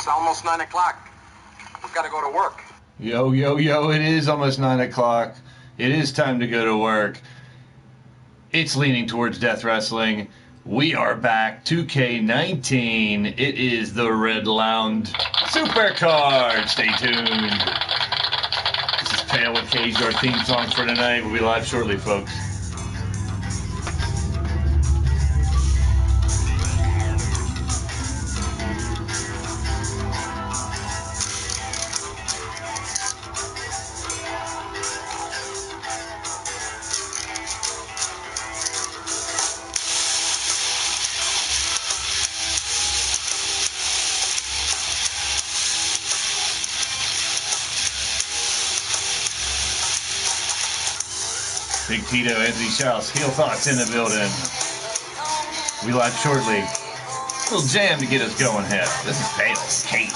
almost 9 o'clock. We've got to go to work. Yo, yo, yo, it is almost 9 o'clock. It is time to go to work. It's leaning towards death wrestling. We are back. 2K19. It is the Red Lounge Supercard. Stay tuned. This is Pale with Cage, our theme song for tonight. We'll be live shortly, folks. Big Tito, Anthony Schaus, Heel Thoughts in the building. We live shortly. A little jam to get us going here. This is Pale Kate.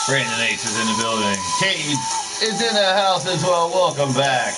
Brandon Ace is in the building. Cage is in the house as well. Welcome back.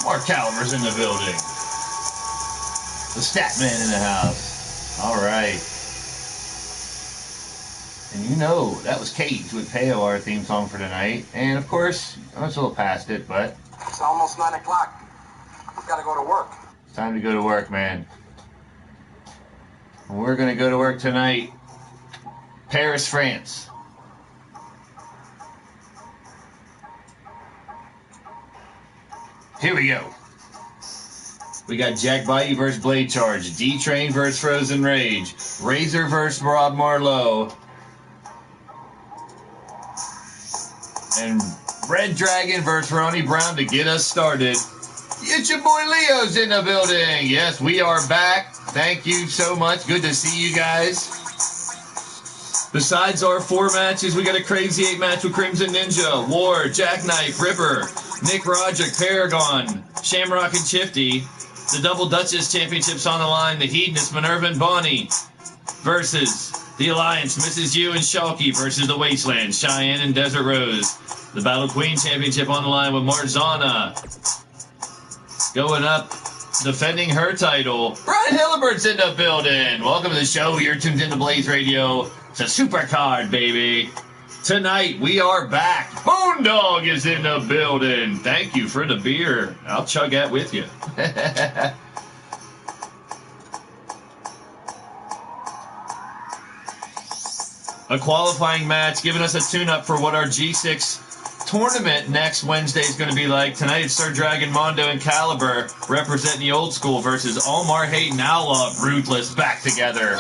Mark Caliber's in the building. The Stat Man in the house. All right. And you know, that was Cage with Peo, our theme song for tonight. And of course, I was a little past it, but it's almost 9 o'clock. We've got to go to work. It's time to go to work, man. We're going to go to work tonight. Paris, France. Here we go. We got Jack Bayou versus Blade Charge, D-Train versus Frozen Rage, Razor versus Rob Marlowe, and Red Dragon versus Ronnie Brown to get us started. It's your boy Leo's in the building. Yes, we are back. Thank you so much. Good to see you guys. Besides our 4 matches, we got a Crazy 8 match with Crimson Ninja, War, Jackknife, Ripper, Nick Roderick, Paragon, Shamrock and Chifty. The Double Duchess Championships on the line. The Hedonist, Minerva and Bonnie versus the Alliance, Mrs. U and Shalky versus the Wasteland, Cheyenne and Desert Rose. The Battle Queen Championship on the line with Marzana going up defending her title, Brian Hillebert's in the building. Welcome to the show. You're tuned into Blaised Radio. It's a Supercard, baby. Tonight, we are back. Boondog is in the building. Thank you for the beer. I'll chug that with you. A qualifying match, giving us a tune-up for what our G6 tournament next Wednesday is going to be like. Tonight, it's Sir Dragon Mondo and Caliber representing the old school versus Omar Hayden Outlaw Ruthless back together.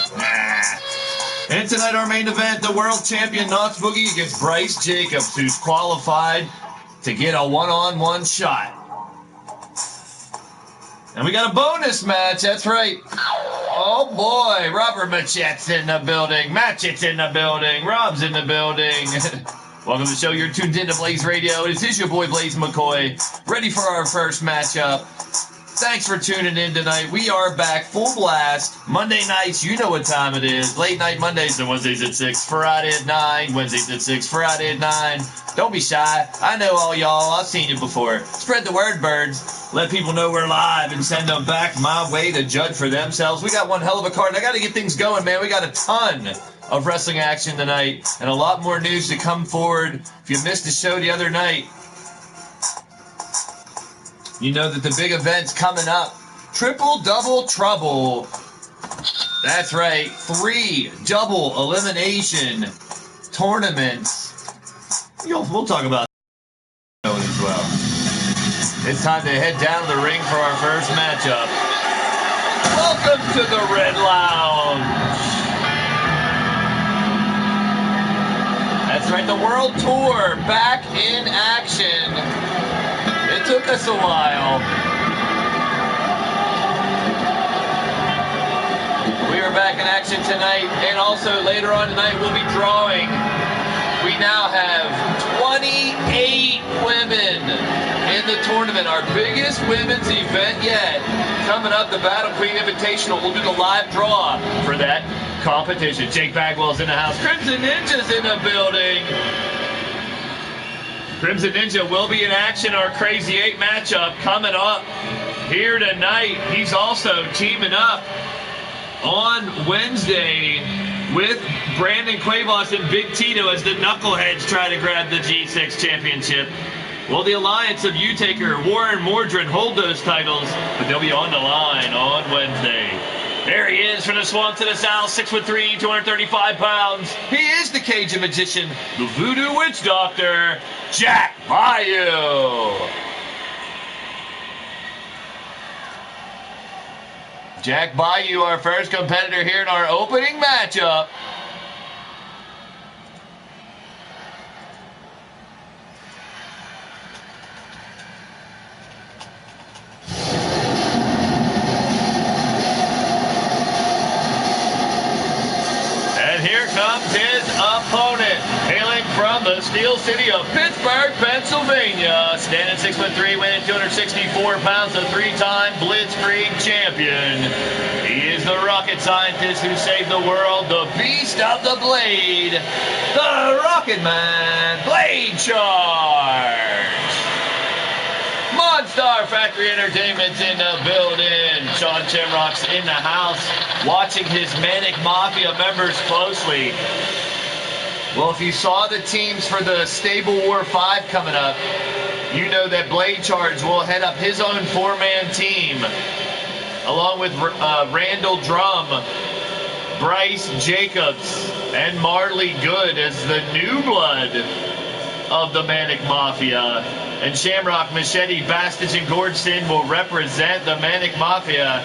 And tonight, our main event, the world champion Knox Boogie against Bryce Jacobs, who's qualified to get a one-on-one shot. And we got a bonus match, that's right. Oh boy, Robert Machette's in the building, Matchett's in the building, Rob's in the building. Welcome to the show, you're tuned into Blaised Radio. It is your boy Blaise McCoy, ready for our first matchup. Thanks for tuning in tonight. We are back full blast. Monday nights, you know what time it is. Late night Mondays and Wednesdays at 6. Friday at 9. Wednesdays at 6. Friday at 9. Don't be shy. I know all y'all. I've seen you before. Spread the word, birds. Let people know we're live and send them back my way to judge for themselves. We got one hell of a card. I got to get things going, man. We got a ton of wrestling action tonight and a lot more news to come forward. If you missed the show the other night, you know that the big event's coming up. Triple Double Trouble. That's right. 3 double elimination tournaments. We'll talk about that as well. It's time to head down to the ring for our first matchup. Welcome to the Red Lounge. That's right. The World Tour back in action. It took us a while. We are back in action tonight, and also later on tonight we'll be drawing. We now have 28 women in the tournament, our biggest women's event yet. Coming up, the Battle Queen Invitational. We'll do the live draw for that competition. Jake Bagwell's in the house. Crimson Ninja's in the building. Crimson Ninja will be in action, our Crazy 8 matchup coming up here tonight. He's also teaming up on Wednesday with Brandon Cuevas and Big Tito as the Knuckleheads try to grab the G6 championship. Will the alliance of U-Taker, Warren Mordred hold those titles, but they'll be on the line on Wednesday. There he is from the swamp to the south, 6'3", 235 pounds. He is the Cajun magician, the voodoo witch doctor, Jack Bayou. Jack Bayou, our first competitor here in our opening matchup. Here comes his opponent, hailing from the Steel City of Pittsburgh, Pennsylvania. Standing 6'3", weighing 264 pounds, a 3-time Blitzkrieg champion. He is the rocket scientist who saved the world, the beast of the blade, the Rocket Man, Blade Charge. Monstar Factory Entertainment's in the building. Sean Shamrock's in the house, watching his Manic Mafia members closely. Well, if you saw the teams for the Stable War 5 coming up, you know that Blade Charge will head up his own 4-man team, along with Randall Drum, Bryce Jacobs, and Marley Good as the new blood of the Manic Mafia. And Shamrock, Machete, Bastage, and Gordson will represent the Manic Mafia.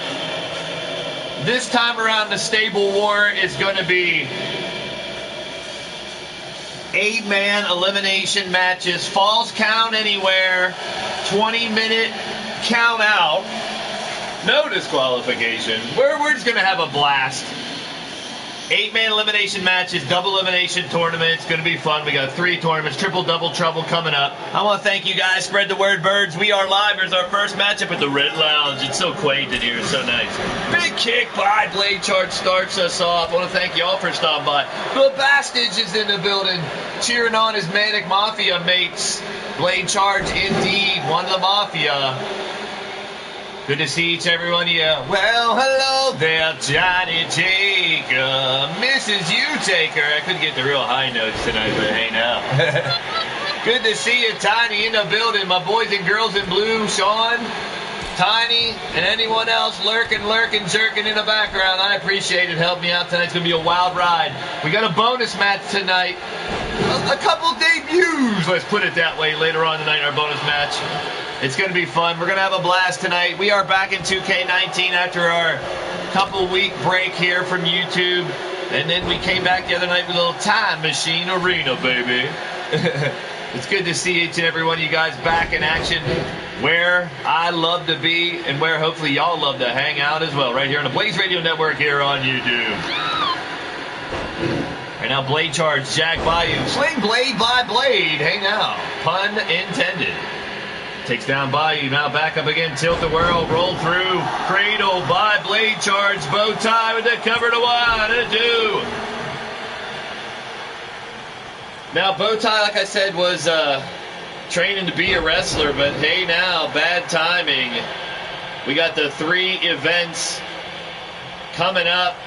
This time around, the Stable War is going to be 8-man elimination matches. Falls count anywhere. 20-minute count out. No disqualification. We're just going to have a blast. 8-man elimination matches, double elimination tournament. It's going to be fun. We got 3 tournaments, triple double trouble coming up. I want to thank you guys. Spread the word, birds. We are live. Here's our first matchup at the Red Lounge. It's so quaint in here. It's so nice. Big kick by Blade Charge starts us off. I want to thank you all for stopping by. The Bastage is in the building, cheering on his Manic Mafia mates. Blade Charge, indeed, one of the Mafia. Good to see each and every one of you. Well, hello there, Johnny Taker. Mrs. U-Taker. I couldn't get the real high notes tonight, but hey now. Good to see you, Tiny, in the building. My boys and girls in blue, Sean, Tiny, and anyone else lurking, jerking in the background. I appreciate it. Help me out tonight. It's going to be a wild ride. We got a bonus match tonight. A couple debuts, let's put it that way, later on tonight in our bonus match. It's going to be fun. We're going to have a blast tonight. We are back in 2K19 after our couple-week break here from YouTube. And then we came back the other night with a little Time Machine Arena, baby. It's good to see each and every one of you guys back in action where I love to be and where hopefully y'all love to hang out as well, right here on the Blaised Radio Network here on YouTube. Right now, Blade Charge, Jack Bayou. Sling blade by blade. Hey now, pun intended. Takes down Bayou, now back up again, tilt the whirl, roll through, cradle by Blade Charge, bow tie with the cover to 1 and 2. Now, bow tie, like I said, was training to be a wrestler, but hey now, bad timing. We got the 3 events coming up.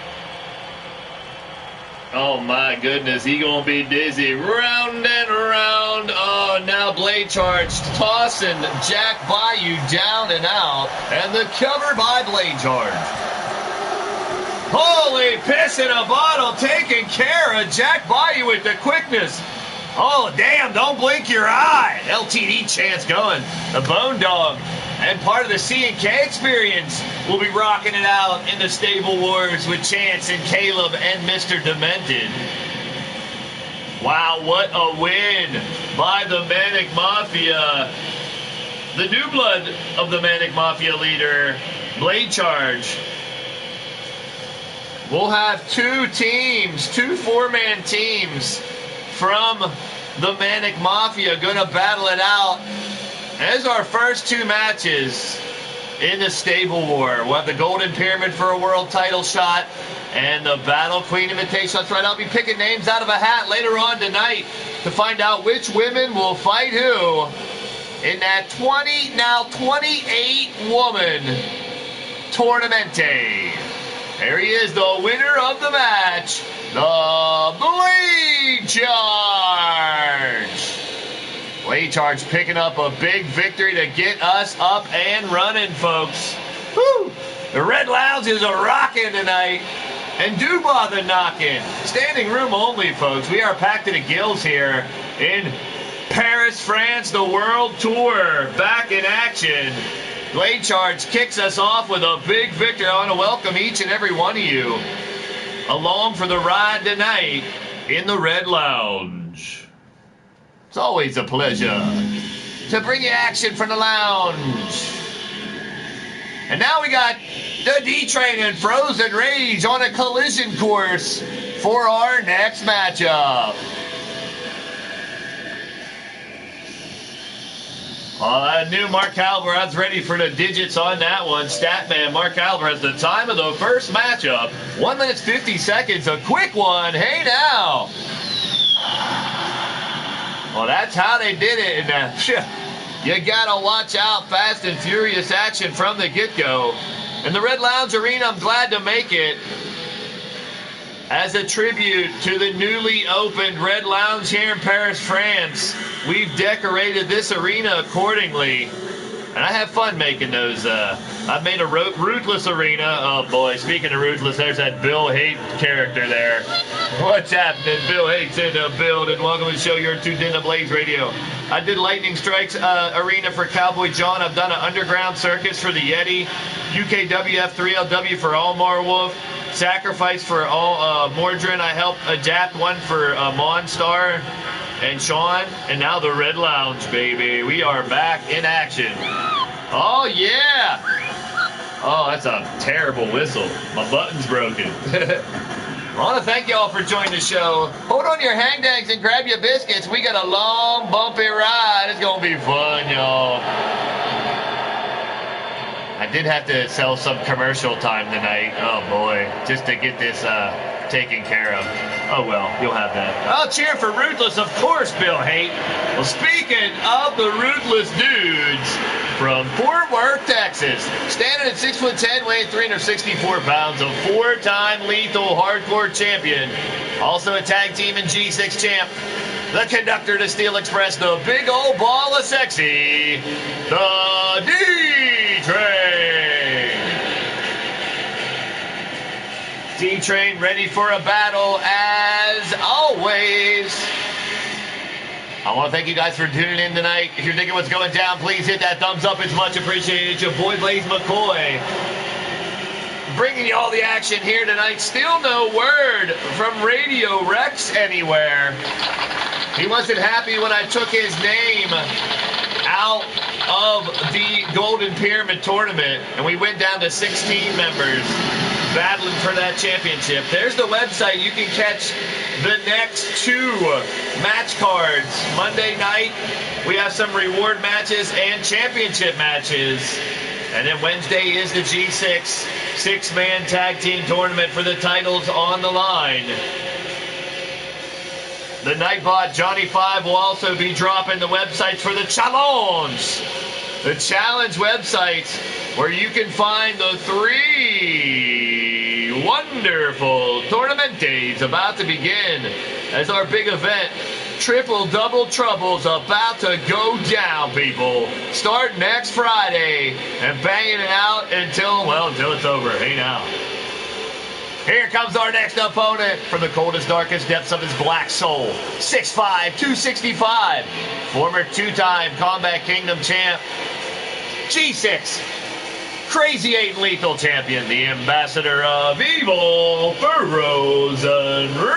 Oh my goodness, he gonna be dizzy. Round and round. Oh, now Blade Charge tossing Jack Bayou down and out. And the cover by Blade Charge. Holy piss in a bottle, taking care of Jack Bayou with the quickness. Oh, damn, don't blink your eye. LTD chance going. The Bone Dog and part of the C&K experience will be rocking it out in the Stable Wars with Chance and Caleb and Mr. Demented. Wow, what a win by the Manic Mafia. The new blood of the Manic Mafia leader, Blade Charge. We'll have 2 teams, 2 4-man teams from the Manic Mafia going to battle it out as our first 2 matches in the Stable War. We'll have the Golden Pyramid for a world title shot and the Battle Queen Invitation. That's right, I'll be picking names out of a hat later on tonight to find out which women will fight who in that 28-woman tournamente. There he is, the winner of the match, the Blade Charge. Blade Charge picking up a big victory to get us up and running, folks. Woo! The Red Lounge is a-rocking tonight. And do bother knocking. Standing room only, folks. We are packed to the gills here in Paris, France, the World Tour. Back in action. Blade Charge kicks us off with a big victory. I want to welcome each and every one of you along for the ride tonight in the Red Lounge. It's always a pleasure to bring you action from the lounge. And now we got the D-Train and Frozen Rage on a collision course for our next matchup. I knew Mark Alvarez ready for the digits on that one. Statman Mark Alvarez, the time of the first matchup. 1 minute 50 seconds, a quick one. Hey now. Well, that's how they did it. And you gotta watch out, fast and furious action from the get-go. In the Red Lounge Arena, I'm glad to make it as a tribute to the newly opened Red Lounge here in Paris, France. We've decorated this arena accordingly, and I have fun making those. I've made a Ruthless arena. Oh boy, speaking of Ruthless, there's that Bill Hate character there. What's happening? Bill Hate's in the building. Welcome to the show. You're tuned in to Blaised Radio. I did Lightning Strikes arena for Cowboy John. I've done an Underground Circus for the Yeti. UKWF3LW for Almar Wolf. Sacrifice for all Mordrin. I helped adapt one for Monstar and Sean. And now the Red Lounge, baby. We are back in action. Oh, yeah. Oh, that's a terrible whistle. My button's broken. I want to thank y'all for joining the show. Hold on your hangdags and grab your biscuits. We got a long, bumpy ride. It's going to be fun, y'all. I did have to sell some commercial time tonight. Oh, boy. Just to get this taken care of. Oh, well, you'll have that. I'll cheer for Ruthless, of course, Bill Hate. Well, speaking of the Ruthless dudes, from Fort Worth, Texas. Standing at 6'10", weighing 364 pounds, a 4-time lethal hardcore champion. Also a tag team and G6 champ. The conductor to Steel Express, the big old ball of sexy, the D-Train. D-Train ready for a battle as always. I want to thank you guys for tuning in tonight. If you're digging what's going down, please hit that thumbs up. It's much appreciated. It's your boy Blaise McCoy bringing you all the action here tonight. Still no word from Radio Rex anywhere. He wasn't happy when I took his name out of the Golden Pyramid tournament, and we went down to 16 members battling for that championship. There's the website. You can catch the next 2 match cards. Monday night, we have some reward matches and championship matches. And then Wednesday is the G6 6-man tag team tournament for the titles on the line. The Nightbot Johnny 5 will also be dropping the websites for the challenge. The challenge websites where you can find the 3 wonderful tournamentes about to begin as our big event, Triple Double Trouble's about to go down, people. Start next Friday and banging it out until it's over. Hey now. Here comes our next opponent from the coldest, darkest depths of his black soul. 6'5", 265. Former 2-time Combat Kingdom champ. G6. Crazy 8 lethal champion. The ambassador of evil, Frozen Rage.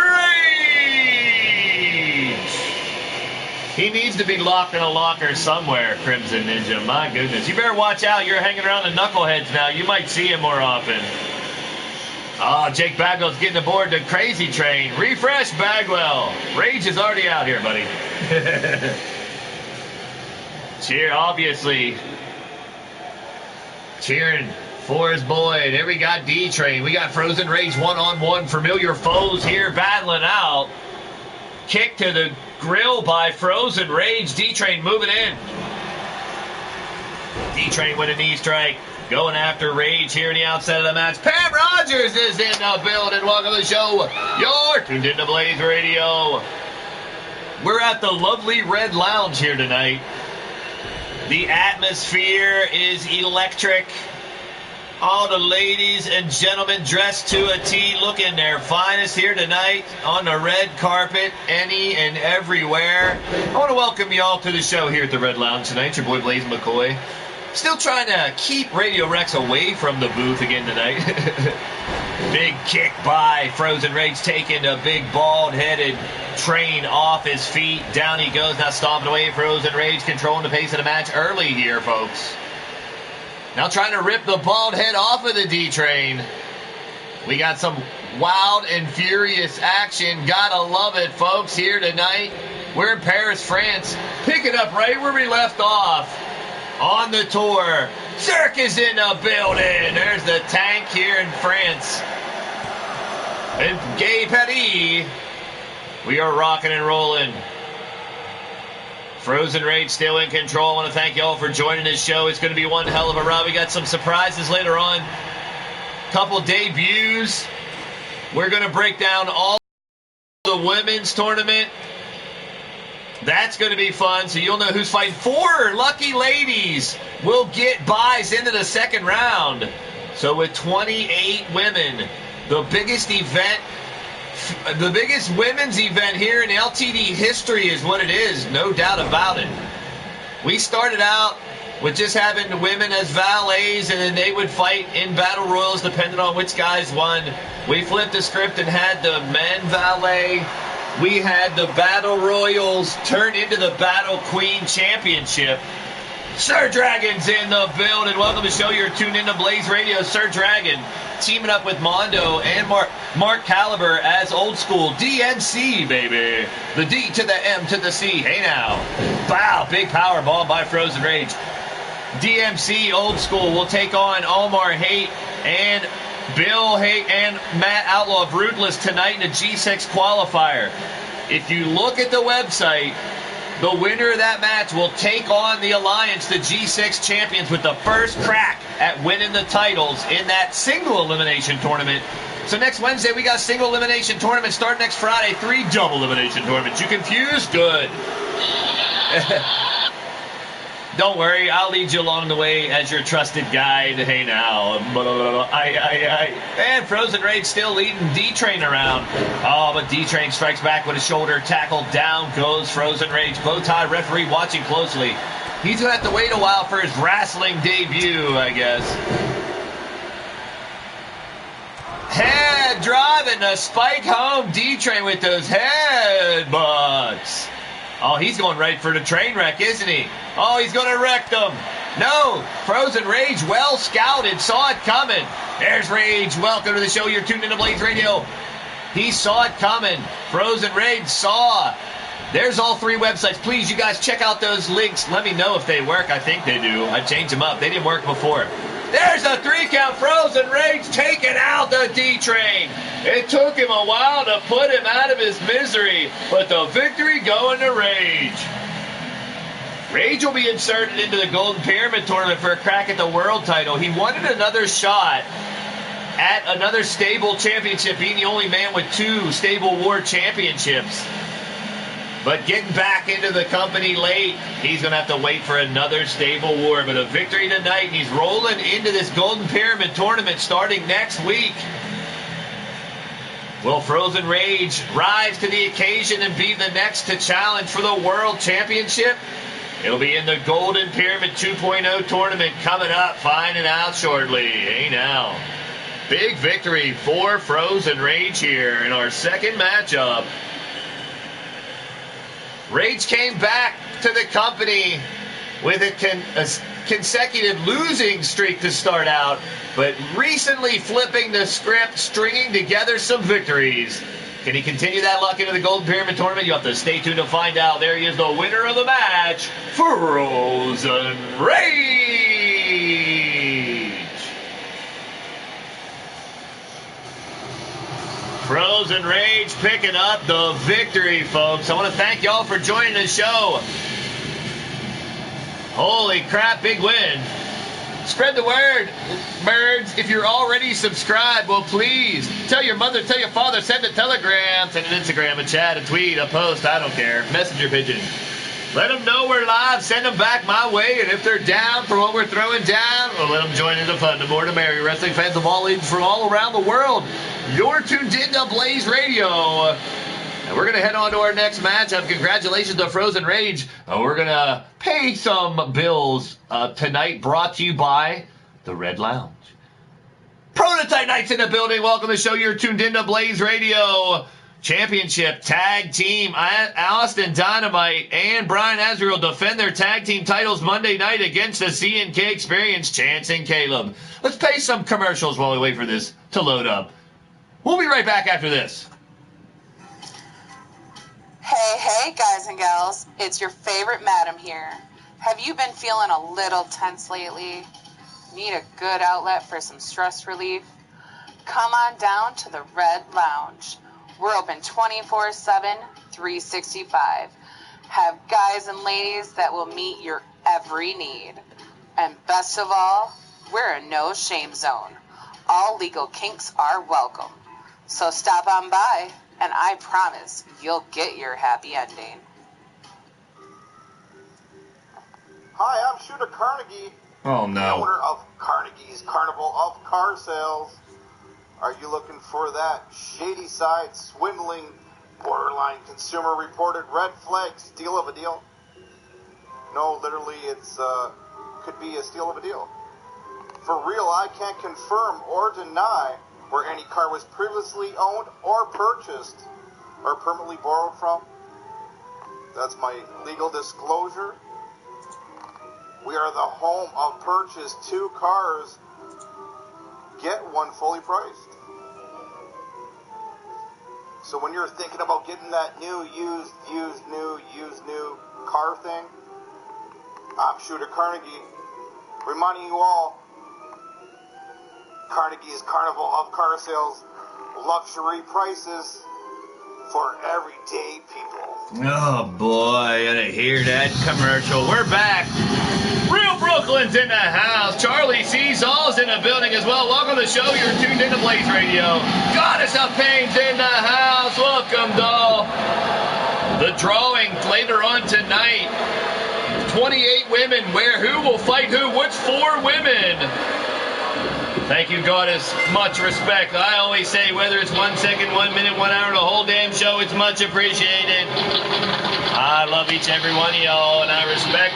He needs to be locked in a locker somewhere, Crimson Ninja. My goodness. You better watch out. You're hanging around the knuckleheads now. You might see him more often. Oh, Jake Bagwell's getting aboard the crazy train. Refresh, Bagwell. Rage is already out here, buddy. Obviously. Cheering for his boy. There we got D-Train. We got Frozen Rage one-on-one. Familiar foes here battling out. Kick to the grill by Frozen Rage. D-Train moving in. D-Train with a knee strike. Going after Rage here in the outside of the match. Pam Rogers is in the building. Welcome to the show. You're tuned into Blaised Radio. We're at the lovely Red Lounge here tonight. The atmosphere is electric. All the ladies and gentlemen dressed to a T, looking their finest here tonight on the red carpet, any and everywhere. I want to welcome you all to the show here at the Red Lounge tonight. Your boy Blaise McCoy. Still trying to keep Radio Rex away from the booth again tonight. Big kick by Frozen Rage, taking a big bald-headed train off his feet. Down he goes, now stomping away. Frozen Rage controlling the pace of the match early here, folks. Now trying to rip the bald head off of the D-Train. We got some wild and furious action. Gotta love it, folks, here tonight. We're in Paris, France. Pick it up right where we left off. On the tour, Cirque is in the building. There's the tank here in France. And Gay-Paris. We are rocking and rolling. Frozen Rage still in control. I want to thank you all for joining this show. It's going to be one hell of a ride. We got some surprises later on. Couple debuts. We're going to break down all the women's tournament. That's going to be fun, so you'll know who's fighting. 4 lucky ladies will get buys into the second round. So with 28 women, the biggest event, the biggest women's event here in LTD history is what it is, no doubt about it. We started out with just having women as valets, and then they would fight in battle royals depending on which guys won. We flipped the script and had the men valet. We had the Battle Royals turn into the Battle Queen Championship. Sir Dragon's in the building. Welcome to the show. You're tuned into Blaised Radio. Sir Dragon teaming up with Mondo and Mark Caliber as old school DNC, baby. The D to the M to the C. Hey now. Wow, big power bomb by Frozen Rage. DMC old school will take on Omar Hate and Bill Hate and Matt Outlaw of Ruthless tonight in the G6 qualifier. If you look at the website, The winner of that match will take on the Alliance, the G6 champions, with the first crack at winning the titles in that single elimination tournament. So next Wednesday, we got a single elimination tournament. Start next Friday, 3 double elimination tournaments. You confused? Good. Don't worry, I'll lead you along the way as your trusted guide. Hey now. And Frozen Rage still leading D-Train around. Oh, but D-Train strikes back with a shoulder tackle. Down goes Frozen Rage. Bowtie referee watching closely. He's going to have to wait a while for his wrestling debut, I guess. Head driving the spike home. D-Train with those headbutts. Oh, he's going right for the train wreck, isn't he? Oh, he's going to wreck them. No, Frozen Rage, well scouted, saw it coming. There's Rage. Welcome to the show. You're tuned into Blaised Radio. He saw it coming. Frozen Rage saw. There's all 3 websites. Please, you guys, check out those links. Let me know if they work. I think they do. I changed them up. They didn't work before. There's a 3 count. Frozen Rage taking out the D-Train. It took him a while to put him out of his misery, but the victory going to Rage. Rage will be inserted into the Golden Pyramid Tournament for a crack at the world title. He wanted another shot at another stable championship, being the only man with 2 stable war championships. But getting back into the company late, he's going to have to wait for another stable war. But a victory tonight, and he's rolling into this Golden Pyramid Tournament starting next week. Will Frozen Rage rise to the occasion and be the next to challenge for the World Championship? It'll be in the Golden Pyramid 2.0 tournament coming up, finding out shortly. Hey now. Big victory for Frozen Rage here in our second matchup. Rage came back to the company with a consecutive losing streak to start out, but recently flipping the script, stringing together some victories. Can he continue that luck into the Golden Pyramid Tournament? You have to stay tuned to find out. There he is, the winner of the match, Frozen Rage. Frozen Rage picking up the victory, folks. I want to thank y'all for joining the show. Holy crap, big win. Spread the word, birds. If you're already subscribed, well, please tell your mother, tell your father, send a telegram, send an Instagram, a chat, a tweet, a post, I don't care. Messenger pigeon. Let them know we're live. Send them back my way. And if they're down for what we're throwing down, we'll let them join in the fun. The more to merry. Wrestling fans of all ages from all around the world, you're tuned into Blaised Radio. And we're going to head on to our next matchup. Congratulations to Frozen Rage. We're going to pay some bills tonight, brought to you by the Red Lounge. Prototype Nights in the building. Welcome to the show. You're tuned into Blaised Radio. Championship Tag Team. Austin Dynamite and Brian Azrael defend their tag team titles Monday night against the C&K Experience, Chance and Caleb. Let's pay some commercials while we wait for this to load up. We'll be right back after this. Hey, guys and gals. It's your favorite madam here. Have you been feeling a little tense lately? Need a good outlet for some stress relief? Come on down to the Red Lounge. We're open 24/7, 365. Have guys and ladies that will meet your every need. And best of all, we're a no-shame zone. All legal kinks are welcome. So stop on by, and I promise you'll get your happy ending. Hi, I'm Shooter Carnegie, Oh, the no. owner of Carnegie's Carnival of Car Sales. Are you looking for that shady side, swindling, borderline consumer reported red flag steal of a deal? No, literally, it's could be a steal of a deal. For real, I can't confirm or deny where any car was previously owned or purchased or permanently borrowed from. That's my legal disclosure. We are the home of purchase 2 cars, get 1 fully priced. So when you're thinking about getting that new, used, new car thing, I'm Shooter Carnegie, reminding you all, Carnegie's Carnival of Car Sales, luxury prices, for everyday people. Oh boy, I gotta hear that commercial. We're back. Real Brooklyn's in the house. Charlie Seasall's in the building as well. Welcome to the show. You're tuned into Blaised Radio. Goddess of Pain's in the house. Welcome, doll. The drawing later on tonight. 28 women. Who will fight who? Which 4 women? Thank you, Goddess. Much respect. I always say whether it's 1 second, 1 minute, 1 hour, the whole damn show, it's much appreciated. I love each and every one of y'all, and I respect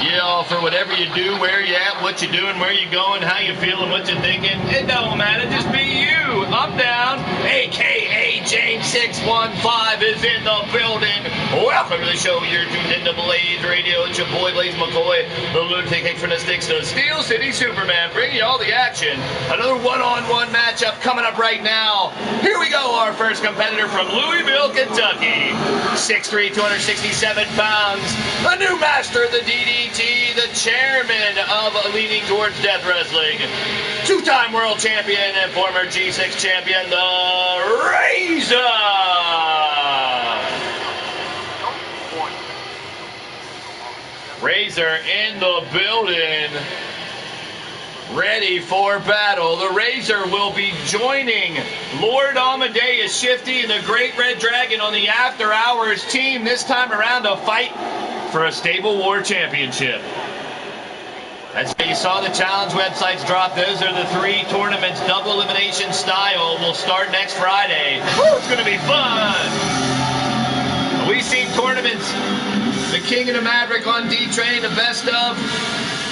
y'all for whatever you do, where you at, what you doing, where you going, how you feeling, what you thinking. It don't matter. Just be you. Up, down. A.K.A. James 615 is in the building. Welcome to the show. You're tuned into Blaised Radio. It's your boy, Blaise McCoy, the lunatic from the sticks, the Steel City Superman, bringing you all the action. Another one-on-one matchup coming up right now. Here we go, our first competitor from Louisville, Kentucky. 6'3", 267 pounds. The new master of the DDT, the chairman of Leaning Towards Death Wrestling. 2-time world champion and former G6 champion, the Razor. Razor in the building. Ready for battle. The Razor will be joining Lord Amadeus Shifty and the Great Red Dragon on the After Hours team, this time around to fight for a Stable War Championship. As you saw the challenge websites drop, those are the 3 tournaments, double elimination style. Will start next Friday. Woo, it's going to be fun. We've seen tournaments. The King and the Maverick on D-Train, the best of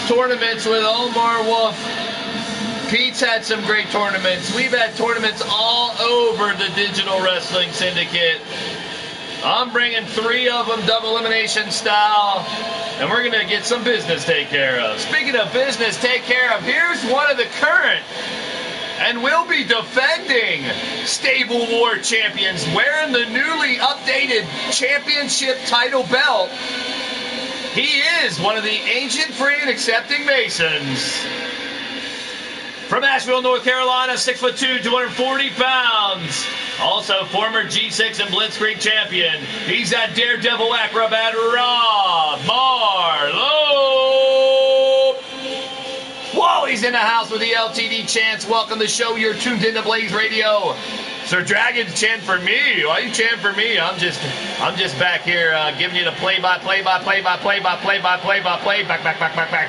tournaments with Omar Wolf. Pete's had some great tournaments. We've had tournaments all over the Digital Wrestling Syndicate. I'm bringing 3 of them double elimination style, and we're going to get some business taken care of. Speaking of business taken care of, here's one of the current and will be defending Stable War champions, wearing the newly updated championship title belt. He is one of the ancient, free, and accepting Masons. From Asheville, North Carolina, 6'2", 240 pounds. Also former G6 and Blitzkrieg champion. He's that daredevil acrobat, Rob Marlowe. Wally's in the house with the LTD chants. Welcome to the show. You're tuned into Blaised Radio. Sir Dragon's chant for me. Why you chant for me? I'm just back here giving you the back.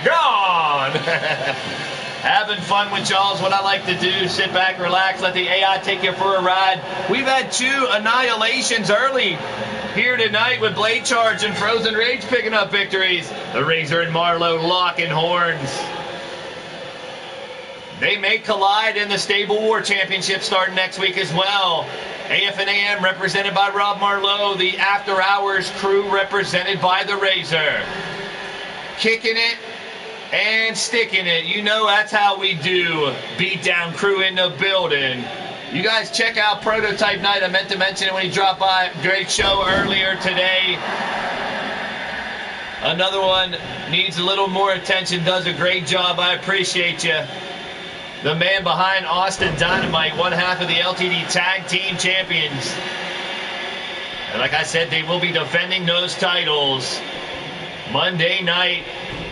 Gone. Having fun with y'all is what I like to do. Sit back, relax, let the AI take you for a ride. We've had 2 annihilations early here tonight with Blade Charge and Frozen Rage picking up victories. The Razor and Marlowe locking horns. They may collide in the Stable War Championship starting next week as well. AF and AM represented by Rob Marlowe. The After Hours crew represented by the Razor. Kicking it and sticking it. You know that's how we do. Beatdown crew in the building. You guys check out Prototype Night. I meant to mention it when he dropped by. Great show earlier today. Another one needs a little more attention. Does a great job. I appreciate you. The man behind Austin Dynamite, one half of the LTD Tag Team Champions. And like I said, they will be defending those titles Monday night.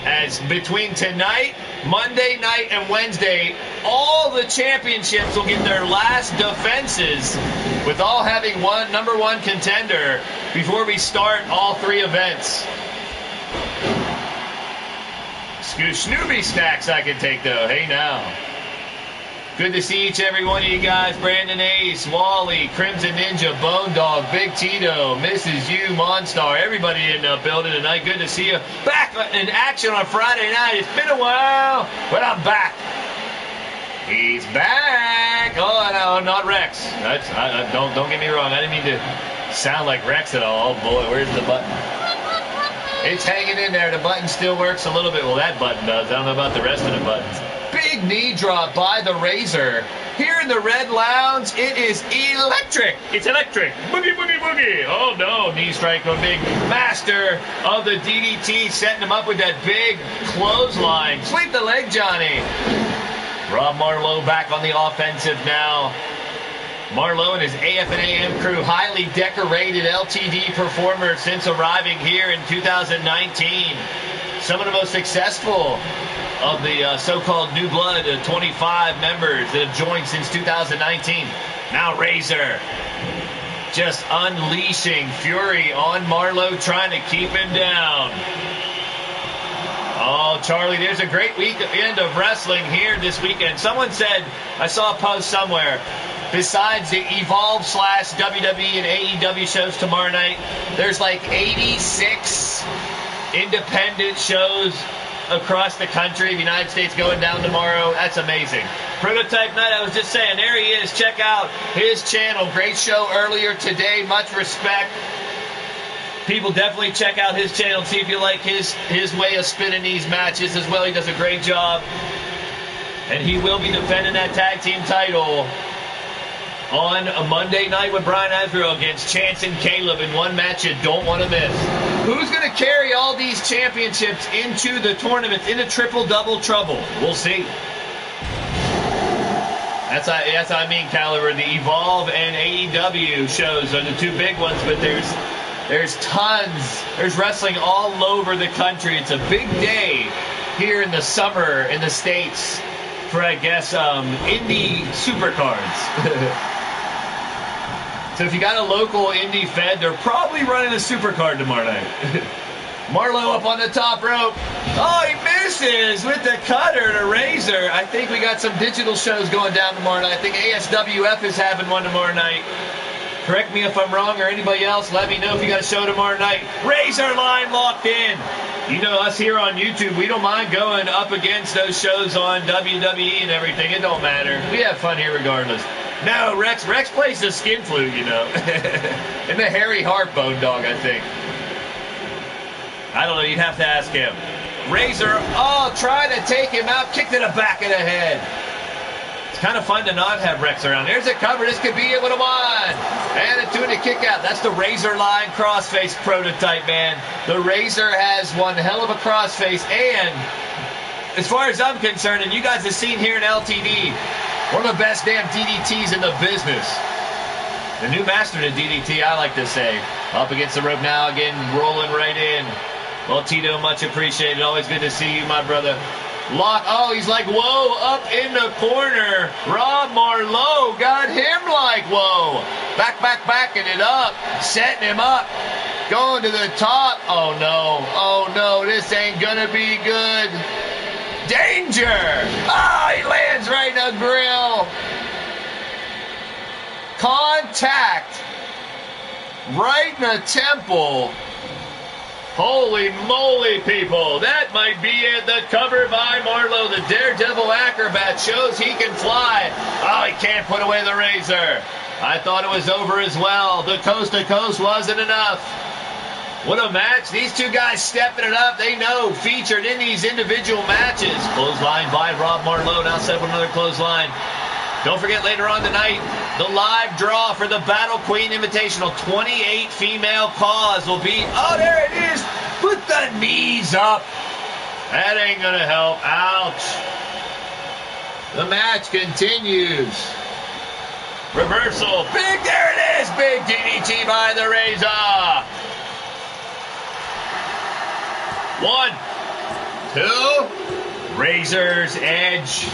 As between tonight, Monday night, and Wednesday, all the championships will get their last defenses, with all having one number 1 contender before we start all 3 events. Snoopy snacks I can take, though. Hey, now. Good to see each and every one of you guys. Brandon Ace, Wally, Crimson Ninja, Bone Dog, Big Tito, Mrs. U, Monstar, everybody in the building tonight. Good to see you. Back in action on Friday night. It's been a while, but I'm back. He's back. Oh, no, not Rex. Don't get me wrong. I didn't mean to sound like Rex at all. Oh, boy, where's the button? It's hanging in there. The button still works a little bit. Well, that button does. I don't know about the rest of the buttons. Big knee drop by the Razor. Here in the Red Lounge, it is electric. It's electric. Boogie, boogie, boogie. Oh, no. Knee strike on Big Master of the DDT, setting him up with that big clothesline. Sweep the leg, Johnny. Rob Marlowe back on the offensive now. Marlowe and his AF and AM crew, highly decorated LTD performers since arriving here in 2019. Some of the most successful of the so-called New Blood 25 members that have joined since 2019. Now Razor just unleashing fury on Marlowe, trying to keep him down. Oh, Charlie, there's a great weekend of wrestling here this weekend. Someone said, I saw a post somewhere, besides the Evolve / WWE and AEW shows tomorrow night, there's like 86 independent shows across the country, the United States, going down tomorrow. That's amazing. Prototype Night, I was just saying, there he is. Check out his channel. Great show earlier today. Much respect. People definitely check out his channel and see if you like his way of spinning these matches as well. He does a great job. And he will be defending that tag team title on a Monday night with Brian Azrael against Chance and Caleb in one match you don't want to miss. Who's going to carry all these championships into the tournament, into triple-double trouble? We'll see. That's how I mean, Caliber. The Evolve and AEW shows are the two big ones, but there's tons. There's wrestling all over the country. It's a big day here in the summer in the States for, I guess, indie supercards. So if you got a local indie fed, they're probably running a supercard tomorrow night. Marlowe up on the top rope. Oh, he misses with the cutter to Razor. I think we got some digital shows going down tomorrow night. I think ASWF is having one tomorrow night. Correct me if I'm wrong, or anybody else. Let me know if you got a show tomorrow night. Razor line locked in. You know us here on YouTube, we don't mind going up against those shows on WWE and everything. It don't matter. We have fun here regardless. No, Rex plays the skin flute, you know. And the Harry Hart bone dog, I think. I don't know, you'd have to ask him. Razor, trying to take him out, kick to the back of the head. It's kind of fun to not have Rex around. There's a cover, this could be it with a one. And a two and a kick out. That's the Razor line crossface prototype, man. The Razor has one hell of a crossface, and as far as I'm concerned, and you guys have seen here in LTD, one of the best damn DDTs in the business. The new master to DDT, I like to say. Up against the rope now, again, rolling right in. Well, Tito, much appreciated. Always good to see you, my brother. Lock. Oh, he's like, whoa, up in the corner. Rob Marlowe got him like, whoa. Backing it up. Setting him up. Going to the top. Oh, no, this ain't gonna be good. Danger. Oh, he lands right in the grill. Contact. Right in the temple. Holy moly, people. That might be it. The cover by Marlowe. The Daredevil acrobat shows he can fly. Oh, he can't put away the Razor. I thought it was over as well. The coast to coast wasn't enough. What a match. These two guys stepping it up. They know, featured in these individual matches. Clothesline by Rob Marlowe. Now set with another clothesline. Don't forget, later on tonight, the live draw for the Battle Queen Invitational. 28 female cause will be... Oh, there it is! Put the knees up! That ain't gonna help. Ouch. The match continues. Reversal. Big, there it is! Big DDT by the Razor. 1, 2. Razor's Edge.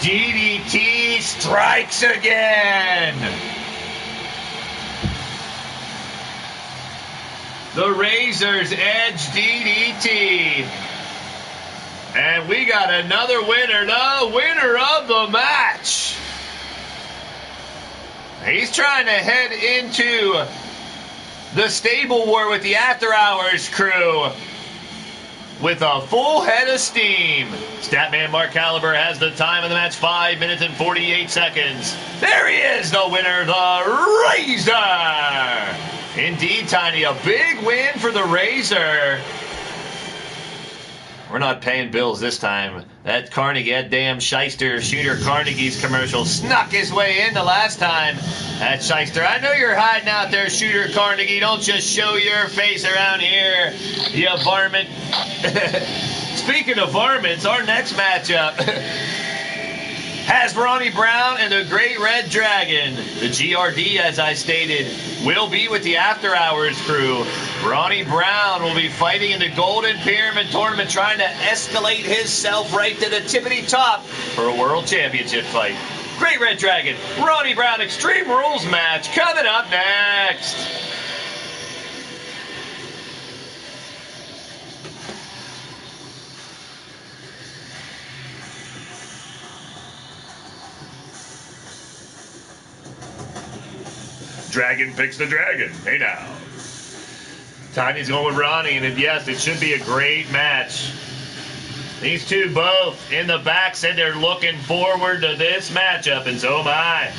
DDT strikes again. The Razor's Edge DDT. And we got another winner, the winner of the match. He's trying to head into the stable war with the After Hours crew with a full head of steam. Statman Mark Caliber has the time of the match, 5 minutes and 48 seconds. There he is, the winner, the Razor. Indeed, Tiny, a big win for the Razor. We're not paying bills this time. That Carnegie, that damn shyster Shooter Carnegie's commercial snuck his way in the last time. That shyster. I know you're hiding out there, Shooter Carnegie. Don't just show your face around here, you varmint. Speaking of varmints, our next matchup has Ronnie Brown and the Great Red Dragon. The GRD, as I stated, will be with the After Hours crew. Ronnie Brown will be fighting in the Golden Pyramid Tournament, trying to escalate himself right to the tippity top for a World Championship fight. Great Red Dragon, Ronnie Brown Extreme Rules match coming up next. Dragon picks the dragon. Hey now. Tiny's going with Ronnie, and yes, it should be a great match. These two both in the back said they're looking forward to this matchup, and so am I.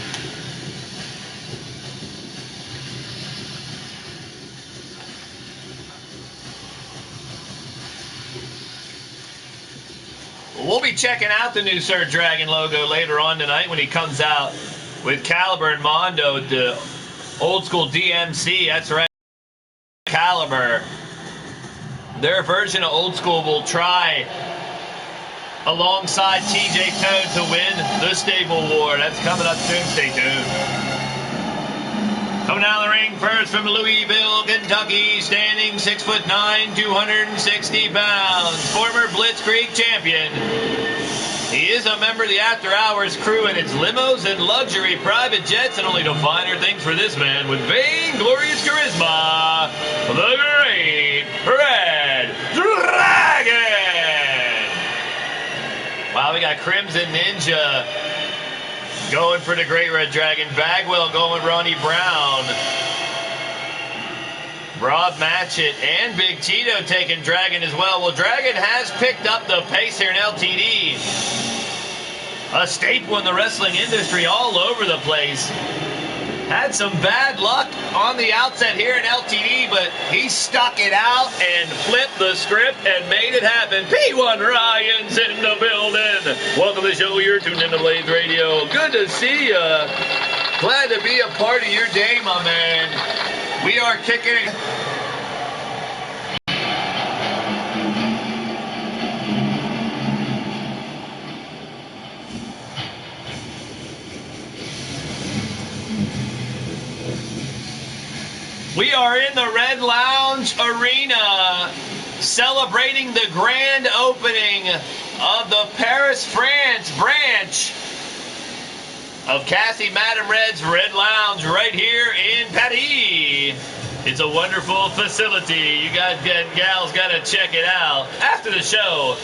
We'll be checking out the new Sir Dragon logo later on tonight when he comes out with Caliber and Mondo at the Old School DMC. That's right, Caliber. Their version of Old School will try alongside TJ Toad to win the Stable War. That's coming up soon. Stay tuned. Coming down the ring first from Louisville, Kentucky, standing 6'9", 260 pounds, former Blitzkrieg champion. He is a member of the After Hours crew, and it's limos and luxury private jets, and only to finer things for this man with vainglorious charisma, the Great Red Dragon. Wow, we got Crimson Ninja going for the Great Red Dragon. Bagwell going with Ronnie Brown. Rob Matchett and Big Tito taking Dragon as well. Well, Dragon has picked up the pace here in LTD. A staple in the wrestling industry all over the place. Had some bad luck on the outset here in LTD, but he stuck it out and flipped the script and made it happen. P1 Ryan's in the building. Welcome to the show. You're tuned into Blaised Radio. Good to see you. Glad to be a part of your day, my man. We are kicking it. We are in the Red Lounge Arena celebrating the grand opening of the Paris, France branch of Cassie Madam Red's Red Lounge right here in Paris. It's a wonderful facility. You guys and gals got to check it out. After the show,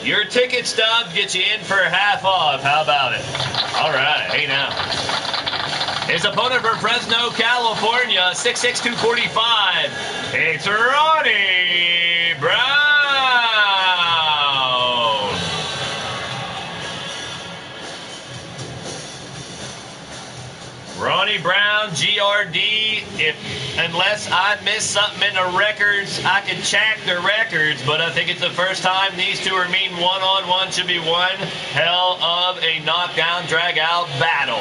your ticket stub gets you in for half off. How about it? All right. Hey now. His opponent from Fresno, California, 6'6", 245. It's Ronnie Brown. Ronnie Brown, GRD. Unless I missed something in the records, I can check the records, but I think it's the first time these two are meeting one-on-one. Should be one hell of a knockdown, drag-out battle.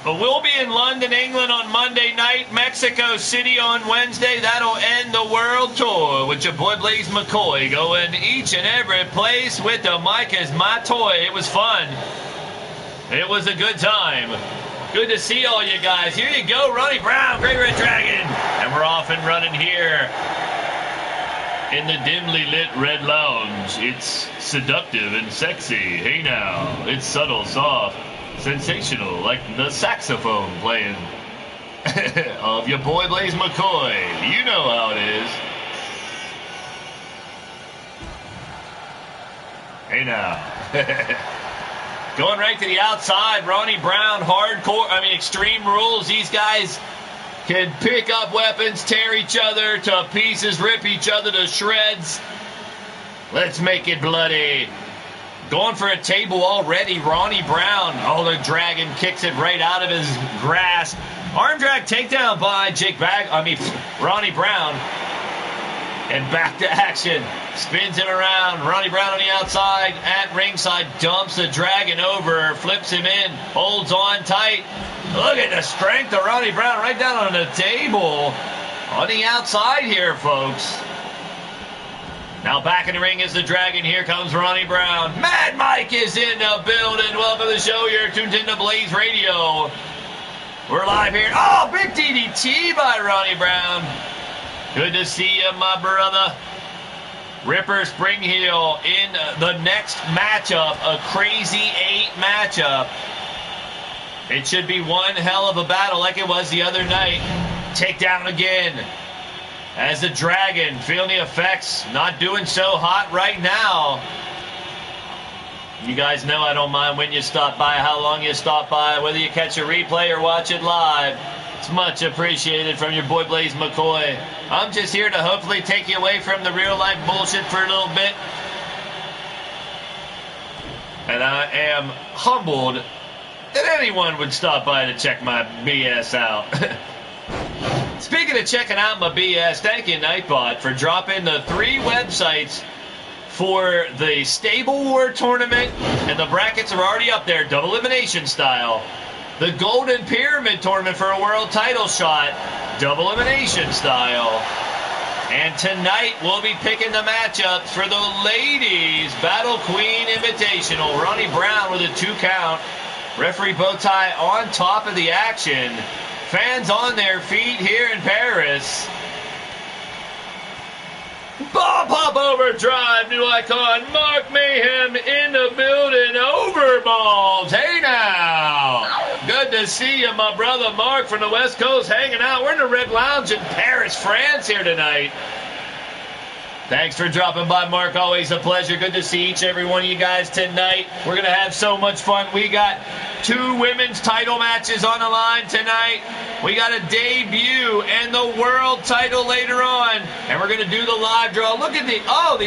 But we'll be in London, England on Monday night, Mexico City on Wednesday. That'll end the world tour with your boy Blaise McCoy going each and every place with the mic as my toy. It was fun. It was a good time. Good to see all you guys. Here you go, Ronnie Brown, Great Red Dragon. And we're off and running here in the dimly lit Red Lounge. It's seductive and sexy. Hey now, it's subtle, soft, sensational, like the saxophone playing of your boy Blaise McCoy. You know how it is. Hey now. Going right to the outside, Ronnie Brown, Extreme Rules. These guys can pick up weapons, tear each other to pieces, rip each other to shreds. Let's make it bloody. Going for a table already, Ronnie Brown. Oh, the Dragon kicks it right out of his grasp. Arm drag takedown by Ronnie Brown. And back to action. Spins him around. Ronnie Brown on the outside. At ringside. Dumps the Dragon over. Flips him in. Holds on tight. Look at the strength of Ronnie Brown right down on the table. On the outside here, folks. Now back in the ring is the Dragon. Here comes Ronnie Brown. Mad Mike is in the building. Welcome to the show. You're tuned into Blaised Radio. We're live here. Oh, big DDT by Ronnie Brown. Good to see you, my brother. Ripper Springheel in the next matchup. A crazy 8 matchup. It should be one hell of a battle like it was the other night. Takedown again. As the Dragon, feeling the effects, not doing so hot right now. You guys know I don't mind when you stop by, how long you stop by, whether you catch a replay or watch it live. It's much appreciated from your boy Blaise McCoy. I'm just here to hopefully take you away from the real life bullshit for a little bit. And I am humbled that anyone would stop by to check my BS out. Speaking of checking out my BS, thank you Nightbot for dropping the 3 websites for the Stable War tournament, and the brackets are already up there, double elimination style. The Golden Pyramid tournament for a world title shot, double elimination style. And tonight we'll be picking the matchups for the ladies Battle Queen Invitational. Ronnie Brown with a 2 count. Referee Bowtie on top of the action. Fans on their feet here in Paris. Bob Pop Overdrive, new icon, Mark Mayhem in the building, Overballs, hey now. Good to see you, my brother Mark from the West Coast hanging out. We're in the Red Lounge in Paris, France here tonight. Thanks for dropping by, Mark. Always a pleasure. Good to see each and every one of you guys tonight. We're going to have so much fun. We got 2 women's title matches on the line tonight. We got a debut and the world title later on. And we're going to do the live draw. Look at the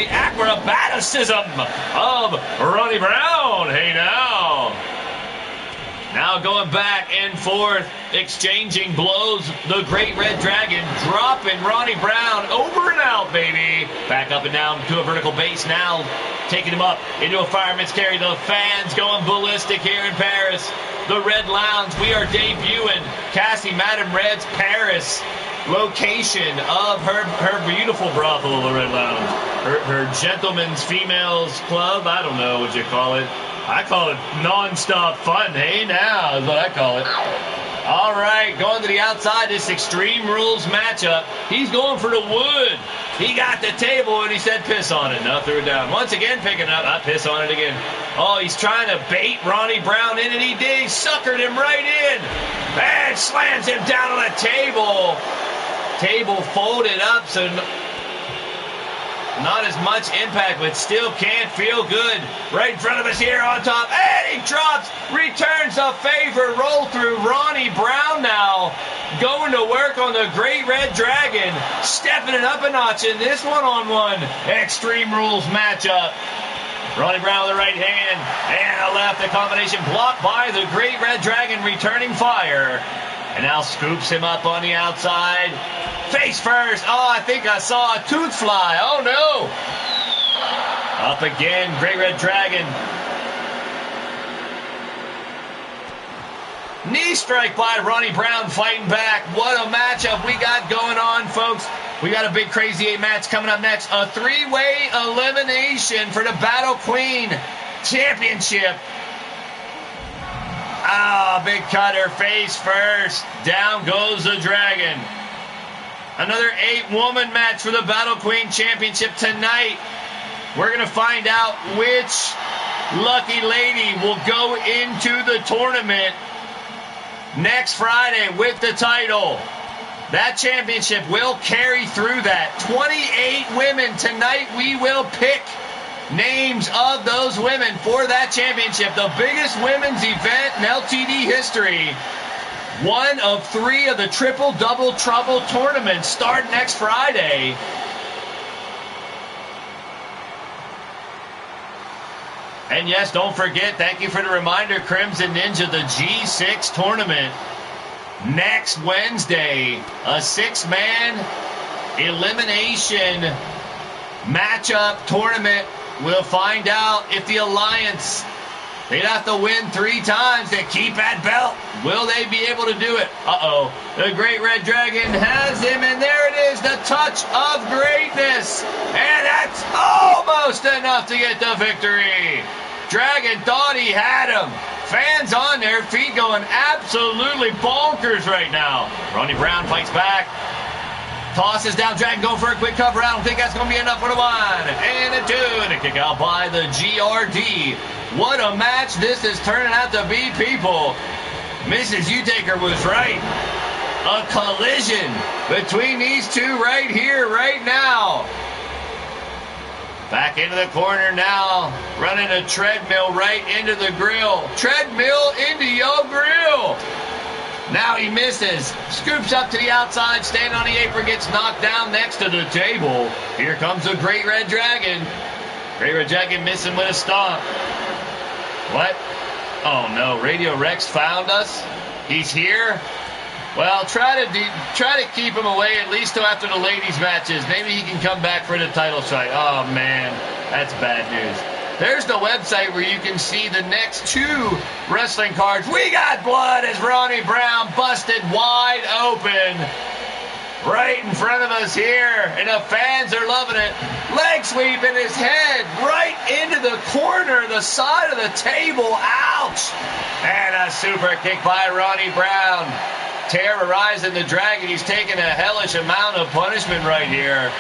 acrobaticism of Ronnie Brown. Hey now. Now going back and forth, exchanging blows. The Great Red Dragon dropping Ronnie Brown over and out, baby. Back up and down to a vertical base now. Taking him up into a fireman's carry. The fans going ballistic here in Paris. The Red Lounge, we are debuting Cassie Madame Red's Paris location of her beautiful brothel, the Red Lounge. Her gentleman's females club, I don't know what you call it. I call it non-stop fun. Hey now is what I call it. All right, going to the outside, this Extreme Rules matchup. He's going for the wood. He got the table and he said piss on it. Now threw it down. Once again picking up. I piss on it again. Oh, he's trying to bait Ronnie Brown in, and he did. He suckered him right in. And slams him down on the table. Table folded up, so not as much impact, but still can't feel good. Right in front of us here on top. And he drops, returns the favor, roll through Ronnie Brown now. Going to work on the Great Red Dragon. Stepping it up a notch in this one-on-one Extreme Rules matchup. Ronnie Brown with the right hand and a left. The combination blocked by the Great Red Dragon, returning fire. And now scoops him up on the outside. Face first. Oh, I think I saw a tooth fly. Oh, no. Up again, Great Red Dragon. Knee strike by Ronnie Brown, fighting back. What a matchup we got going on, folks. We got a big Crazy 8 match coming up next. A 3-way elimination for the Battle Queen Championship. Ah, big cutter, face first. Down goes the Dragon. Another 8-woman match for the Battle Queen Championship tonight. We're going to find out which lucky lady will go into the tournament next Friday with the title. That championship will carry through that. 28 women tonight. We will pick names of those women for that championship. The biggest women's event in LTD history. One of 3 of the Triple Double Trouble tournaments start next Friday. And yes, don't forget, thank you for the reminder, Crimson Ninja, the G6 tournament. Next Wednesday, a 6-man elimination matchup tournament. We'll find out if the Alliance, they'd have to win 3 times to keep that belt. Will they be able to do it? Uh-oh. The Great Red Dragon has him, and there it is, the touch of greatness. And that's almost enough to get the victory. Dragon thought he had him. Fans on their feet going absolutely bonkers right now. Ronnie Brown fights back. Tosses down Dragon, going for a quick cover. I don't think that's going to be enough for the 1 and a 2. And a kick out by the GRD. What a match this is turning out to be, people. Mrs. Utaker was right. A collision between these two right here, right now. Back into the corner now. Running a treadmill right into the grill. Treadmill into your grill. Now he misses. Scoops up to the outside. Standing on the apron. Gets knocked down next to the table. Here comes the Great Red Dragon. Great Red Dragon missing with a stomp. What? Oh no, Radio Rex found us. He's here. Well, try to keep him away at least till after the ladies' matches. Maybe he can come back for the title fight. Oh man, that's bad news. There's the website where you can see the next 2 wrestling cards. We got blood as Ronnie Brown busted wide open. Right in front of us here, and the fans are loving it. Leg sweep in his head, right into the corner, the side of the table. Ouch! And a super kick by Ronnie Brown. Terrorizing the Dragon. He's taking a hellish amount of punishment right here.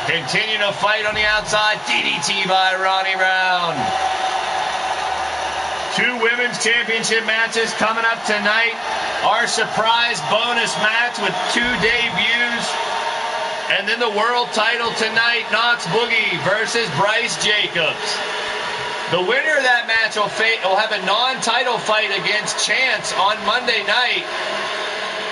Continue to fight on the outside. DDT by Ronnie Brown. 2 women's championship matches coming up tonight. Our surprise bonus match with 2 debuts. And then the world title tonight, Knox Boogie versus Bryce Jacobs. The winner of that match will have a non-title fight against Chance on Monday night.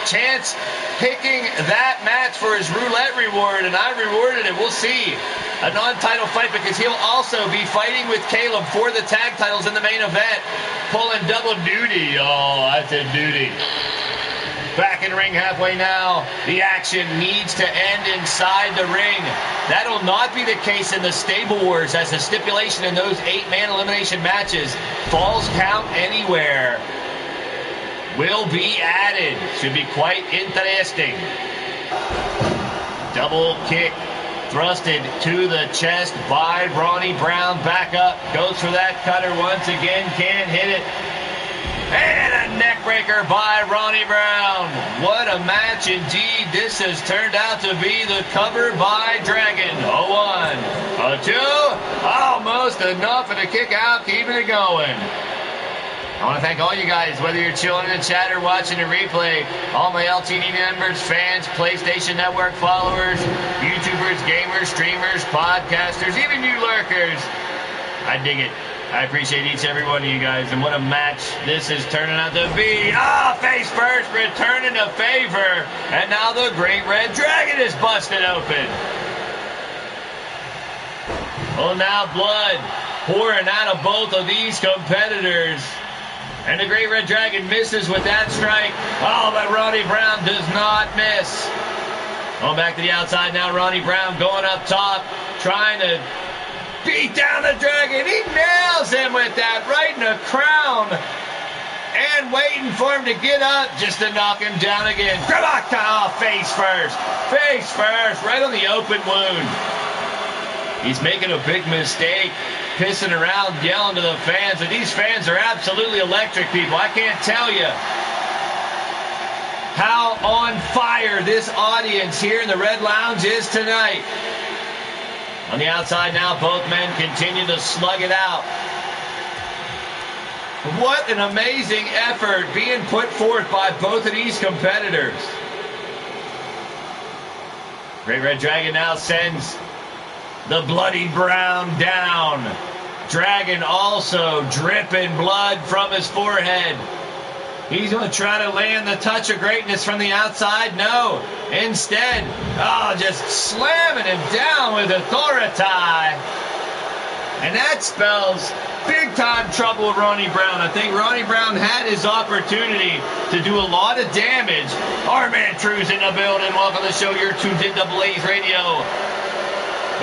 Chance picking that match for his roulette reward, and I rewarded it. We'll see. A non-title fight because he'll also be fighting with Caleb for the tag titles in the main event. Pulling double duty. Oh, that's a duty. Back in the ring halfway now. The action needs to end inside the ring. That'll not be the case in the Stable Wars, as the stipulation in those 8-man elimination matches, falls count anywhere, will be added. Should be quite interesting. Double kick thrusted to the chest by Ronnie Brown. Back up, goes for that cutter once again, can't hit it. And a neck breaker by Ronnie Brown. What a match indeed. This has turned out to be the cover by Dragon. A 1, a 2, almost enough, and a kick out, keeping it going. I want to thank all you guys, whether you're chilling in the chat or watching the replay, all my LTD members, fans, PlayStation Network followers, YouTubers, gamers, streamers, podcasters, even you lurkers. I dig it. I appreciate each and every one of you guys, and what a match this is turning out to be. Face first, returning the favor, and now the Great Red Dragon is busted open. Well, now blood pouring out of both of these competitors. And the Great Red Dragon misses with that strike. Oh, but Ronnie Brown does not miss. Going back to the outside now, Ronnie Brown going up top, trying to beat down the Dragon. He nails him with that right in the crown. And waiting for him to get up just to knock him down again. Face first. Face first, right on the open wound. He's making a big mistake, pissing around, yelling to the fans. And these fans are absolutely electric, people. I can't tell you how on fire this audience here in the Red Lounge is tonight. On the outside now, both men continue to slug it out. What an amazing effort being put forth by both of these competitors. Great Red Dragon now sends the Bloody Brown down. Dragon also dripping blood from his forehead. He's going to try to land the touch of greatness from the outside. No. Instead, just slamming him down with authority. And that spells big-time trouble with Ronnie Brown. I think Ronnie Brown had his opportunity to do a lot of damage. Our man True's in the building. Welcome to the show. You're tuned into Blaised Radio.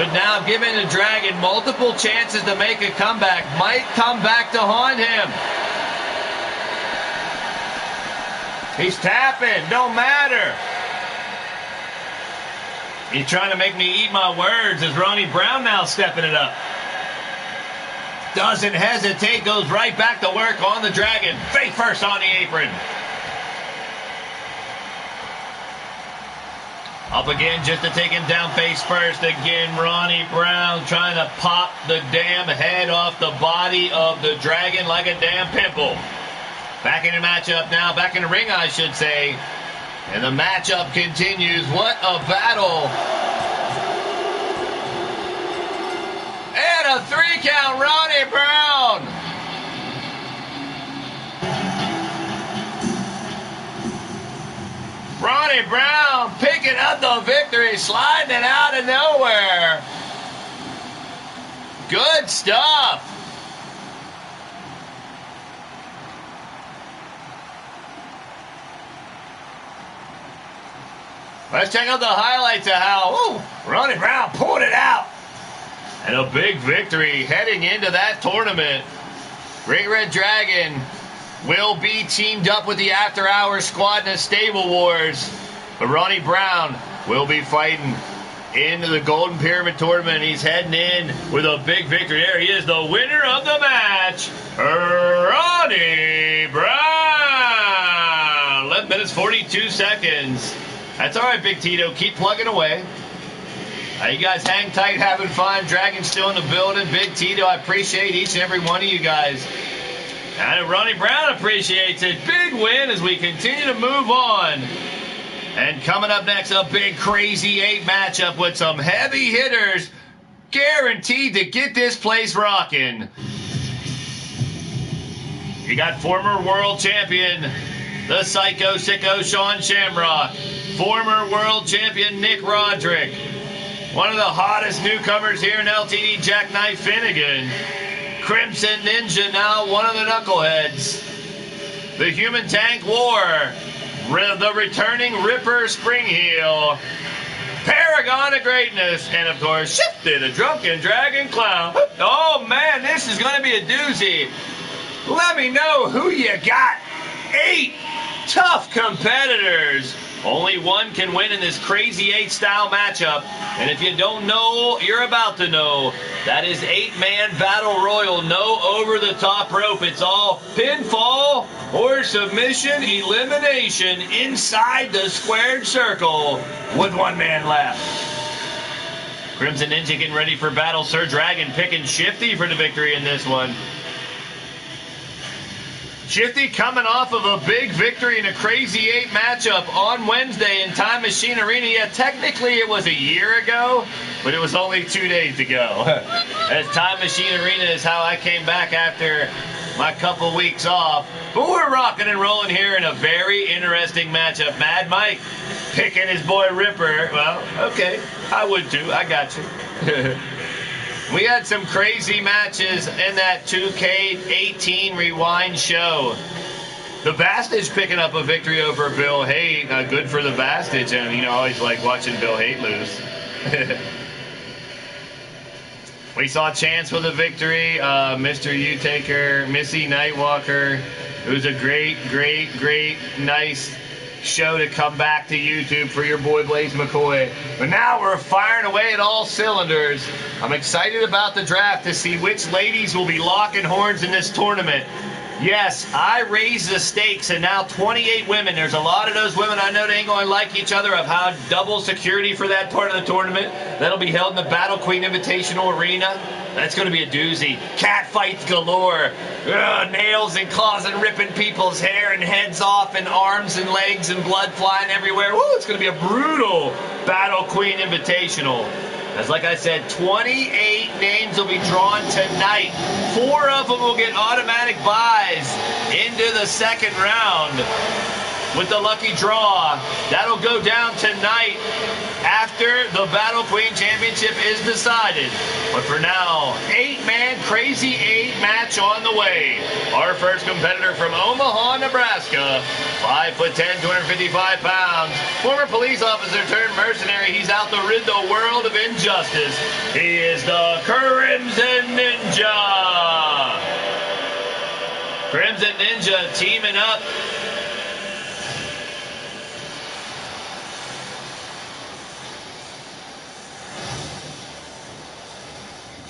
But now giving the Dragon multiple chances to make a comeback. Might come back to haunt him. He's tapping. Don't matter. He's trying to make me eat my words. Is Ronnie Brown now stepping it up? Doesn't hesitate, goes right back to work on the Dragon. Face first on the apron. Up again just to take him down face first. Again, Ronnie Brown trying to pop the damn head off the body of the Dragon like a damn pimple. Back in the matchup now, back in the ring I should say. And the matchup continues. What a battle. And a 3 count, Ronnie Brown. Ronnie Brown picking up the victory, sliding it out of nowhere. Good stuff. Let's check out the highlights of how Ronnie Brown pulled it out. And a big victory heading into that tournament. Great Red Dragon will be teamed up with the After Hours squad in the Stable Wars. But Ronnie Brown will be fighting into the Golden Pyramid Tournament. He's heading in with a big victory. There he is, the winner of the match, Ronnie Brown. 11 minutes, 42 seconds. That's all right, Big Tito. Keep plugging away. You guys hang tight, having fun. Dragon's still in the building. Big Tito, I appreciate each and every one of you guys. And Ronnie Brown appreciates it. Big win as we continue to move on. And coming up next, a big Crazy 8 matchup with some heavy hitters guaranteed to get this place rocking. You got former world champion, the Psycho Sicko Sean Shamrock. Former world champion Nick Roderick. One of the hottest newcomers here in LTD, Jackknife Finnegan. Crimson Ninja, now one of the knuckleheads. The Human Tank War. The returning Ripper Springheel. Paragon of Greatness. And of course, Shifty, the Drunken Dragon Clown. Oh man, this is going to be a doozy. Let me know who you got. 8 tough competitors. Only one can win in this Crazy 8 style matchup. And if you don't know, you're about to know. That is 8-man battle royal. No over the top rope. It's all pinfall or submission elimination inside the squared circle with 1 man left. Crimson Ninja getting ready for battle. Sir Dragon picking Shifty for the victory in this one. Shifty coming off of a big victory in a Crazy 8 matchup on Wednesday in Time Machine Arena. Yeah, technically it was a year ago, but it was only 2 days ago. As Time Machine Arena is how I came back after my couple weeks off. But we're rocking and rolling here in a very interesting matchup. Mad Mike picking his boy Ripper. Well, okay, I would too. I got you. We had some crazy matches in that 2K18 Rewind show. The Bastage picking up a victory over Bill Haight. Good for the Bastage. And, I always like watching Bill Haight lose. We saw Chance with a victory. Mr. U-Taker, Missy Nightwalker. It was a great, nice show to come back to YouTube for your boy Blaise McCoy. But now we're firing away at all cylinders. I'm excited about the draft to see which ladies will be locking horns in this tournament. Yes, I raised the stakes, and now 28 women. There's a lot of those women I know they ain't going to like each other. I've had double security for that part of the tournament. That'll be held in the Battle Queen Invitational Arena. That's going to be a doozy. Cat fights galore. Nails and claws and ripping people's hair and heads off and arms and legs and blood flying everywhere. Woo, it's going to be a brutal Battle Queen Invitational. As like I said, 28 names will be drawn tonight. 4 of them will get automatic buys into the second round with the lucky draw. That'll go down tonight after the Battle Queen Championship is decided. But for now, 8-man Crazy 8 match on the way. Our first competitor from Omaha, Nebraska, 5'10", 255 pounds, former police officer turned mercenary. He's out to rid the world of injustice. He is the Crimson Ninja. Crimson Ninja teaming up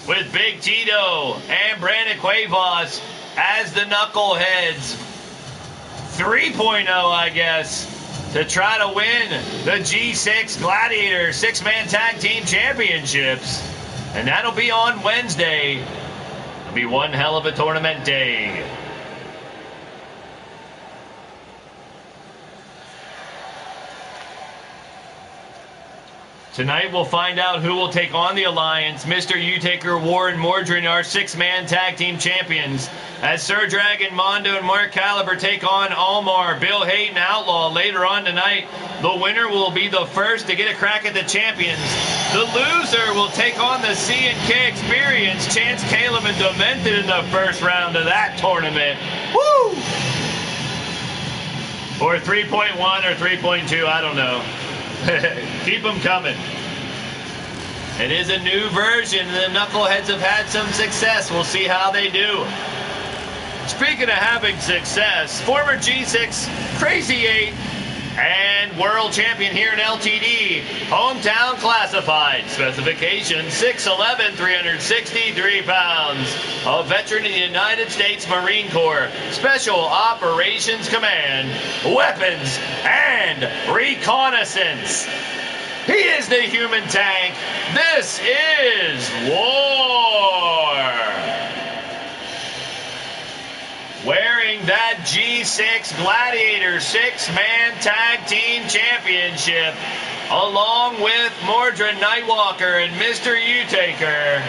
with Big Tito and Brandon Cuevas as the Knuckleheads 3.0, I guess, to try to win the G6 Gladiator 6-man tag team championships. And that'll be on Wednesday. It'll be one hell of a tournament day. Tonight we'll find out who will take on the Alliance. Mr. Utaker, Warren Mordrin, our 6-man tag team champions. As Sir Dragon, Mondo, and Mark Caliber take on Almar, Bill Hayden, Outlaw. Later on tonight, the winner will be the first to get a crack at the champions. The loser will take on the C&K Experience. Chance, Caleb, and Demented in the first round of that tournament. Woo! Or 3.1 or 3.2, I don't know. Keep them coming. It is a new version. The Knuckleheads have had some success. We'll see how they do. Speaking of having success, former G6 Crazy 8 and world champion here in LTD, hometown classified, specification 6'11", 363 pounds, a veteran in the United States Marine Corps, Special Operations Command, Weapons, and Reconnaissance. He is the human tank. This is war. Wearing that G6 Gladiator 6-man tag team championship, along with Mordred Nightwalker and Mr. Utaker.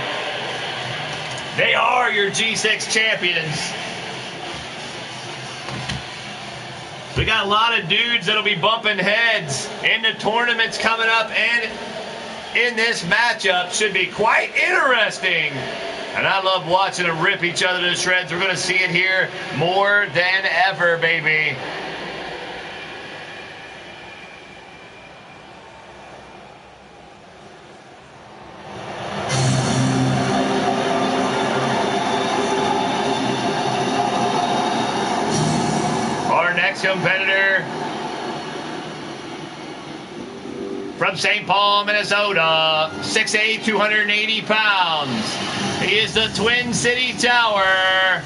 They are your G6 champions. We got a lot of dudes that'll be bumping heads in the tournaments coming up, and in this matchup should be quite interesting. And I love watching them rip each other to shreds. We're going to see it here more than ever, baby. Our next competitor from St. Paul, Minnesota, 6'8", 280 pounds. He is the Twin City Tower.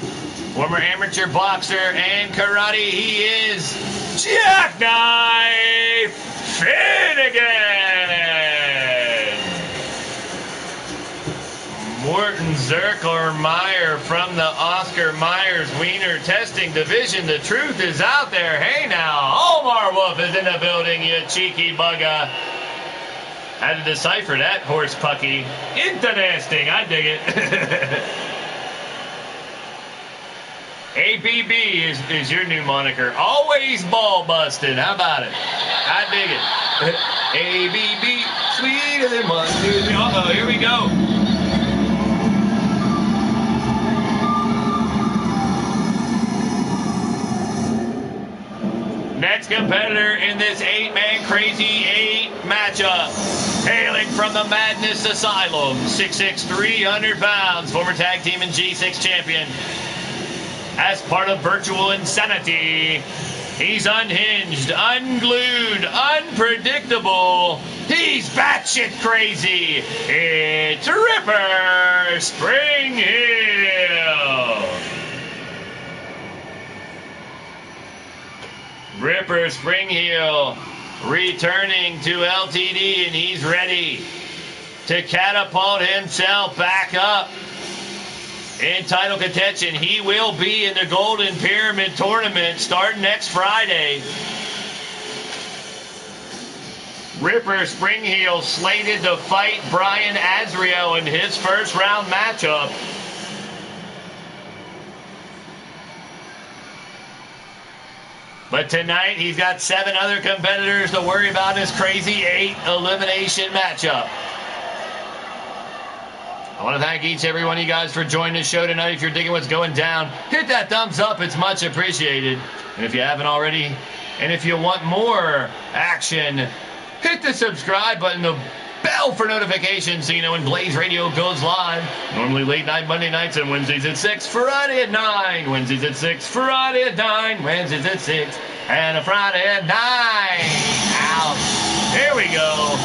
Former amateur boxer and karate. He is Jackknife Finnegan. Morton Zerkler-Meyer from the Oscar Myers Wiener Testing Division. The truth is out there. Hey now, Omar Wolf is in the building, you cheeky bugger. Had to decipher that horse pucky. Interesting, I dig it. ABB is your new moniker. Always ball busted. How about it? I dig it. ABB, sweeter than one. Uh-oh, here we go. Next competitor in this 8-man Crazy 8 matchup, hailing from the Madness Asylum, 6'6", 300 pounds, former tag team and G6 champion. As part of Virtual Insanity, he's unhinged, unglued, unpredictable. He's batshit crazy. It's Ripper Springhill. Ripper Springhill returning to LTD, and he's ready to catapult himself back up in title contention. He will be in the Golden Pyramid Tournament starting next Friday. Ripper Springhill slated to fight Brian Azriel in his first round matchup. But tonight, he's got 7 other competitors to worry about in his crazy 8 elimination matchup. I want to thank each and every one of you guys for joining the show tonight. If you're digging what's going down, hit that thumbs up. It's much appreciated. And if you haven't already, and if you want more action, hit the subscribe button, the bell for notifications so you know when Blaised Radio goes live. Normally late night Monday nights and Wednesdays at 6, Friday at 9, Wednesdays at 6, Friday at 9, Wednesdays at 6, and a Friday at 9. Out. Here we go.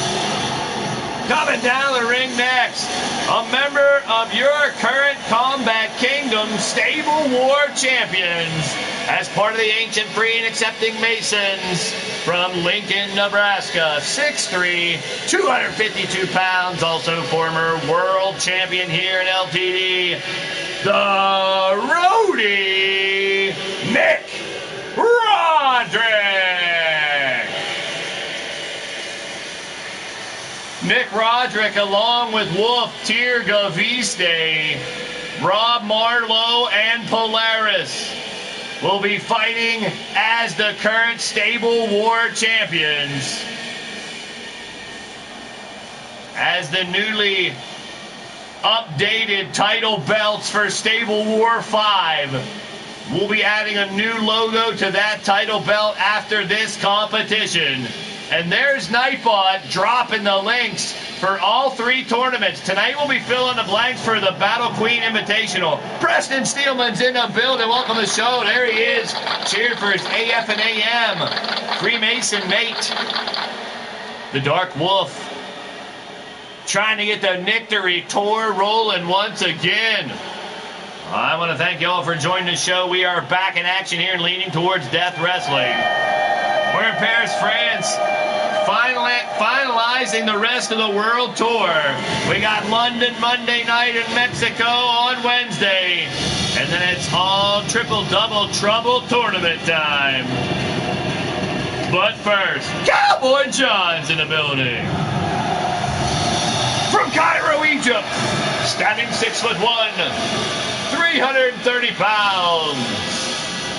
Coming down the ring next, a member of your current Combat Kingdom Stable War Champions, as part of the Ancient Free and Accepting Masons from Lincoln, Nebraska, 6'3", 252 pounds, also former world champion here in LTD, the Roadie, Nick Roderick. Nick Roderick, along with Wolf, Tirga, Viste, Rob Marlowe, and Polaris, will be fighting as the current Stable War champions. As the newly updated title belts for Stable War 5, we'll be adding a new logo to that title belt after this competition. And there's Nightbot dropping the links for all 3 tournaments. Tonight we'll be filling the blanks for the Battle Queen Invitational. Preston Steelman's in the building. Welcome to the show. There he is. Cheered for his AF and AM Freemason mate, the Dark Wolf, trying to get the Nictory tour rolling once again. I want to thank you all for joining the show. We are back in action here and leaning towards Death Wrestling. We're in Paris, France, finalizing the rest of the world tour. We got London Monday night and Mexico on Wednesday. And then it's all triple-double trouble tournament time. But first, Cowboy John's in the building. From Cairo, Egypt, standing 6'1", 330 pounds.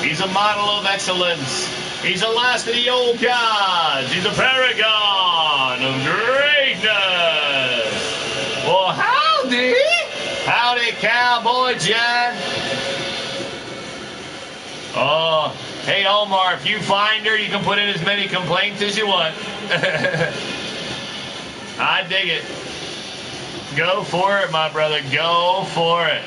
He's a model of excellence. He's the last of the old gods. He's a paragon of greatness. Well, howdy. Howdy, Cowboy John. Oh, hey, Omar, if you find her, you can put in as many complaints as you want. I dig it. Go for it, my brother. Go for it.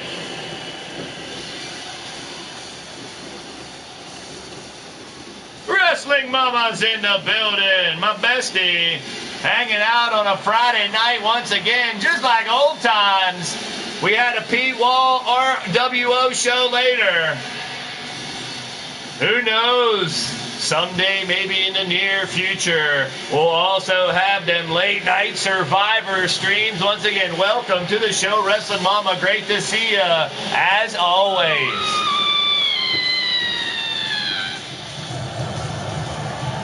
Wrestling Mama's in the building. My bestie hanging out on a Friday night once again, just like old times. We had a Pete Wall RWO show later. Who knows? Someday, maybe in the near future, we'll also have them late night Survivor streams. Once again, welcome to the show, Wrestling Mama. Great to see you, as always.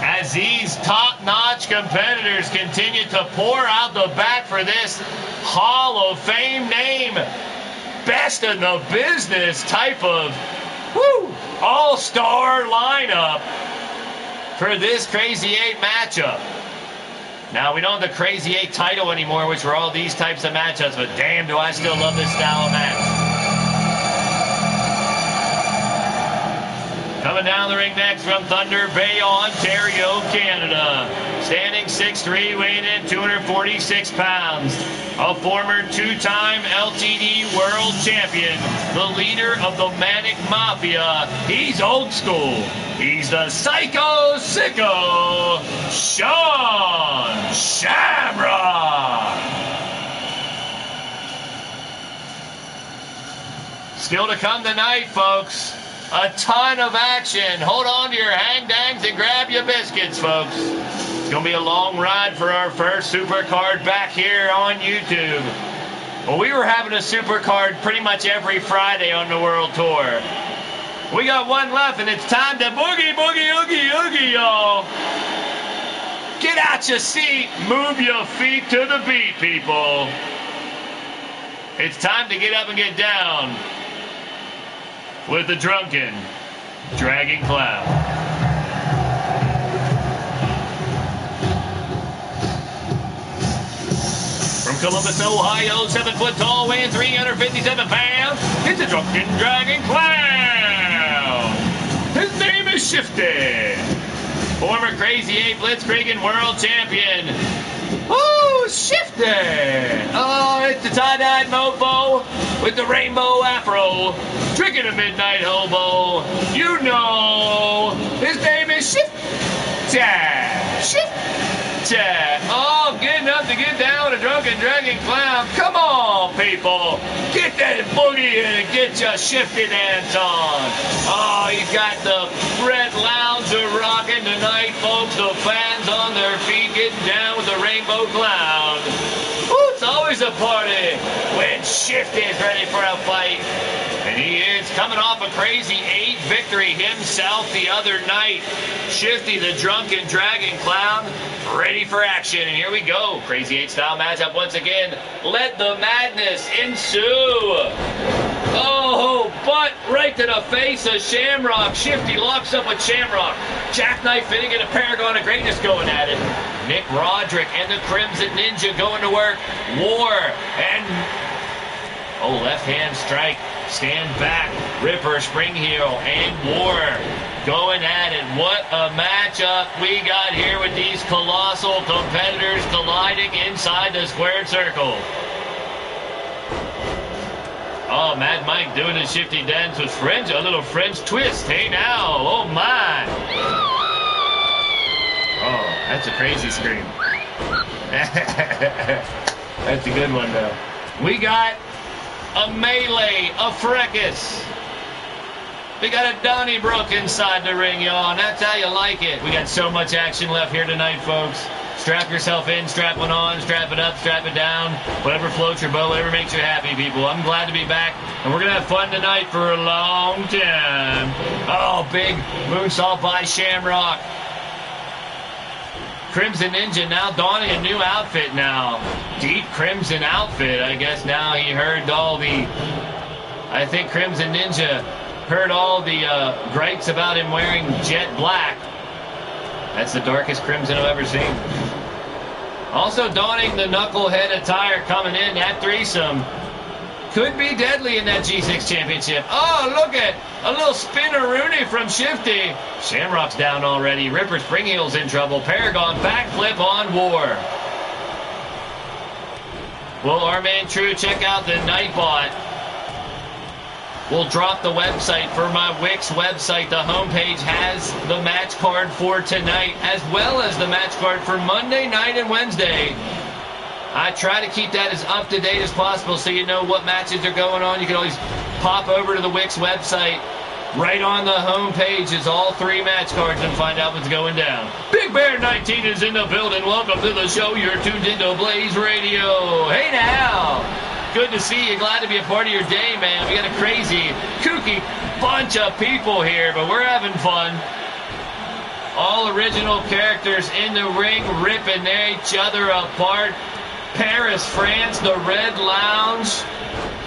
As these top-notch competitors continue to pour out the back for this Hall of Fame name, best in the business type of all-star lineup for this Crazy 8 matchup. Now, we don't have the Crazy 8 title anymore, which were all these types of matchups, but damn, do I still love this style of match. Coming down the ring next from Thunder Bay, Ontario, Canada. Standing 6'3", weighing in 246 pounds. A former 2-time LTD World Champion. The leader of the Manic Mafia. He's old school. He's the Psycho Sicko, Sean Shamrock. Still to come tonight, folks. A ton of action. Hold on to your hang-dangs and grab your biscuits, folks. It's going to be a long ride for our first Supercard back here on YouTube. Well, we were having a Supercard pretty much every Friday on the World Tour. We got one left, and it's time to boogie, boogie, oogie, oogie, y'all. Get out your seat. Move your feet to the beat, people. It's time to get up and get down with the drunken Dragon Clown. Columbus, Ohio, 7 foot tall, weighing 357 pounds, it's a drunken dragon clown. His name is Shifty. Former Crazy 8 Blitzkrieg World Champion. Oh, Shifty! Oh, it's the tie-dyed mofo with the rainbow afro, drinking a midnight hobo. You know, his name is Shifty. Shifty. Oh, getting up to get down with a drunken dragon clown. Come on, people. Get that boogie in and get your Shifty dance on. Oh, you got the Red Lounger rocking tonight, folks. The fans on their feet getting down with the rainbow clown. Ooh, it's always a party when Shifty is ready for a fight. And he is coming off a Crazy 8 victory himself the other night. Shifty, the drunken dragon clown, ready for action. And here we go. Crazy 8 style matchup once again. Let the madness ensue. Oh, butt right to the face of Shamrock. Shifty locks up with Shamrock. Jackknife fitting and a Paragon of Greatness going at it. Nick Roderick and the Crimson Ninja going to work. War and... oh, left hand strike. Stand back. Ripper, Spring Heel, and War going at it. What a matchup we got here with these colossal competitors colliding inside the squared circle. Oh, Mad Mike doing a Shifty dance with French, a little French twist. Hey now, oh my. Oh, that's a crazy scream. That's a good one though. We got a melee, a fracas. We got a Donnybrook inside the ring, y'all, and that's how you like it. We got so much action left here tonight, folks. Strap yourself in, strap one on, strap it up, strap it down. Whatever floats your boat, whatever makes you happy, people. I'm glad to be back, and we're going to have fun tonight for a long time. Oh, big moonsault by Shamrock. Crimson Ninja now donning a new outfit now. Deep crimson outfit. I guess now he heard all the... I think Crimson Ninja heard all the gripes about him wearing jet black. That's the darkest crimson I've ever seen. Also donning the knucklehead attire coming in. That threesome could be deadly in that G6 championship. Oh, look at a little spinneroonie from Shifty. Shamrock's down already. Ripper Springheel's in trouble. Paragon backflip on War. Will our man True check out the Nightbot? We'll drop the website for my Wix website. The homepage has the match card for tonight, as well as the match card for Monday night and Wednesday. I try to keep that as up-to-date as possible so you know what matches are going on. You can always pop over to the Wix website. Right on the homepage is all 3 match cards and find out what's going down. Big Bear 19 is in the building. Welcome to the show. You're tuned into Blaised Radio. Hey now. Good to see you. Glad to be a part of your day, man. We got a crazy, kooky bunch of people here, but we're having fun. All original characters in the ring, ripping each other apart. Paris, France, the Red Lounge,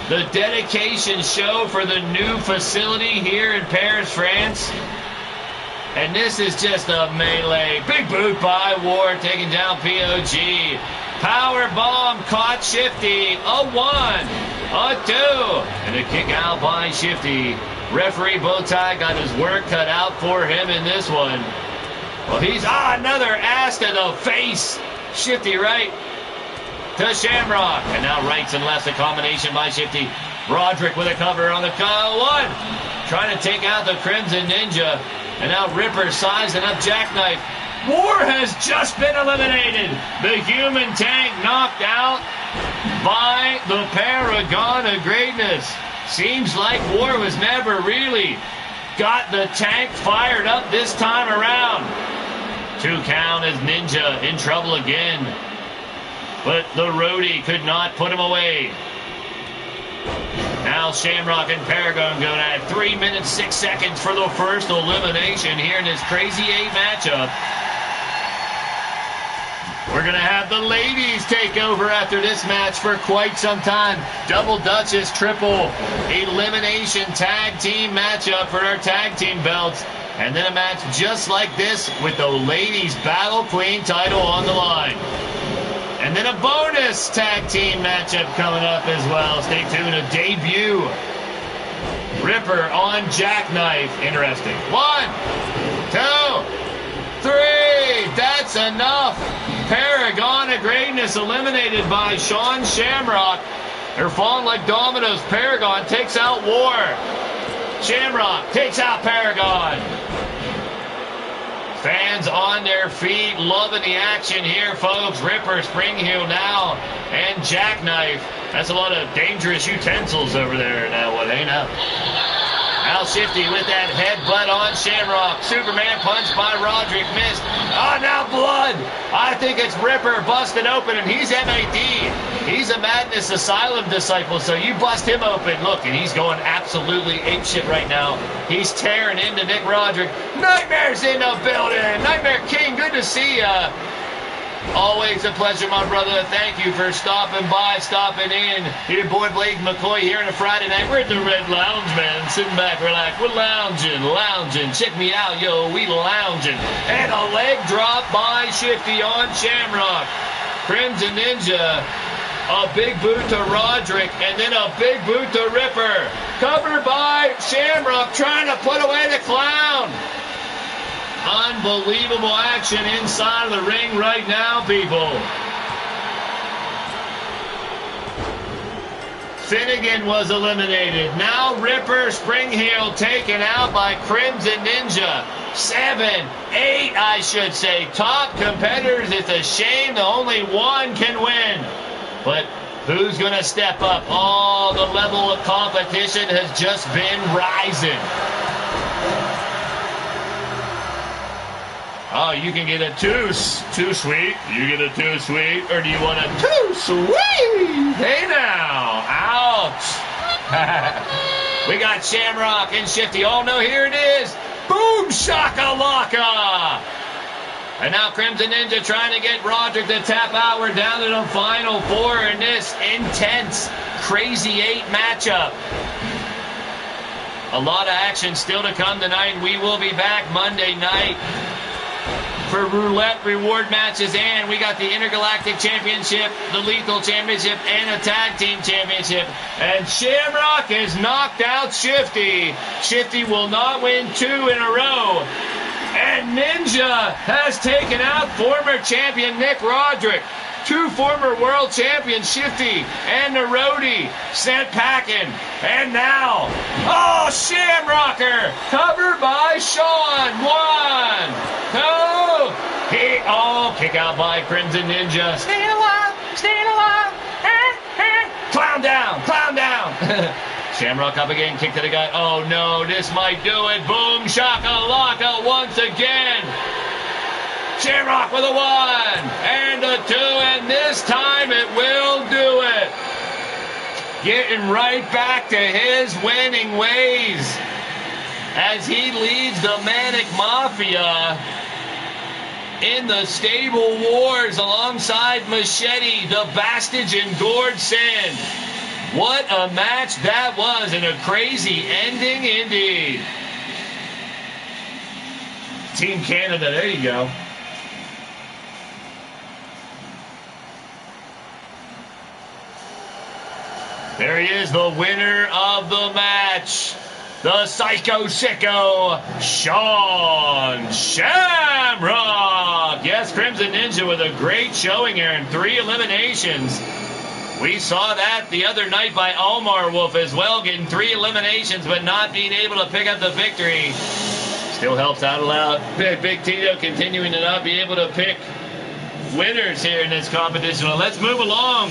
the dedication show for the new facility here in Paris, France. And this is just a melee. Big boot by War, taking down POG. Power bomb caught Shifty. A 1, a 2, and a kick out by Shifty. Referee Bowtie got his work cut out for him in this one. Well, he's another ass to the face. Shifty right to Shamrock. And now rights and lefts, a combination by Shifty. Roderick with a cover on the 1. Trying to take out the Crimson Ninja. And now Ripper sizing up Jackknife. War has just been eliminated. The human tank knocked out by the Paragon of Greatness. Seems like War was never really got the tank fired up this time around. 2 count as Ninja in trouble again. But the roadie could not put him away. Now Shamrock and Paragon going at 3 minutes 6 seconds for the first elimination here in this Crazy 8 matchup. We're going to have the ladies take over after this match for quite some time. Double Duchess, triple elimination tag team matchup for our tag team belts. And then a match just like this with the ladies Battle Queen title on the line. And then a bonus tag team matchup coming up as well. Stay tuned. A debut. Ripper on Jackknife. Interesting. 1, 2, 3. That's enough. Paragon of Greatness eliminated by Sean Shamrock. They're falling like dominoes. Paragon takes out War. Shamrock takes out Paragon. Fans on their feet, loving the action here, folks. Ripper, Spring Heel now, and Jackknife. That's a lot of dangerous utensils over there now, what ain't up? Al Shifty with that headbutt on Shamrock. Superman punch by Roderick, missed. Oh, now blood. I think it's Ripper busted open, and he's MAD. He's a Madness Asylum disciple, so you bust him open. Look, and he's going absolutely apeshit right now. He's tearing into Nick Roderick. Nightmare's in the building. Nightmare King, good to see ya. Always a pleasure, my brother. Thank you for stopping by, stopping in. Your boy Blaise McCoy here on a Friday night. We're at the Red Lounge, man. Sitting back, relax. We're lounging. Check me out, yo. We lounging. And a leg drop by Shifty on Shamrock. Crimson Ninja. A big boot to Roderick, and then a big boot to Ripper. Covered by Shamrock, trying to put away the clown. Unbelievable action inside of the ring right now, people. Finnegan was eliminated. Now Ripper, Spring Heel taken out by Crimson Ninja. 7, 8, I should say. Top competitors. It's a shame that only one can win. But who's going to step up? Oh, the level of competition has just been rising. Oh, you can get a too sweet. You get a too sweet, or do you want a too sweet? Hey now, ouch. We got Shamrock and Shifty. Oh no, here it is. Boom shakalaka. And now Crimson Ninja trying to get Roderick to tap out. We're down to the final 4 in this intense Crazy 8 matchup. A lot of action still to come tonight. We will be back Monday night for roulette reward matches, and we got the Intergalactic Championship, the Lethal Championship, and a Tag Team Championship. And Shamrock has knocked out Shifty. Shifty will not win 2 in a row. And Ninja has taken out former champion Nick Roderick. 2 former world champions, Shifty and Narodi, sent packing. And now, oh, Shamrocker, covered by Sean. 1, 2, kick out by Crimson Ninja. Staying alive. Clown down. Shamrock up again, kick to the gut. Oh no, this might do it. Boom, shakalaka once again. Shamrock with a 1 and a 2, and this time it will do it. Getting right back to his winning ways as he leads the Manic Mafia in the Stable Wars alongside Machete, the Bastage, and Gord Sand. What a match that was, and a crazy ending indeed. Team Canada, there you go. There he is, the winner of the match. The Psycho Sicko, Sean Shamrock. Yes, Crimson Ninja with a great showing here in 3 eliminations. We saw that the other night by Omar Wolf as well, getting 3 eliminations but not being able to pick up the victory. Still helps out a lot. Big Tito continuing to not be able to pick winners here in this competition. Well, let's move along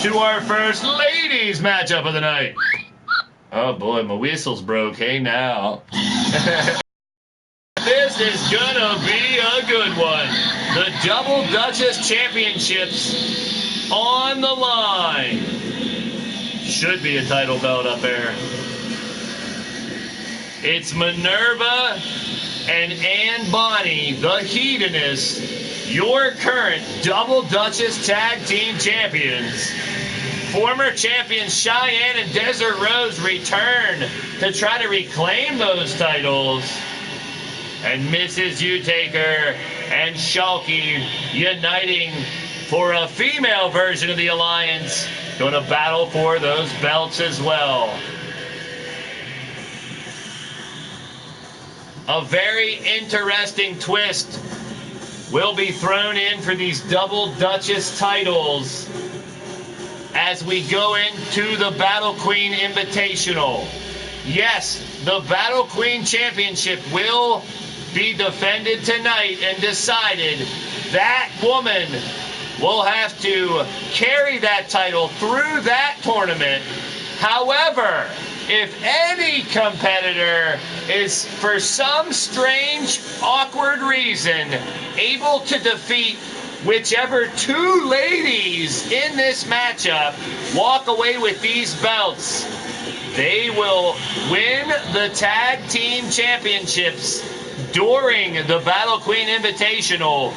to our first ladies matchup of the night. Oh boy, my whistle's broke. Hey now. This is gonna be a good one. The Double Duchess Championships on the line. Should be a title belt up there. It's Minerva and Ann Bonny, the Hedonist, your current Double Duchess Tag Team Champions. Former champions Cheyenne and Desert Rose return to try to reclaim those titles. And Mrs. Utaker and Shalky uniting for a female version of the Alliance, going to battle for those belts as well. A very interesting twist will be thrown in for these double Duchess titles as we go into the Battle Queen Invitational. Yes, the Battle Queen Championship will be defended tonight and decided. That woman will have to carry that title through that tournament. However, if any competitor is, for some strange, awkward reason, able to defeat whichever two ladies in this matchup walk away with these belts, they will win the Tag Team Championships during the Battle Queen Invitational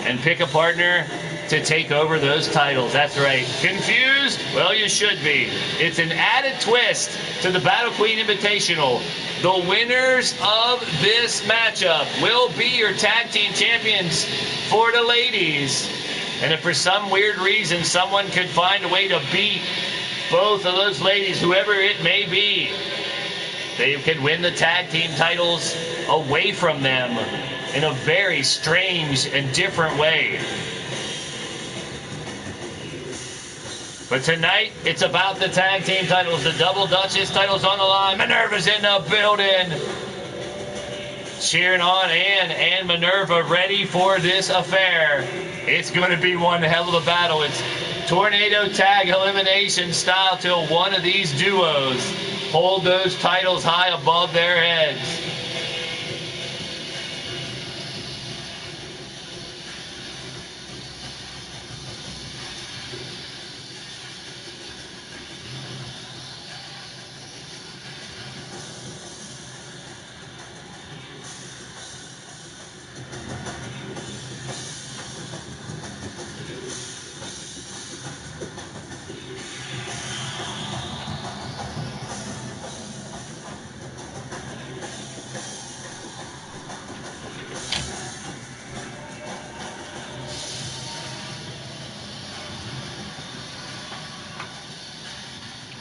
and pick a partner to take over those titles. That's right. Confused? Well, you should be. It's an added twist to the Battle Queen Invitational. The winners of this matchup will be your tag team champions for the ladies. And if for some weird reason someone could find a way to beat both of those ladies, whoever it may be, they could win the tag team titles away from them in a very strange and different way. But tonight, it's about the tag team titles. The double Duchess titles on the line. Minerva's in the building. Cheering on Ann and Minerva, ready for this affair. It's going to be one hell of a battle. It's tornado tag elimination style till one of these duos hold those titles high above their heads.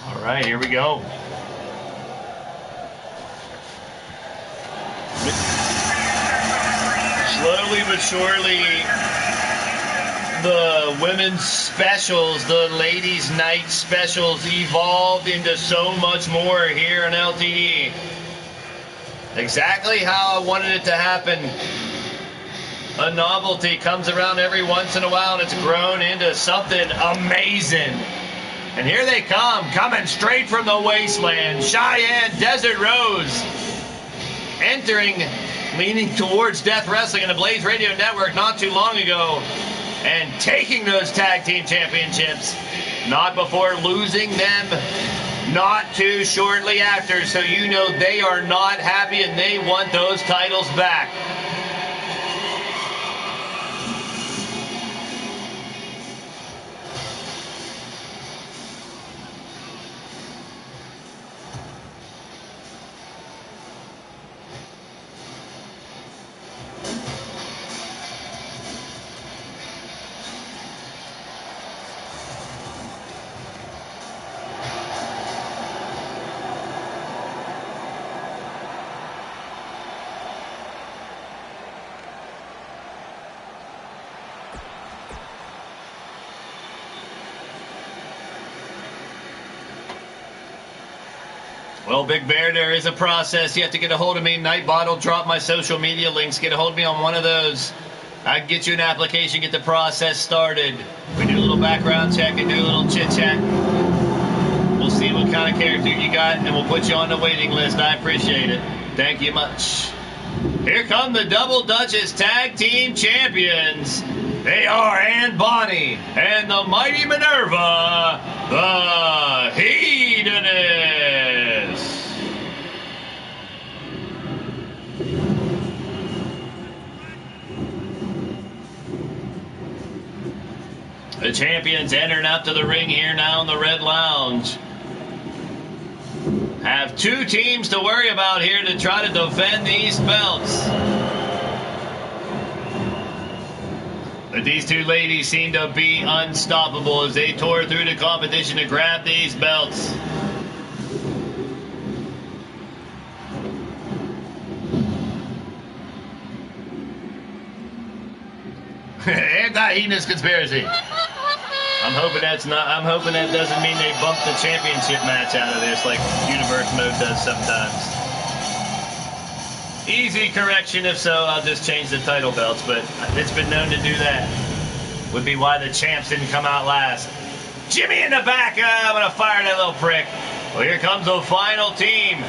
All right, here we go. Slowly but surely, the women's specials, the ladies' night specials, evolved into so much more here in LTD. Exactly how I wanted it to happen. A novelty comes around every once in a while, and it's grown into something amazing. And here they come, coming straight from the wasteland. Cheyenne Desert Rose entering, leaning towards Death Wrestling and the Blaised Radio Network not too long ago, and taking those tag team championships, not before losing them not too shortly after. So you know they are not happy and they want those titles back. Well, Big Bear, there is a process. You have to get a hold of me. Nightbot will drop my social media links. Get a hold of me on one of those. I can get you an application, get the process started. We do a little background check and do a little chit-chat. We'll see what kind of character you got, and we'll put you on the waiting list. I appreciate it. Thank you much. Here come the Double Duchess Tag Team Champions. They are Ann Bonnie and the mighty Minerva, the Hedonist. The champions entering out to the ring here now in the Red Lounge. Have two teams to worry about here to try to defend these belts. But these two ladies seem to be unstoppable as they tore through the competition to grab these belts. Anti-Hedonist conspiracy. I'm hoping that doesn't mean they bumped the championship match out of this like Universe Mode does sometimes. Easy correction, if so, I'll just change the title belts, but it's been known to do that. Would be why the champs didn't come out last. Jimmy in the back, I'm gonna fire that little prick. Well, here comes the final team.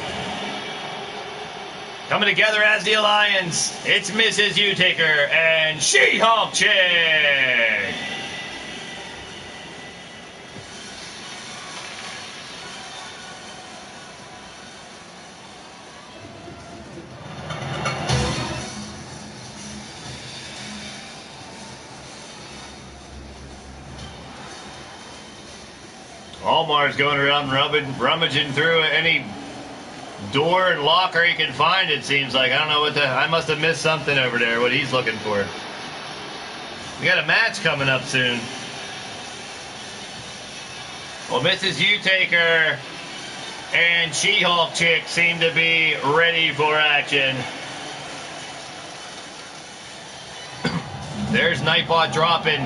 Coming together as the Alliance, it's Mrs. U-Taker and She-Hulk Chick. Almar's going around rummaging through any door and locker he can find, it seems like. I don't know I must have missed something over there, what he's looking for. We got a match coming up soon. Well, Mrs. U-Taker and She-Hulk Chick seem to be ready for action. There's Nightbot dropping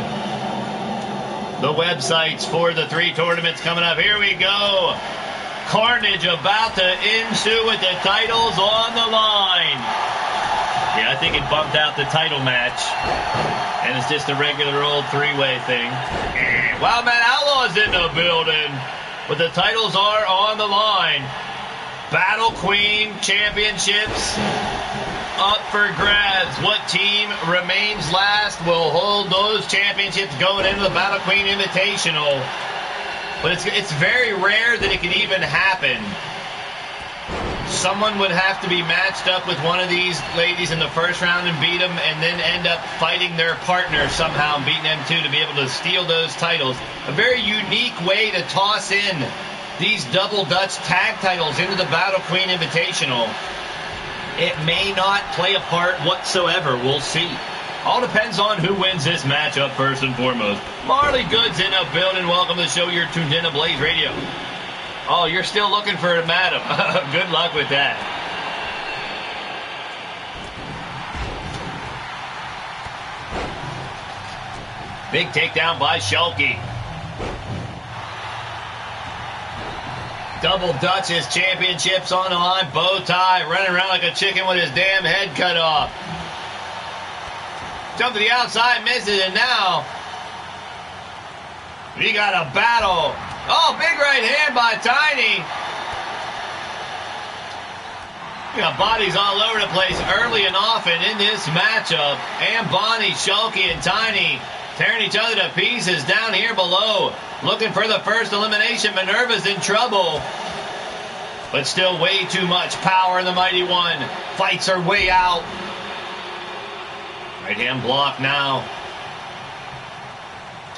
the websites for the 3 tournaments coming up. Here we go. Carnage about to ensue with the titles on the line. Yeah, I think it bumped out the title match. And it's just a regular old 3-way thing. Wildman Outlaw's in the building. But the titles are on the line. Battle Queen Championships up for grabs. What team remains last will hold those championships going into the Battle Queen Invitational. But it's very rare that it can even happen. Someone would have to be matched up with one of these ladies in the first round and beat them, and then end up fighting their partner somehow and beating them too to be able to steal those titles. A very unique way to toss in these double Dutch tag titles into the Battle Queen Invitational. It may not play a part whatsoever. We'll see. All depends on who wins this matchup first and foremost. Marley Good's in the building. Welcome to the show. You're tuned in to Blaised Radio. Oh, you're still looking for a madam. Good luck with that. Big takedown by Shulky. Double Dutchess championships on the line. Bow tie, running around like a chicken with his damn head cut off. Jump to the outside, misses, and now we got a battle. Oh, big right hand by Tiny. We got bodies all over the place early and often in this matchup. And Bonnie, Shulky, and Tiny tearing each other to pieces down here below. Looking for the first elimination. Minerva's in trouble. But still way too much power in the Mighty One. Fights her way out. Right hand block now.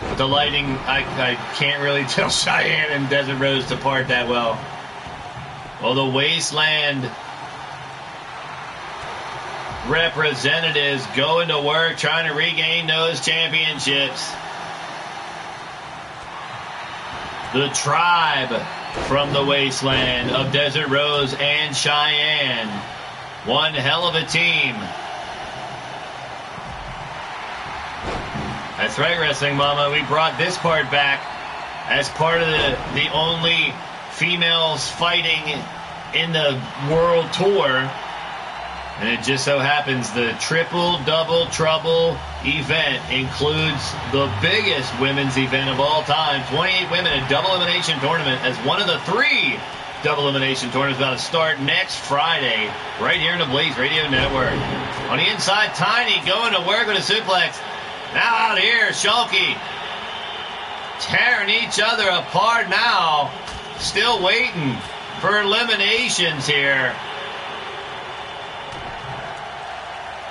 With the lighting, I can't really tell Cheyenne and Desert Rose apart that well. Well, the Wasteland representatives going to work, trying to regain those championships. The tribe from the Wasteland of Desert Rose and Cheyenne. One hell of a team. That's right, Wrestling Mama. We brought this part back as part of the only females fighting in the World Tour. And it just so happens the Triple Double Trouble event includes the biggest women's event of all time. 28 women, a double elimination tournament as one of the 3 double elimination tournaments about to start next Friday right here in the Blaised Radio Network. On the inside, Tiny going to work with a suplex. Now out here, Shulky tearing each other apart now. Still waiting for eliminations here.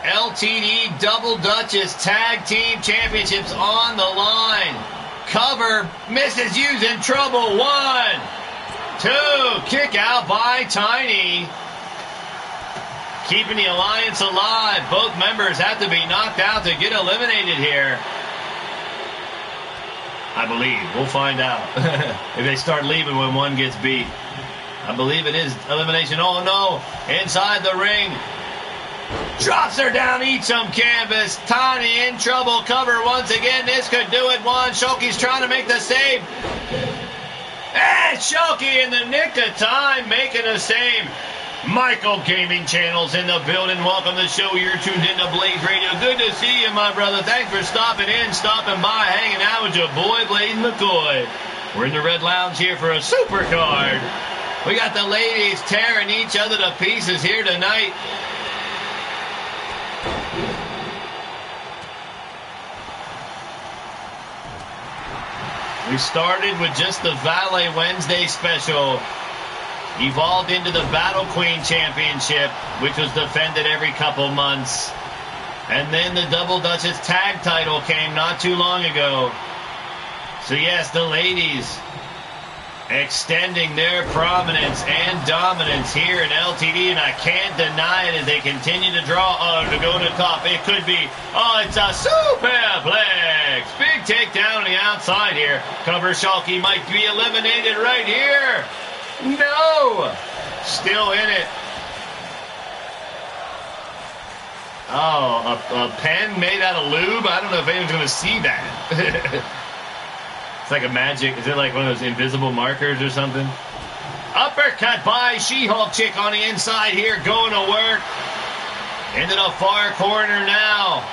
LTD Double Dutchess Tag Team Championships on the line. Cover, Mrs. U's in trouble. 1, 2, kick out by Tiny. keeping the alliance alive. Both members have to be knocked out to get eliminated here. I believe. We'll find out if they start leaving when one gets beat. I believe it is elimination. Oh, no. Inside the ring. Drops her down, eats some canvas. Tiny in trouble. Cover once again. This could do it. Shuki's trying to make the save. And Shuki in the nick of time making a save. Michael Gaming Channel's in the building. Welcome to the show. You're tuned into Blaised Radio. Good to see you, my brother. Thanks for stopping in, stopping by, hanging out with your boy, Blaise McCoy. We're in the Red Lounge here for a Supercard. We got the ladies tearing each other to pieces here tonight. We started with just the Valet Wednesday special. Evolved into the Battle Queen Championship, which was defended every couple months. And then the Double Duchess Tag title came not too long ago. So yes, the ladies extending their prominence and dominance here in LTD, and I can't deny it as they continue to draw to go to the top. It could be, it's a superplex. Big takedown on the outside here. Cover Shuki might be eliminated right here. No! Still in it. Oh, a pen made out of lube? I don't know if anyone's going to see that. It's like a magic. Is it like one of those invisible markers or something? Uppercut by She-Hulk chick on the inside here, going to work. Into the far corner now.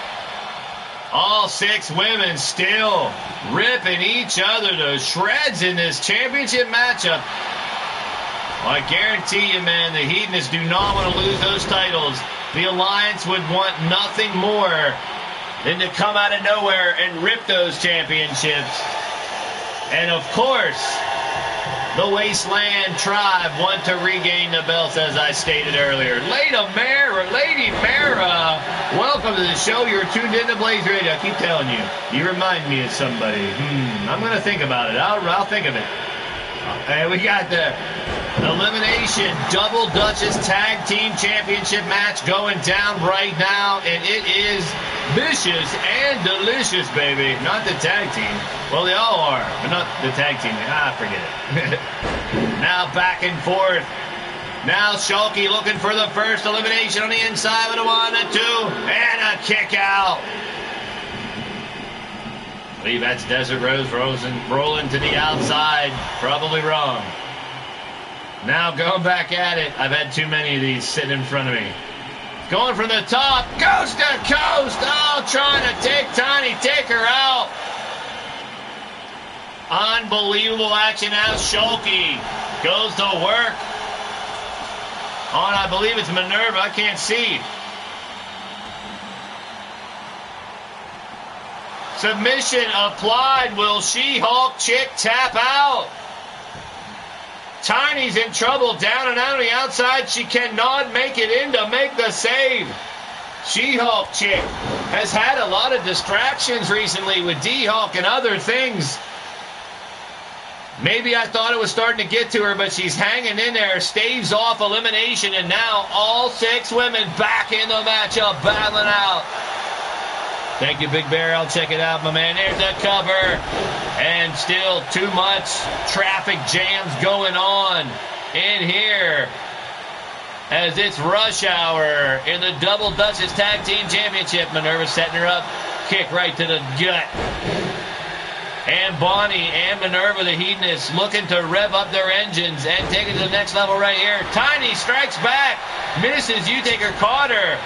All 6 women still ripping each other to shreds in this championship matchup. Well, I guarantee you, man, the Hedonists do not want to lose those titles. The Alliance would want nothing more than to come out of nowhere and rip those championships. And, of course, the Wasteland Tribe want to regain the belts, as I stated earlier. Lady Mara, welcome to the show. You're tuned into Blaised Radio. I keep telling you, you remind me of somebody. I'm going to think about it. I'll think of it. And we got the Elimination Double Duchess Tag Team Championship match going down right now, and it is vicious and delicious, baby. Not the tag team. Well, they all are, but not the tag team. Forget it. Now back and forth. Now Shuki looking for the first elimination on the inside with a 1, a 2, and a kick out. I believe that's Desert Rose rolling to the outside. Probably wrong. Now going back at it. I've had too many of these sitting in front of me. Going from the top. Coast to coast. Oh, trying to take her out. Unbelievable action now. Shuki goes to work on, I believe it's Minerva. I can't see. Submission applied. Will She-Hulk chick tap out? Tiny's in trouble. Down and out on the outside. She cannot make it in to make the save. She-Hulk chick has had a lot of distractions recently with D-Hulk and other things. Maybe I thought it was starting to get to her, but she's hanging in there. Staves off elimination, and now all 6 women back in the matchup, battling out. Thank you, Big Bear. I'll check it out, my man. There's the cover. And still too much traffic jams going on in here as it's rush hour in the Double Duchess Tag Team Championship. Minerva setting her up. Kick right to the gut. And Bonnie and Minerva, the Hedonists, looking to rev up their engines and take it to the next level right here. Tiny strikes back. Misses. You take her, caught her.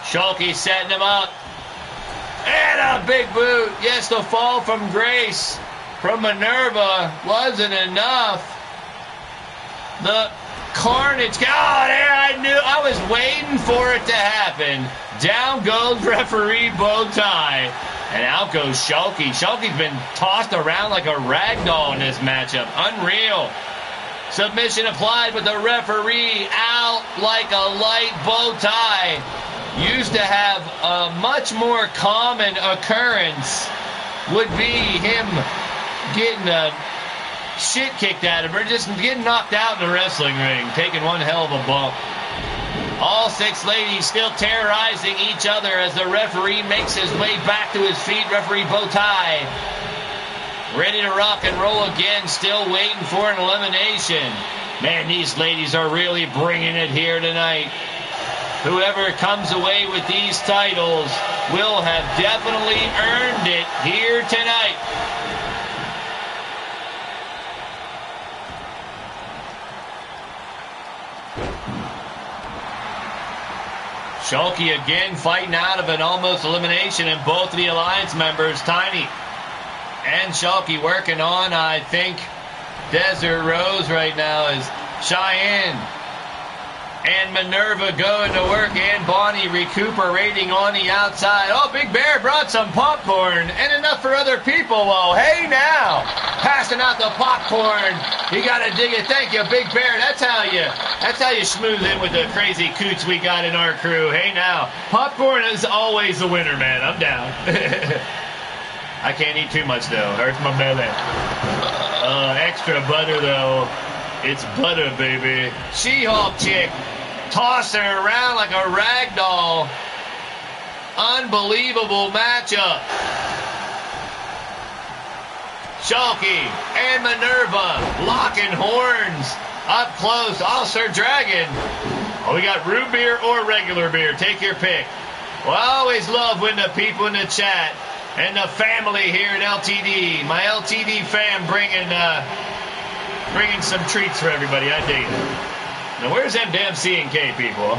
Shuki setting him up. And a big boot. Yes, the fall from grace from Minerva wasn't enough. The carnage. Oh, there, I was waiting for it to happen. Down goes referee bow tie. And out goes Shuki. Shuki's been tossed around like a rag doll in this matchup. Unreal. Submission applied, but the referee out like a light bow tie. Used to have a much more common occurrence would be him getting a shit kicked out of her, just getting knocked out in the wrestling ring, taking one hell of a bump. All 6 ladies still terrorizing each other as the referee makes his way back to his feet. Referee Bowtie ready to rock and roll again, still waiting for an elimination. Man, these ladies are really bringing it here tonight. Whoever comes away with these titles will have definitely earned it here tonight. Shulky again fighting out of an almost elimination, and both of the Alliance members, Tiny and Shulky, working on, I think, Desert Rose right now is Cheyenne and Minerva going to work, and Bonnie recuperating on the outside. Oh, Big Bear brought some popcorn and enough for other people. Well, hey now, passing out the popcorn. You gotta dig it. Thank you, Big Bear. That's how you smooth in with the crazy coots we got in our crew. Hey now, popcorn is always the winner, man. I'm down. I can't eat too much though. Hurts my belly. Extra butter though. It's butter, baby. She-Hulk chick tossing her around like a rag doll. Unbelievable matchup. Shulky and Minerva locking horns up close. Also Dragon. Oh, we got root beer or regular beer. Take your pick. Well, I always love when the people in the chat and the family here at LTD, my LTD fam bringing some treats for everybody. I dig it. Now, where's them damn C&K people?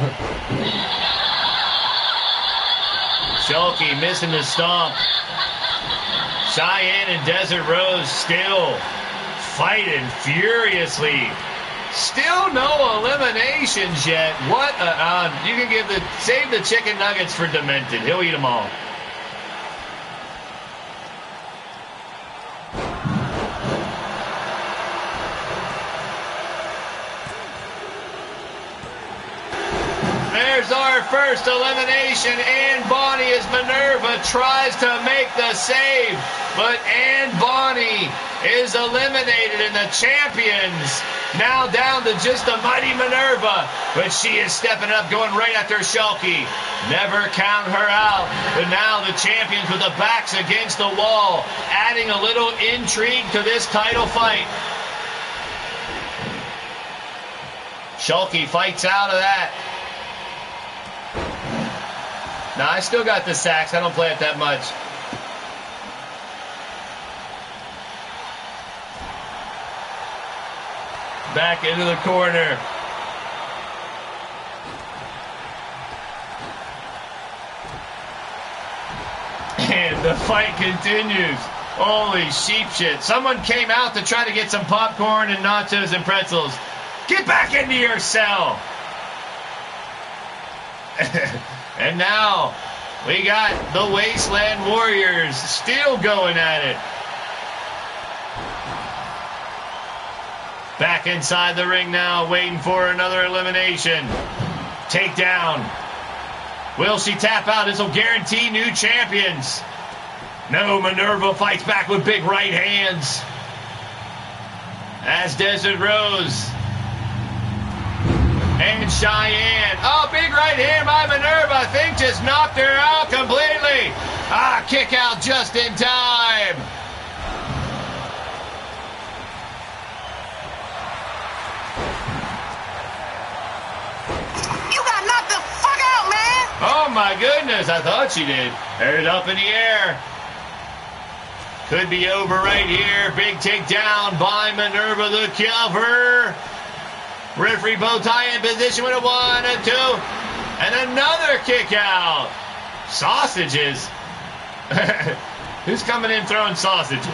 Shulky missing the stomp. Cheyenne and Desert Rose still fighting furiously. Still no eliminations yet. What you can save the chicken nuggets for Demented. He'll eat them all. There's our first elimination. Ann Bonnie as Minerva tries to make the save, but Ann Bonnie is eliminated, and the champions now down to just the mighty Minerva, but she is stepping up, going right after Shulky. Never count her out, but now the champions with the backs against the wall, adding a little intrigue to this title fight. Shulky fights out of that. Now, I still got the sax. I don't play it that much. Back into the corner. And the fight continues. Holy sheep shit. Someone came out to try to get some popcorn and nachos and pretzels. Get back into your cell. And now we got the Wasteland Warriors still going at it. Back inside the ring now, waiting for another elimination. Takedown. Will she tap out? This will guarantee new champions. No, Minerva fights back with big right hands. As Desert Rose and Cheyenne. Oh, big right hand by Minerva. I think just knocked her out completely. Kick out just in time. You got knocked the fuck out, man. Oh, my goodness. I thought she did. Heard up in the air. Could be over right here. Big takedown by Minerva, the cover. Referee Bowtie in position with a 1 and 2. And another kick out. Sausages. Who's coming in throwing sausages?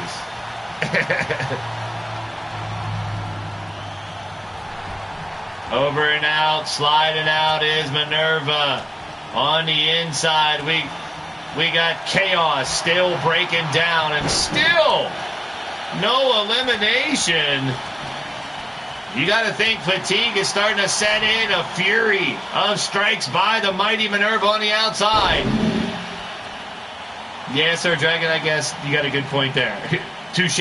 Over and out, sliding out is Minerva. On the inside, we got Chaos still breaking down, and still no elimination. You got to think fatigue is starting to set in, a fury of strikes by the mighty Minerva on the outside. Yeah, Sir Dragon, I guess you got a good point there. Touche.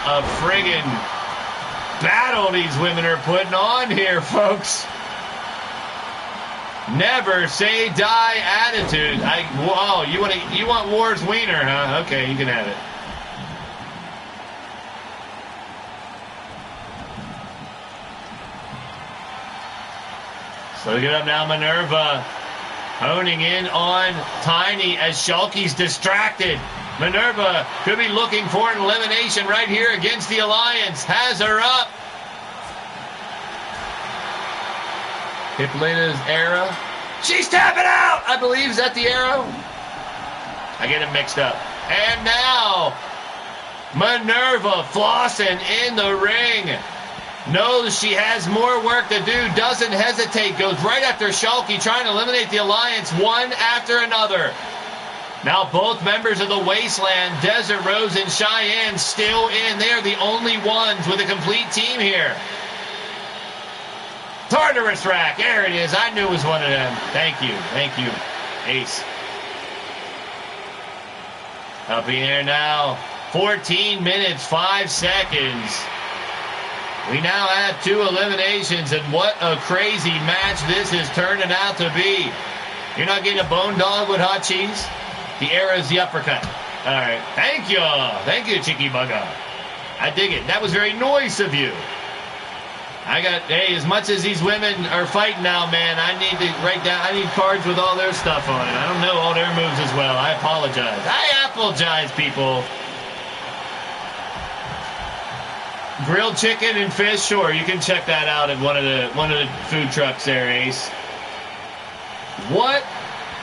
a friggin' battle these women are putting on here, folks. Never say die attitude. You want War's wiener, huh? Okay, you can have it. So look it up now, Minerva honing in on Tiny as Shulky's distracted. Minerva could be looking for an elimination right here against the Alliance. Has her up. Hippolyta's arrow. She's tapping out! I believe, is that the arrow? I get it mixed up. And now, Minerva flossing in the ring. Knows she has more work to do, doesn't hesitate, goes right after Shulky, trying to eliminate the Alliance one after another. Now both members of the Wasteland, Desert Rose and Cheyenne, still in. They are the only ones with a complete team here. Tartarus Rack, there it is. I knew it was one of them. Thank you, Ace. Up in here now, 14 minutes, 5 seconds. We now have 2 eliminations, and what a crazy match this is turning out to be. You're not getting a bone dog with hot cheese? The arrow's the uppercut. All right. Thank you, Chicky Bugger. I dig it. That was very nice of you. As much as these women are fighting now, man, I need to write down, I need cards with all their stuff on it. I don't know all their moves as well. I apologize, people. Grilled chicken and fish, sure, you can check that out at one of the food trucks there, Ace. What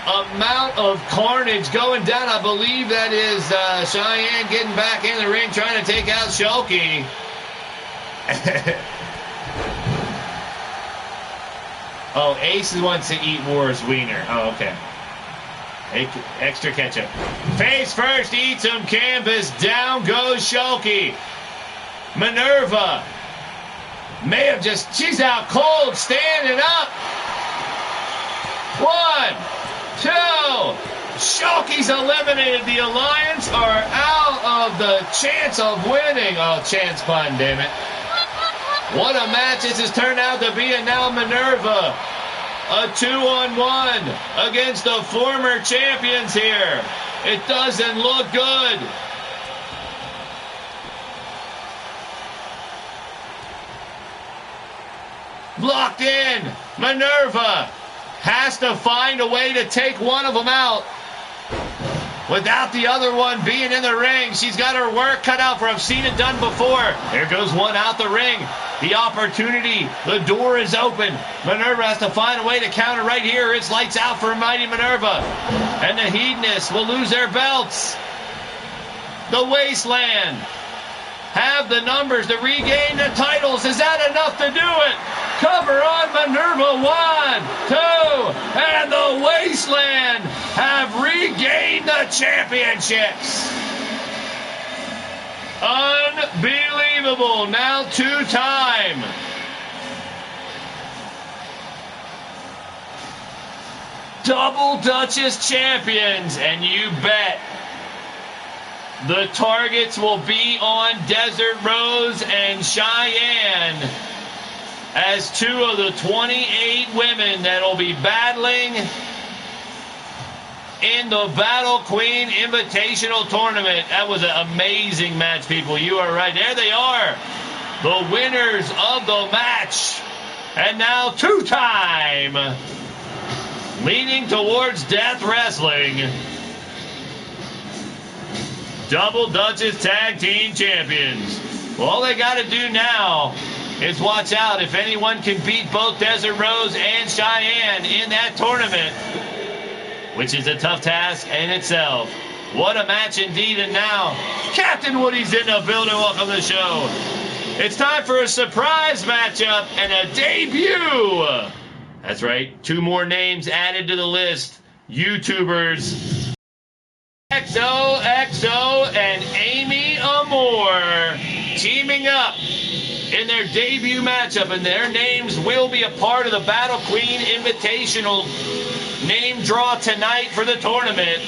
amount of carnage going down. I believe that is Cheyenne getting back in the ring, trying to take out Shulky. Oh, Ace wants to eat War's wiener. Oh, okay. Extra ketchup. Face first, eat some canvas. Down goes Shulky. Minerva may have she's out cold, standing up. 1, 2. Shulky's eliminated. The Alliance are out of the chance of winning. Oh, chance pun, damn it. What a match this has turned out to be, and now Minerva, a 2-on-1 against the former champions here. It doesn't look good. Locked in. Minerva has to find a way to take one of them out without the other one being in the ring. She's got her work cut out for. I've seen it done before. There goes one out the ring. The opportunity. The door is open. Minerva has to find a way to counter right here. It's lights out for Mighty Minerva. And the Hedonists will lose their belts. The Wasteland have the numbers to regain the titles. Is that enough to do it? Cover on Minerva, 1, 2, and the Wasteland have regained the championships. Unbelievable. Now 2-time. Double Duchess champions, and you bet the targets will be on Desert Rose and Cheyenne as 2 of the 28 women that will be battling in the Battle Queen Invitational Tournament. That was an amazing match, people. You are right. There they are, the winners of the match. And now 2-time, leaning towards Death Wrestling, Double Duchess Tag Team Champions. Well, all they got to do now is watch out. If anyone can beat both Desert Rose and Cheyenne in that tournament, which is a tough task in itself. What a match indeed. And now, Captain Woody's in the building. Welcome to the show. It's time for a surprise matchup and a debut. That's right. 2 more names added to the list. YouTubers XOXO and Amy Amore teaming up in their debut matchup, and their names will be a part of the Battle Queen Invitational name draw tonight for the tournament,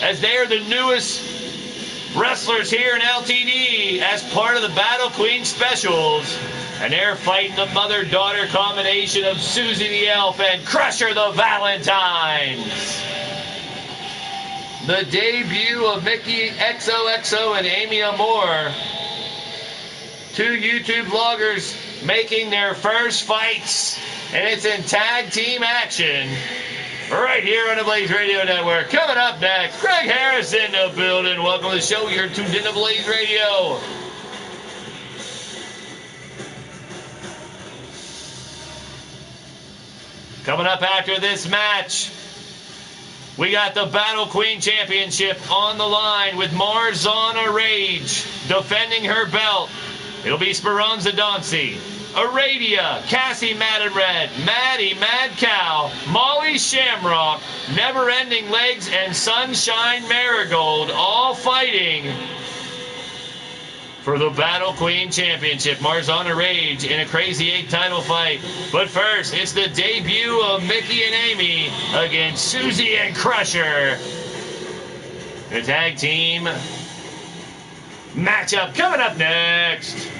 as they are the newest wrestlers here in LTD as part of the Battle Queen specials. And they're fighting the mother-daughter combination of Susie the Elf and Crusher the Valentines. The debut of Mickey XOXO and Amy Amore. Two YouTube vloggers making their first fights. And it's in tag team action. Right here on the Blaised Radio Network. Coming up next, Greg Harris in the building. Welcome to the show. You're tuned into Blaised Radio. Coming up after this match, we got the Battle Queen Championship on the line with Marzana Rage defending her belt. It'll be Speranza Dancy, Aradia, Cassie Madden Red, Maddie Mad Cow, Molly Shamrock, Never Ending Legs, and Sunshine Marigold all fighting for the Battle Queen Championship. Marzana Rage in a Crazy 8 title fight. But first, it's the debut of Mickey and Amy against Susie and Crusher. The tag team matchup coming up next.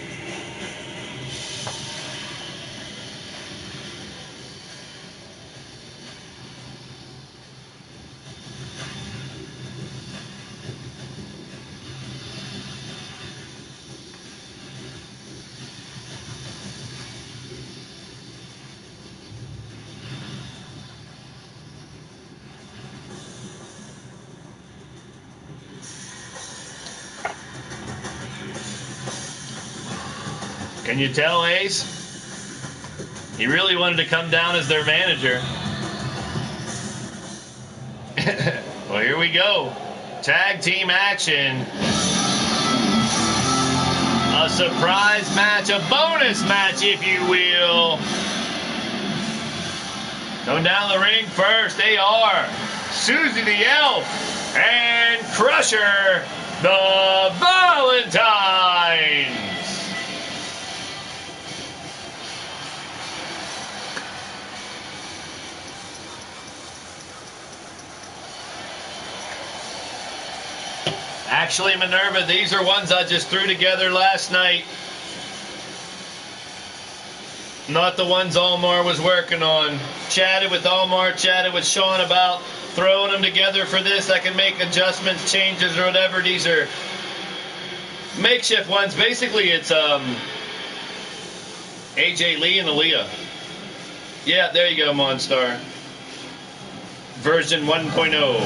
Can you tell, Ace? He really wanted to come down as their manager. Well, here we go. Tag team action. A surprise match, a bonus match, if you will. Going down the ring first, they are Susie the Elf and Crusher the Valentines. Actually, Minerva, these are ones I just threw together last night. Not the ones Almar was working on. Chatted with Almar, chatted with Sean about throwing them together for this. I can make adjustments, changes, or whatever. These are makeshift ones. Basically, it's AJ Lee and Aaliyah. Yeah, there you go, Monstar. Version 1.0.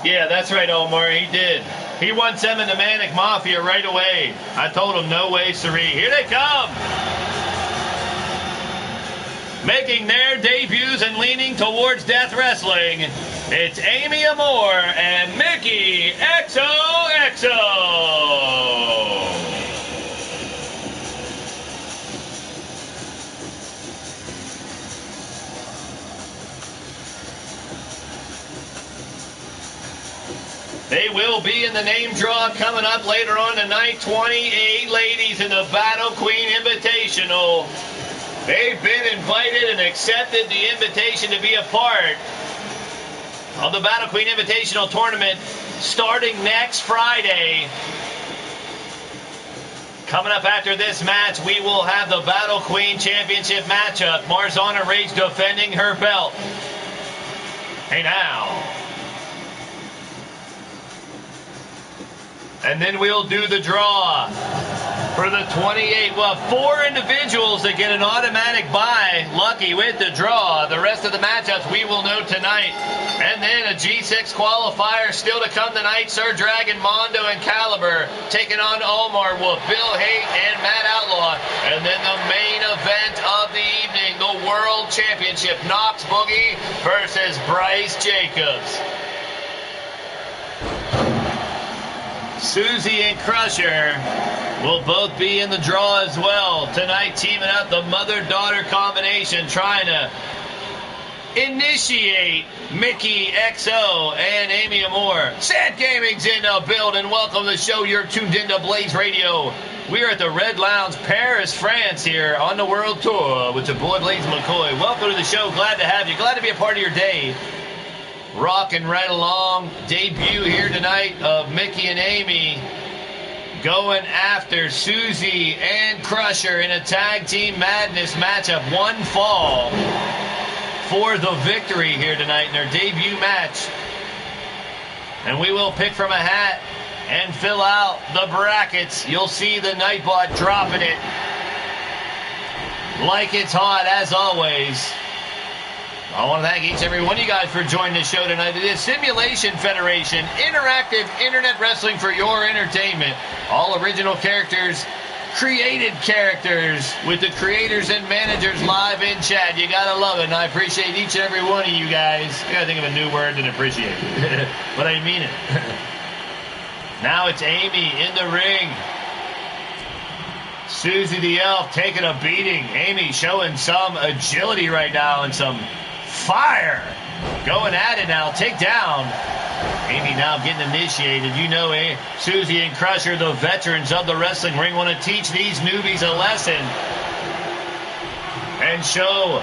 Yeah, that's right, Omar. He did. He wants them in the Manic Mafia right away. I told him no way, Sari. Here they come. Making their debuts and leaning towards death wrestling, it's Amy Amore and Mickey XOXO. They will be in the name draw coming up later on tonight. 28 ladies in the Battle Queen Invitational. They've been invited and accepted the invitation to be a part of the Battle Queen Invitational tournament starting next Friday. Coming up after this match, we will have the Battle Queen Championship matchup. Marzana Rage defending her belt. Hey now. And then we'll do the draw for the 28. Well, 4 individuals that get an automatic bye. Lucky with the draw. The rest of the matchups we will know tonight. And then a G6 qualifier still to come tonight. Sir Dragon, Mondo, and Caliber taking on Omar Wolf, Bill Haight, and Matt Outlaw. And then the main event of the evening, the World Championship. Knox Boogie versus Bryce Jacobs. Susie and Crusher will both be in the draw as well. Tonight, teaming up the mother-daughter combination, trying to initiate Mickey XO and Amy Amore. Sad Gaming's in the building. Welcome to the show. You're tuned into Blaised Radio. We're at the Red Lounge, Paris, France here on the World Tour with your boy Blaise McCoy. Welcome to the show. Glad to have you. Glad to be a part of your day. Rocking right along. Debut here tonight of Mickey and Amy going after Susie and Crusher in a tag team madness matchup. One fall for the victory here tonight in their debut match. And we will pick from a hat and fill out the brackets. You'll see the Nightbot dropping it like it's hot, as always. I want to thank each and every one of you guys for joining the show tonight. It is Simulation Federation, interactive internet wrestling for your entertainment. All original characters, created characters with the creators and managers live in chat. You gotta love it, and I appreciate each and every one of you guys. I gotta think of a new word than appreciate, but I mean it. Now it's Amy in the ring. Susie the Elf taking a beating. Amy showing some agility right now and some fire. Going at it now. Take down. Amy now getting initiated. You know, Susie and Crusher, the veterans of the wrestling ring, want to teach these newbies a lesson and show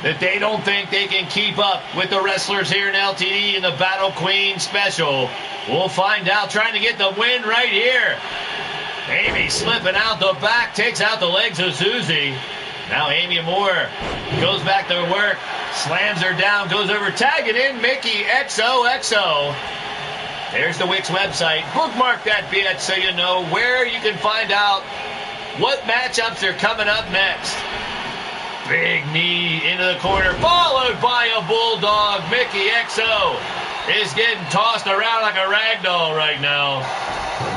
that they don't think they can keep up with the wrestlers here in LTD in the Battle Queen special. We'll find out. Trying to get the win right here. Amy slipping out the back, takes out the legs of Susie. Now Amy Moore goes back to work, slams her down, goes over, tagging in Mickey XOXO. There's the Wix website. Bookmark that bitch so you know where you can find out what matchups are coming up next. Big knee into the corner, followed by a bulldog. Mickey XO is getting tossed around like a rag doll right now.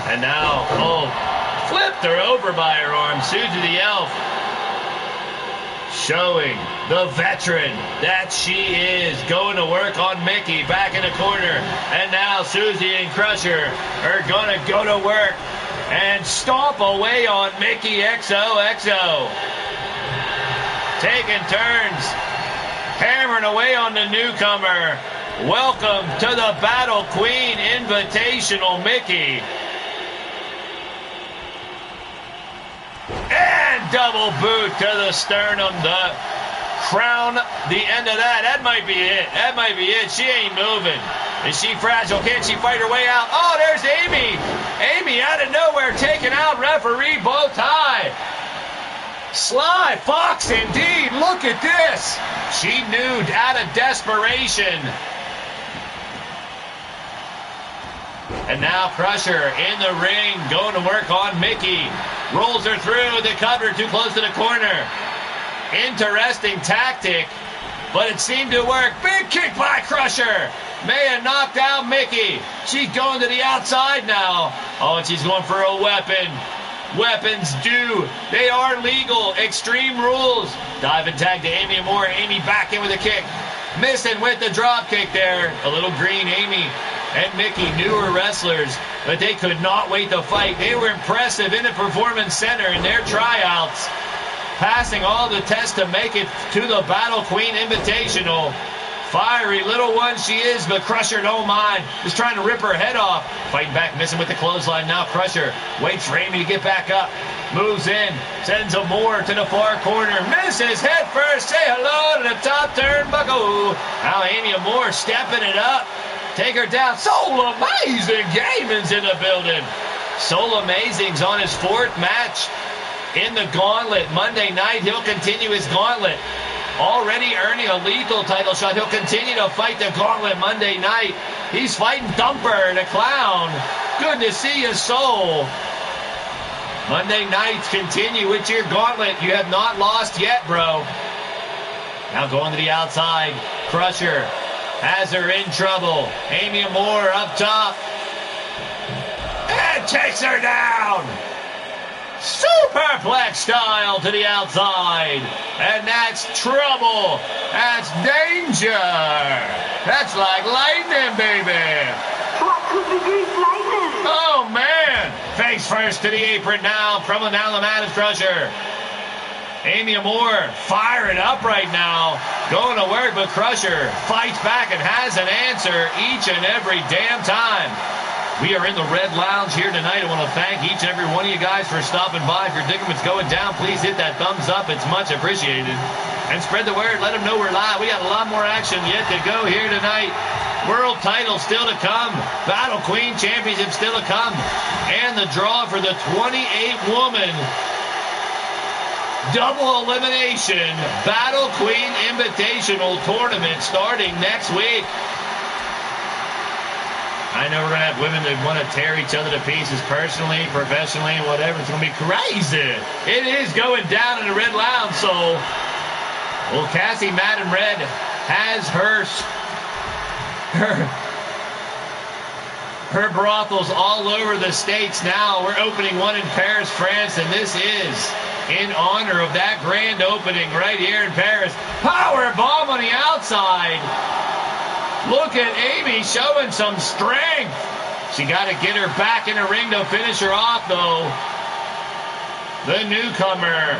And now, flipped her over by her arm. Susie the Elf showing the veteran that she is, going to work on Mickey back in the corner. And now Susie and Crusher are going to go to work and stomp away on Mickey XOXO. Taking turns, hammering away on the newcomer. Welcome to the Battle Queen Invitational, Mickey. And double boot to the sternum, the crown, the end of that. That might be it. That might be it. She ain't moving. Is she fragile? Can she fight her way out? Oh, there's Amy. Amy out of nowhere taking out referee Bowtie. Sly Fox indeed. Look at this. She knew out of desperation. And now Crusher in the ring, going to work on Mickey. Rolls her through the cover, too close to the corner. Interesting tactic, but it seemed to work. Big kick by Crusher. May have knocked out Mickey. She's going to the outside now. Oh, and she's going for a weapon. Weapons do. They are legal. Extreme rules. Dive and tag to Amy Moore. Amy back in with a kick. Missing with the drop kick there. A little green. Amy and Mickey, newer wrestlers, but they could not wait to fight. They were impressive in the Performance Center in their tryouts, passing all the tests to make it to the Battle Queen Invitational. Fiery little one she is, but Crusher don't mind. Just trying to rip her head off. Fighting back, missing with the clothesline. Now Crusher waits for Amy to get back up. Moves in, sends a Moore to the far corner. Misses head first. Say hello to the top turnbuckle. Now Amy Moore stepping it up. Take her down. Soul Amazing Gaming's in the building. Soul Amazing's on his fourth match in the gauntlet. Monday night, he'll continue his gauntlet. Already earning a lethal title shot. He'll continue to fight the gauntlet Monday night. He's fighting Thumper, the clown. Good to see you, Soul. Monday nights continue with your gauntlet. You have not lost yet, bro. Now going to the outside. Crusher has her in trouble. Amy Moore up top. And takes her down. Superplex style to the outside. And that's trouble. That's danger. That's like lightning, baby. Oh, man. Face first to the apron now. Crumbling down the mat is Crusher. Amy Moore firing up right now. Going to work, but Crusher fights back and has an answer each and every damn time. We are in the Red Lounge here tonight. I want to thank each and every one of you guys for stopping by. If your dickman's going down, please hit that thumbs up. It's much appreciated. And spread the word. Let them know we're live. We got a lot more action yet to go here tonight. World title still to come. Battle Queen Championship still to come. And the draw for the 28-woman double elimination Battle Queen Invitational Tournament starting next week. I know we're going to have women that want to tear each other to pieces personally, professionally, whatever. It's going to be crazy. It is going down in the Red Lounge, so well, Cassie Madam Red has her brothels all over the states now. We're opening one in Paris, France, and this is in honor of that grand opening right here in Paris. Power bomb on the outside. Look at Amy showing some strength. She got to get her back in the ring to finish her off, though. The newcomer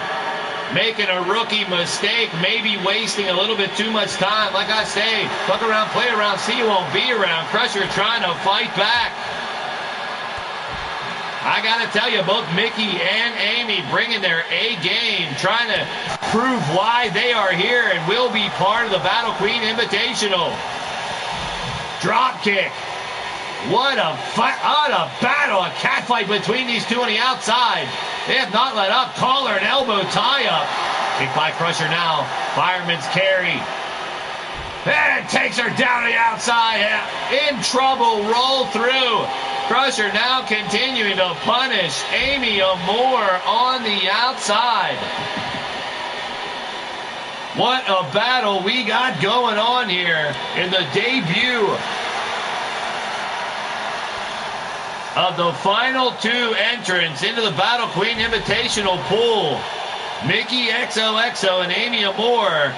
making a rookie mistake, maybe wasting a little bit too much time. Like I say, fuck around, play around, see you won't be around. Crusher trying to fight back. I got to tell you, both Mickey and Amy bringing their A game, trying to prove why they are here and will be part of the Battle Queen Invitational. Drop kick. What a fight, what a battle, a catfight between these two on the outside. They have not let up. Collar and elbow tie-up. Kick by Crusher now. Fireman's carry. And takes her down the outside. In trouble, roll through. Crusher now continuing to punish Amy Amore on the outside. What a battle we got going on here in the debut of the final two entrants into the Battle Queen Invitational pool. Mickey XOXO and Amy Amore.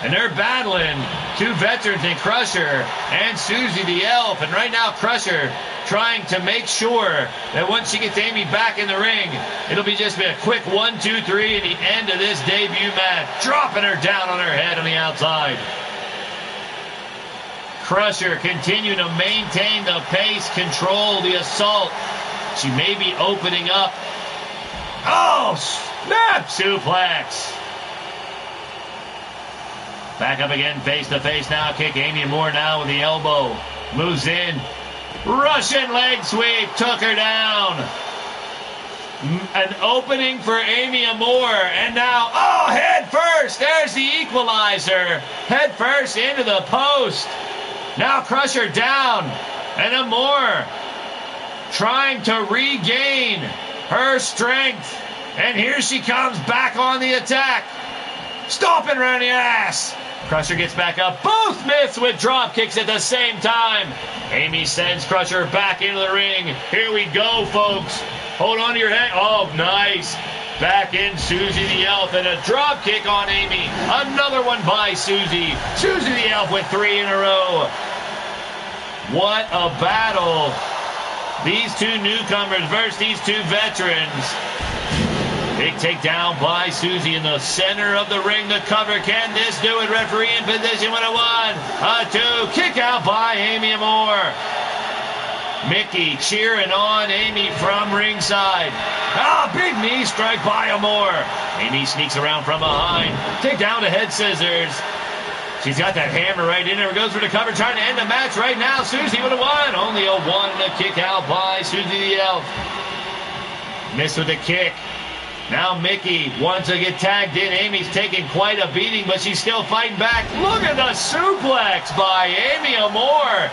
And they're battling two veterans in Crusher and Susie the Elf. And right now Crusher trying to make sure that once she gets Amy back in the ring, it'll be just a quick 1, 2, 3 at the end of this debut match. Dropping her down on her head on the outside. Crusher continuing to maintain the pace, control the assault. She may be opening up. Oh, snap suplex. Back up again, face to face now. Kick Amy Moore now with the elbow. Moves in. Russian leg sweep. Took her down. An opening for Amy Amore. And now, oh, head first. There's the equalizer. Head first into the post. Now Crusher down. And Amore trying to regain her strength. And here she comes back on the attack. Stomping around the ass. Crusher gets back up. Both myths with drop kicks at the same time. Amy sends Crusher back into the ring. Here we go, folks. Hold on to your head. Oh, nice. Back in Susie the Elf and a drop kick on Amy. Another one by Susie. Susie the Elf with 3 in a row. What a battle. These two newcomers versus these two veterans. Big takedown by Susie in the center of the ring. The cover. Can this do it? Referee in position with a 1, a 2. Kick out by Amy Amore. Mickey cheering on Amy from ringside. Big knee strike by Amore. Amy sneaks around from behind. Take down to head scissors. She's got that hammer right in there. Goes for the cover, trying to end the match right now. Susie with a 1. Only a 1 and a kick out by Susie the Elf. Missed with the kick. Now Mickey wants to get tagged in. Amy's taking quite a beating, but she's still fighting back. Look at the suplex by Amy Amore.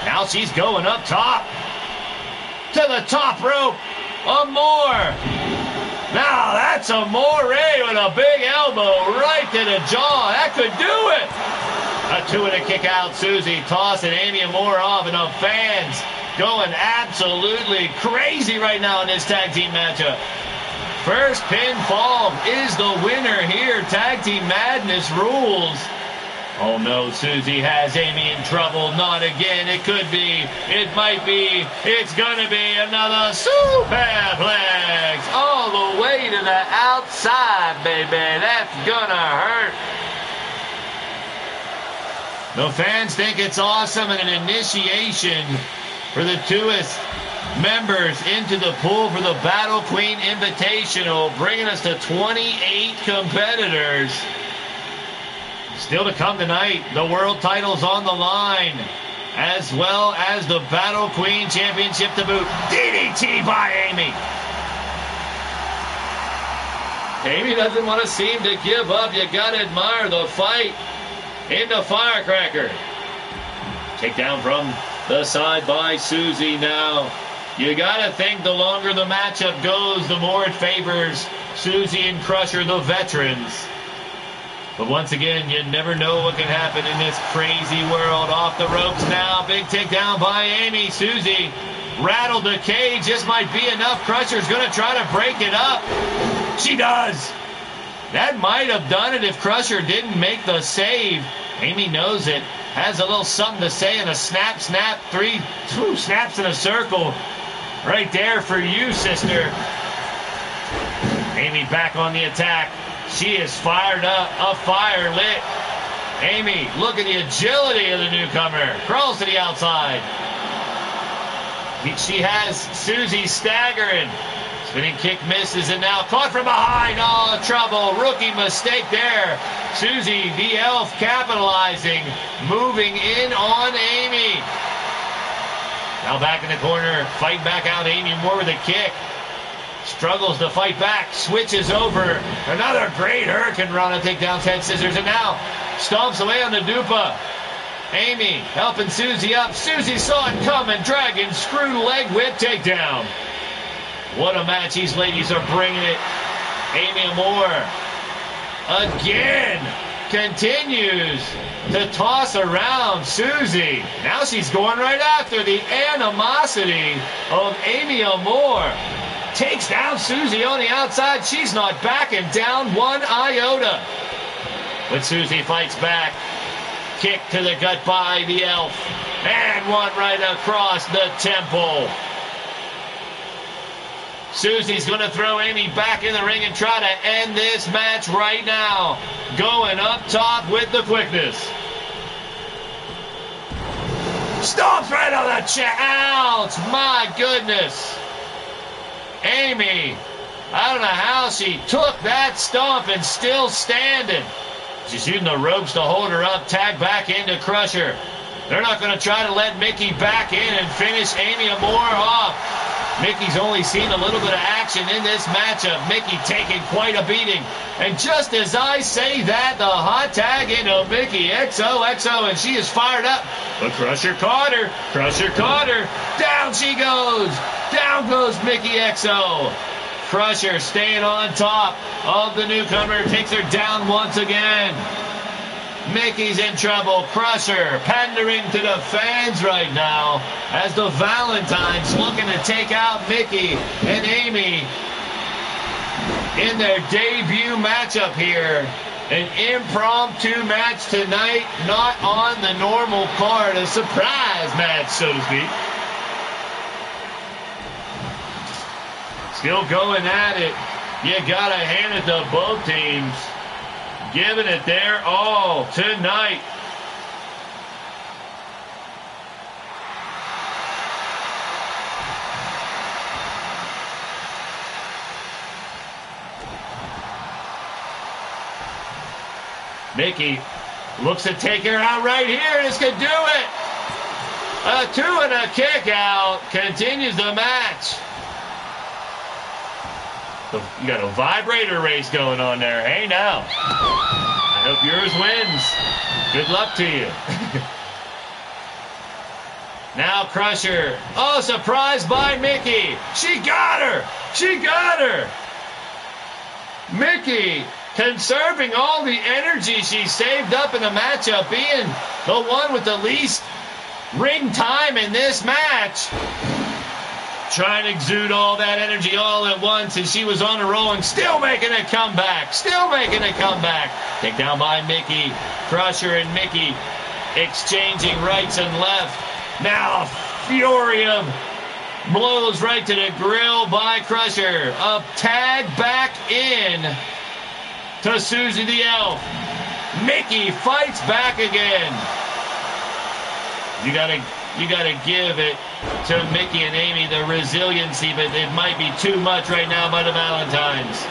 Now she's going up top. To the top rope. Amore. Now that's Amore with a big elbow right to the jaw. That could do it. A 2 and a kick out. Susie tossing Amy Amore off, and the fans going absolutely crazy right now in this tag team matchup. First pinfall is the winner here. Tag Team Madness rules. Oh no, Susie has Amy in trouble. Not again. It could be. It might be. It's gonna be another superplex. All the way to the outside, baby. That's gonna hurt. The fans think it's awesome, and an initiation for the newest members into the pool for the Battle Queen Invitational, bringing us to 28 competitors. Still to come tonight, the world title's on the line, as well as the Battle Queen Championship to boot. DDT by Amy. Amy doesn't want to seem to give up. You got to admire the fight into Firecracker. Takedown from the side by Susie now. You got to think the longer the matchup goes, the more it favors Susie and Crusher, the veterans. But once again, you never know what can happen in this crazy world. Off the ropes now. Big takedown by Amy. Susie rattled the cage. This might be enough. Crusher's going to try to break it up. She does. That might have done it if Crusher didn't make the save. Amy knows it. Has a little something to say in a snap, 2 snaps in a circle. Right there for you, sister. Amy back on the attack. She is fired up, a fire lit. Amy, look at the agility of the newcomer. Crawls to the outside. She has Susie staggering. Spinning kick misses, and now caught from behind. Oh, trouble. Rookie mistake there. Susie, the elf, capitalizing. Moving in on Amy. Now back in the corner. Fighting back out Amy Moore with a kick. Struggles to fight back. Switches over. Another great Hurricane Rana takedown, 10 scissors, and now stomps away on the Dupa. Amy helping Susie up. Susie saw it coming. Dragon screw leg whip takedown. What a match these ladies are bringing it. Amy Moore again continues to toss around Susie. Now she's going right after the animosity of Amy Moore. Takes down Susie on the outside. She's not backing down one iota. But Susie fights back. Kick to the gut by the elf. And one right across the temple. Susie's going to throw Amy back in the ring and try to end this match right now. Going up top with the quickness. Stomps right on the chest. Ouch, my goodness. Amy, I don't know how she took that stomp and still standing. She's using the ropes to hold her up. Tag back into Crusher. They're not going to try to let Mickey back in and finish Amy Moore off. Mickey's only seen a little bit of action in this matchup. Mickey taking quite a beating. And just as I say that, the hot tag into Mickey XOXO, and she is fired up. But Crusher caught her. Crusher caught her. Down she goes. Down goes Mickey XO. Crusher staying on top of the newcomer. Takes her down once again. Mickey's in trouble. Crusher pandering to the fans right now as the Valentines looking to take out Mickey and Amy in their debut matchup here. An impromptu match tonight, not on the normal card. A surprise match, so to speak. Still going at it. You gotta hand it to both teams. Giving it their all tonight. Mickey looks to take her out right here. This could do it. A 2 and a kick out. Continues the match. You got a vibrator race going on there. Hey, now. I hope yours wins. Good luck to you. Now Crusher. Oh, surprised by Mickey. She got her. She got her. Mickey conserving all the energy she saved up in the matchup, being the one with the least ring time in this match. Trying to exude all that energy all at once, and she was on a roll and still making a comeback. Still making a comeback. Take down by Mickey. Crusher and Mickey exchanging rights and left. Now a fury of blows right to the grill by Crusher. A tag back in to Susie the Elf. Mickey fights back again. You gotta give it to Mickey and Amy, the resiliency, but it might be too much right now by the Valentines.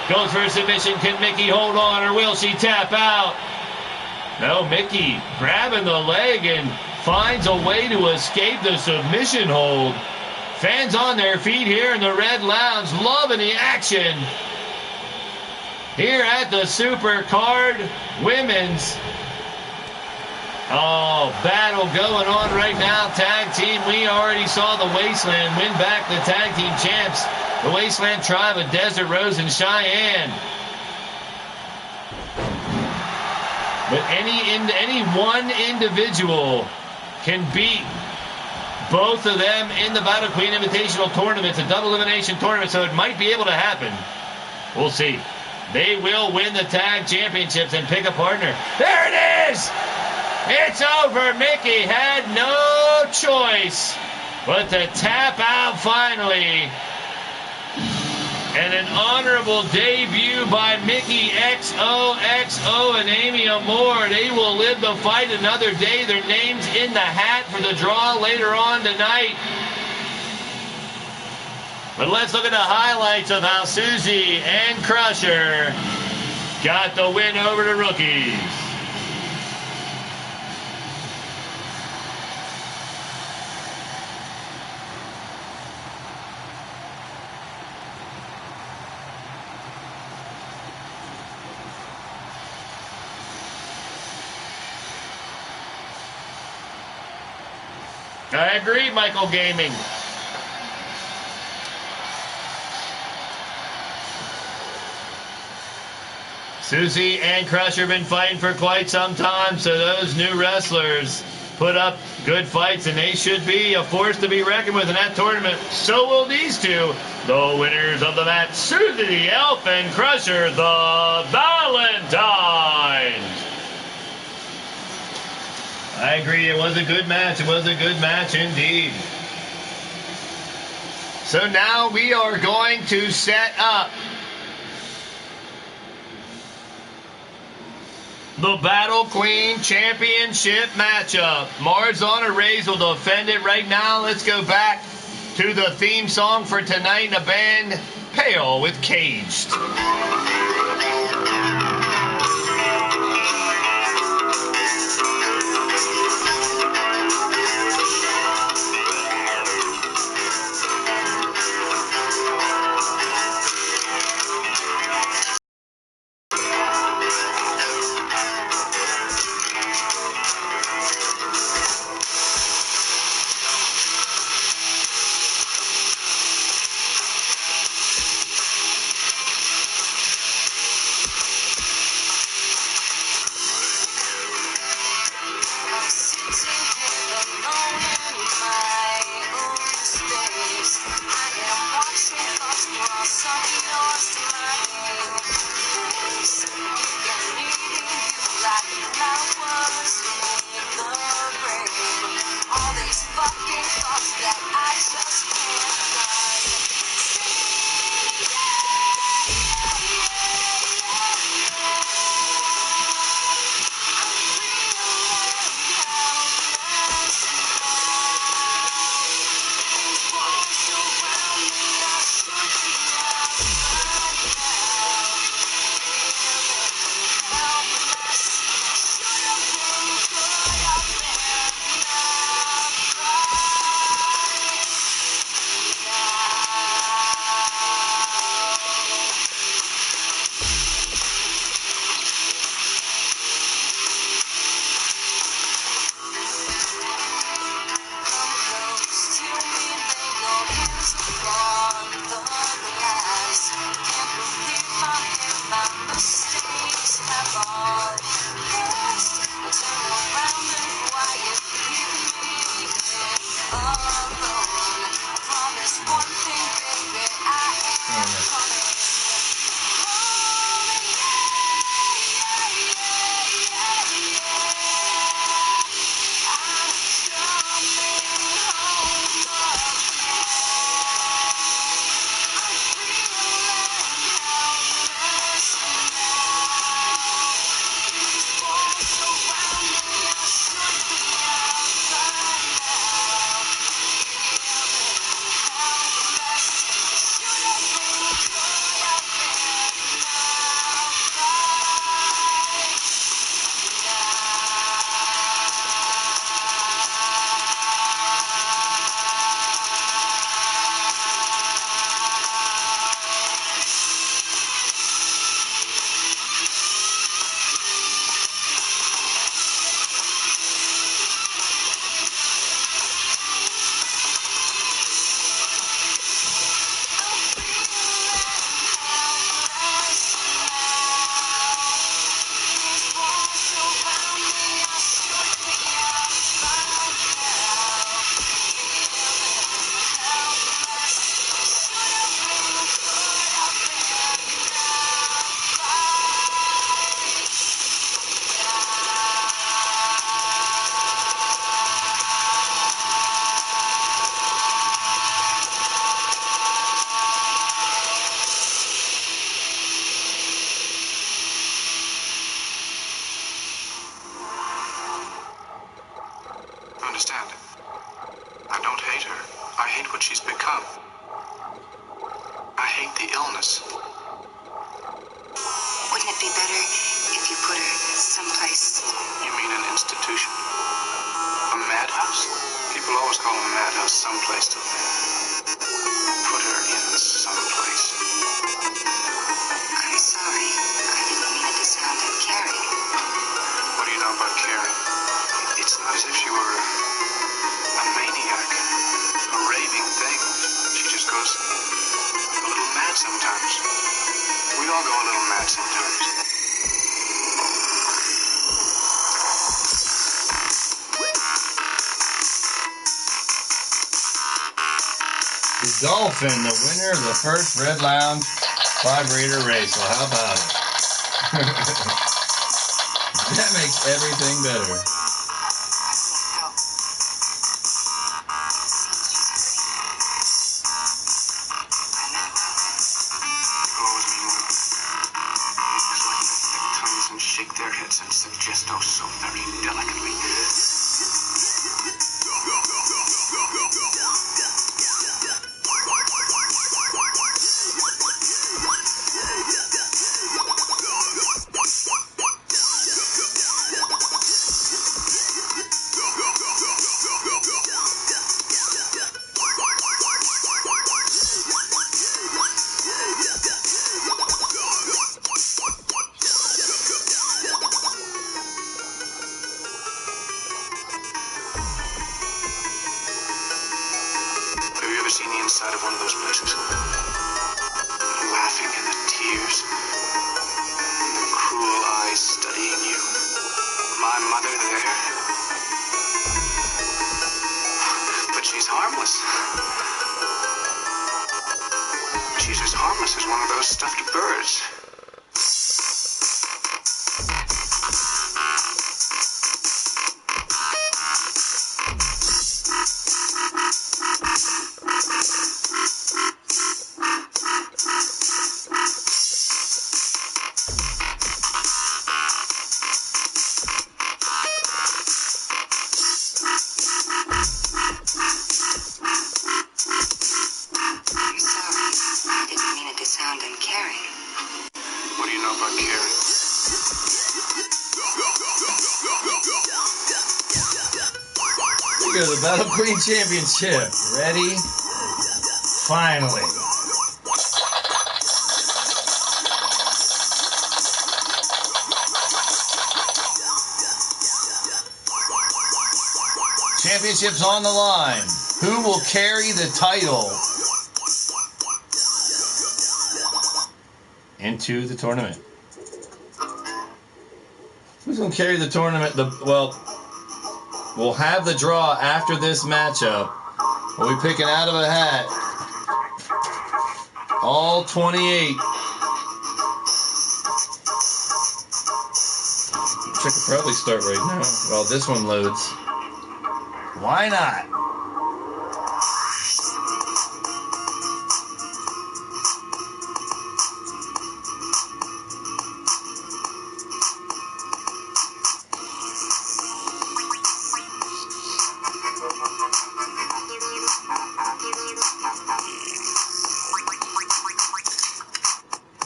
Goes for a submission. Can Mickey hold on, or will she tap out? No, Mickey grabbing the leg and finds a way to escape the submission hold. Fans on their feet here in the Red Lounge, loving the action here at the Supercard Women's. Oh, battle going on right now. Tag team, we already saw the Wasteland win back the tag team champs. The Wasteland Tribe of Desert Rose and Cheyenne. But any one individual can beat both of them in the Battle Queen Invitational Tournament. It's a double elimination tournament, so it might be able to happen. We'll see. They will win the tag championships and pick a partner. There it is! It's over. Mickey had no choice but to tap out finally. And an honorable debut by Mickey XOXO and Amy Amore. They will live to fight another day. Their names in the hat for the draw later on tonight. But let's look at the highlights of how Susie and Crusher got the win over the rookies. I agree, Michael Gaming. Susie and Crusher have been fighting for quite some time, so those new wrestlers put up good fights, and they should be a force to be reckoned with in that tournament. So will these two, the winners of the match, Susie the Elf and Crusher the Valentine. I agree, it was a good match. It was a good match indeed. So now we are going to set up the Battle Queen Championship matchup. Marzon Arrays will defend it right now. Let's go back to the theme song for tonight in the band Pale with Caged. understand. I don't hate her. I hate what she's become. I hate the illness. Wouldn't it be better if you put her someplace? You mean an institution? A madhouse? People always call a madhouse someplace to live. Put her in someplace. I'm sorry. I didn't mean it to sound uncaring. What do you know about caring? It's not as if she were a maniac, a raving thing. She just goes a little mad sometimes. We all go a little mad sometimes. The Dolphin, the winner of the first Red Lounge 5-rater race. Well, how about it? That makes everything better. Shake their heads and suggest oh so very delicately. Seen the inside of one of those places. The laughing and the tears. And the cruel eyes studying you. My mother there. But she's harmless. She's as harmless as one of those stuffed birds. The Battle Queen Championship. Ready? Finally. Championship's on the line. Who will carry the title into the tournament? Who's going to carry the tournament? We'll have the draw after this matchup. We'll be picking out of a hat all 28. I could probably start right now while this one loads. Why not?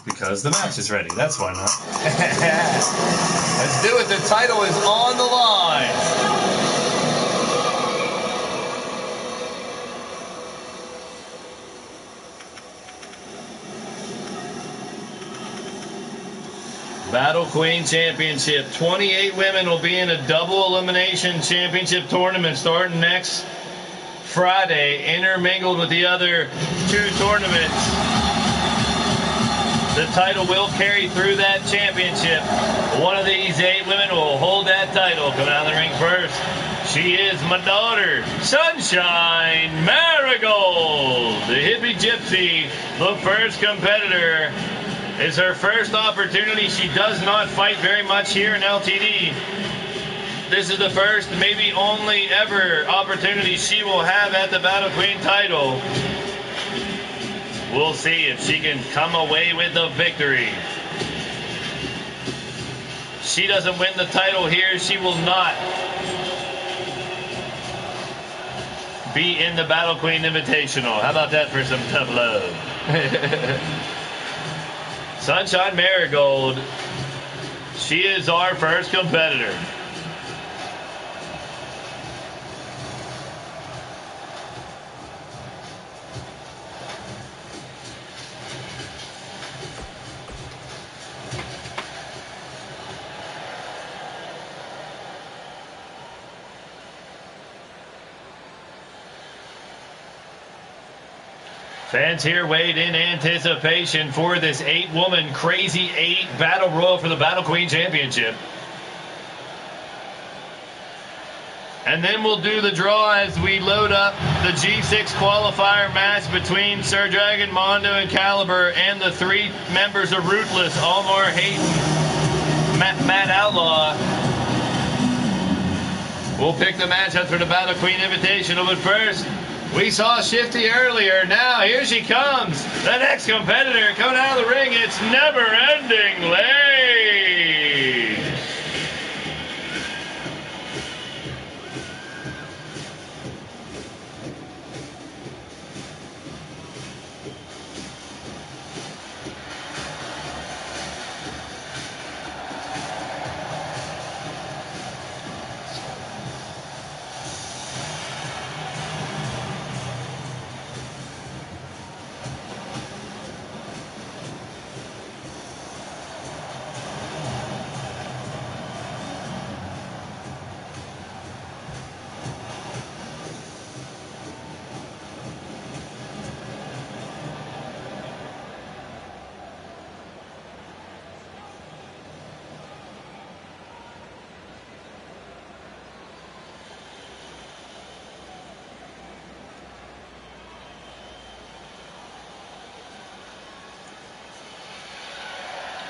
Because the match is ready. That's why not. Let's do it. The title is on the line. Battle Queen Championship. 28 women will be in a double elimination championship tournament starting next Friday, intermingled with the other two tournaments. The title will carry through that championship. One of these 8 women will hold that title. Coming out of the ring first, she is my daughter, Sunshine Marigold, the hippie gypsy, the first competitor. It's her first opportunity. She does not fight very much here in LTD. This is the first, maybe only ever opportunity she will have at the Battle Queen title. We'll see if she can come away with the victory. She doesn't win the title here, she will not be in the Battle Queen Invitational. How about that for some tough love? Sunshine Marigold. She is our first competitor. Fans here wait in anticipation for this 8-woman Crazy 8 Battle Royal for the Battle Queen Championship. And then we'll do the draw as we load up the G6 qualifier match between Sir Dragon, Mondo, and Caliber, and the 3 members of Ruthless, Almar, Hayden, Matt Outlaw. We'll pick the matchup for the Battle Queen Invitational, but first, we saw Shifty earlier. Now, here she comes. The next competitor coming out of the ring. It's Never Ending Legs.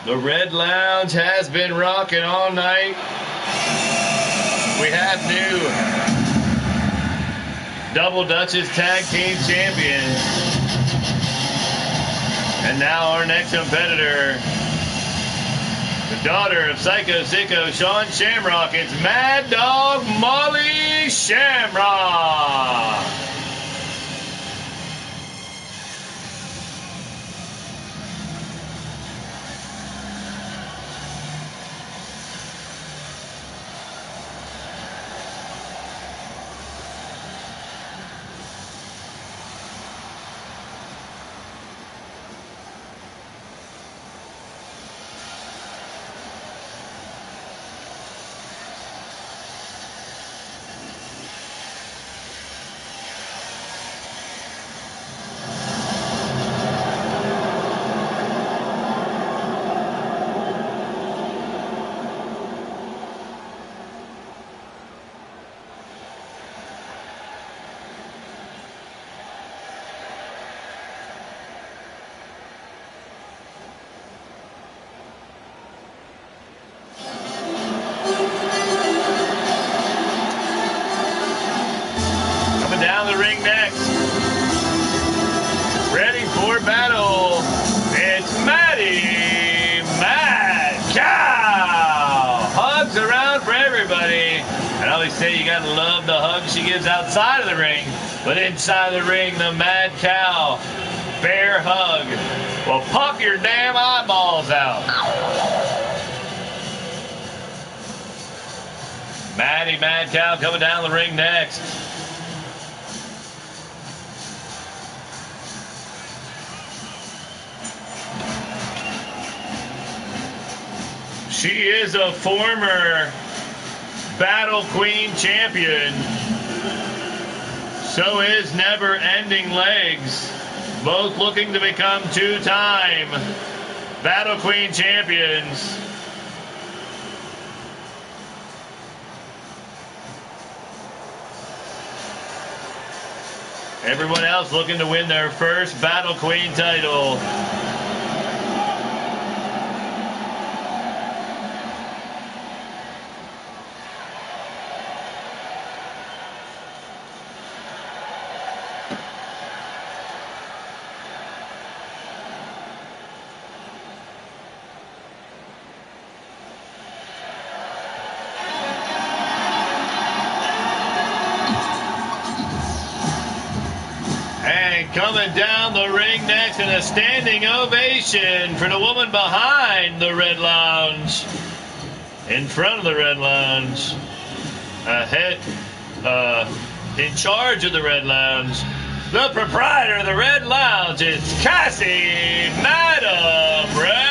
The Red Lounge has been rocking all night. We have new Double Dutchess Tag Team Champions. And now our next competitor, the daughter of Psycho Sicko, Sean Shamrock. It's Mad Dog Molly Shamrock. Battle, it's Maddie Mad Cow. Hugs around for everybody. I always say you gotta love the hugs she gives outside of the ring, but inside the ring, the Mad Cow bear hug will pop your damn eyeballs out. Maddie Mad Cow coming down the ring next. She is a former Battle Queen champion. So is Never Ending Legs. Both looking to become two-time Battle Queen champions. Everyone else looking to win their first Battle Queen title. coming down the ring next, and a standing ovation for the woman behind the Red Lounge. In front of the Red Lounge. In charge of the Red Lounge. The proprietor of the Red Lounge is Cassie Madam Red.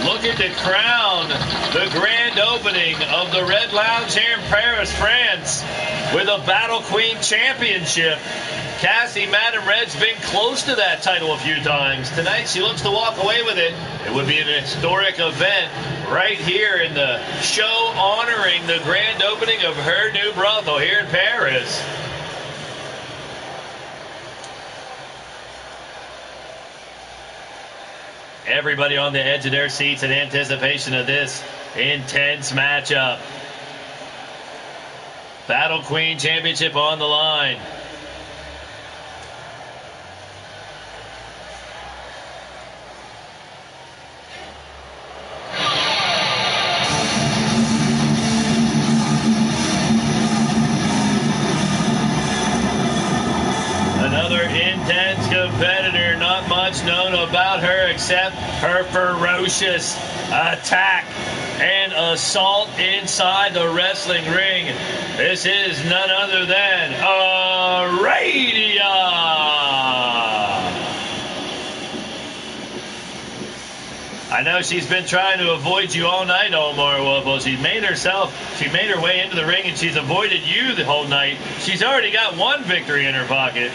Looking to crown the grand opening of the Red Lounge here in Paris, France, with a Battle Queen Championship. Cassie Madam Red's been close to that title a few times. Tonight she looks to walk away with it. It would be an historic event right here in the show honoring the grand opening of her new brothel here in Paris. Everybody on the edge of their seats in anticipation of this intense matchup. Battle Queen Championship on the line. Another intense competitor, not much known about her except her ferocious attack and assault inside the wrestling ring. This is none other than Aradia. I know she's been trying to avoid you all night, Omar. Well, she made her way into the ring and she's avoided you the whole night. She's already got one victory in her pocket.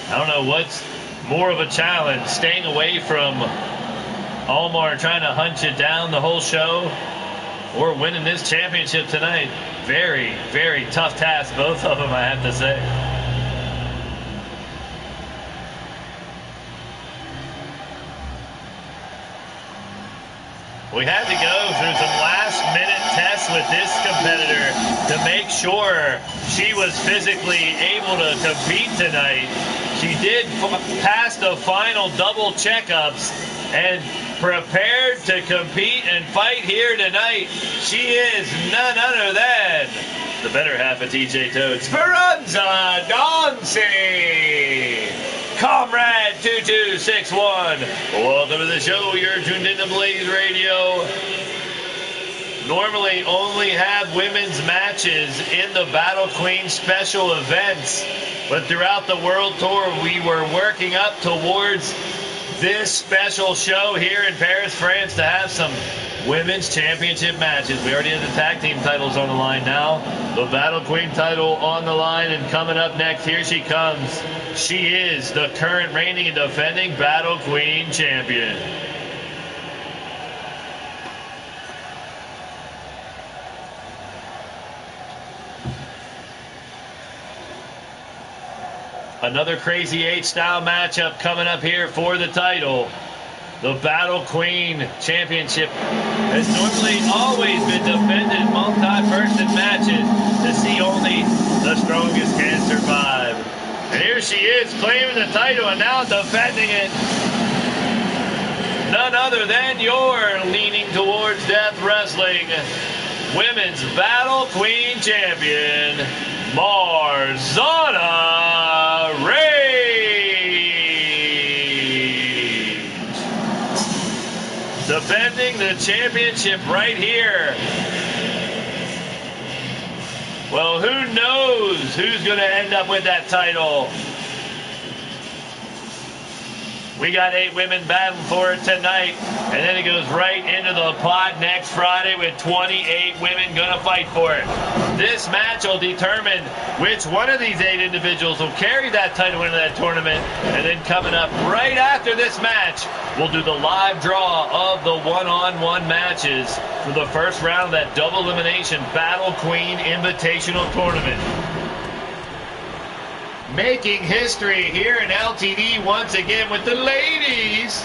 I don't know what's more of a challenge, staying away from Omar trying to hunt you down the whole show, or winning this championship tonight. Very, very tough task, both of them, I have to say. We had to go through some last-minute tests with this competitor to make sure she was physically able to compete tonight. She did pass the final double checkups and prepared to compete and fight here tonight. She is none other than the better half of TJ Toad, Speranza Dancy. Comrade 2261. Welcome to the show. You're tuned into Blaised Radio. Normally only have women's matches in the Battle Queen special events, but throughout the World Tour we were working up towards this special show here in Paris, France, to have some women's championship matches. We already have the tag team titles on the line now. The Battle Queen title on the line, and coming up next, here she comes. She is the current reigning and defending Battle Queen champion. Another Crazy 8 style matchup coming up here for the title. The Battle Queen Championship has normally always been defended in multi-person matches to see only the strongest can survive. And here she is claiming the title and now defending it. None other than your leaning towards death wrestling Women's Battle Queen Champion, Marzana Rage. Defending the championship right here. Well, who knows who's going to end up with that title? We got 8 women battling for it tonight, and then it goes right into the pot next Friday with 28 women going to fight for it. This match will determine which one of these 8 individuals will carry that title into that tournament, and then coming up right after this match, we'll do the live draw of the one-on-one matches for the first round of that double elimination Battle Queen Invitational Tournament. Making history here in LTD once again with the ladies.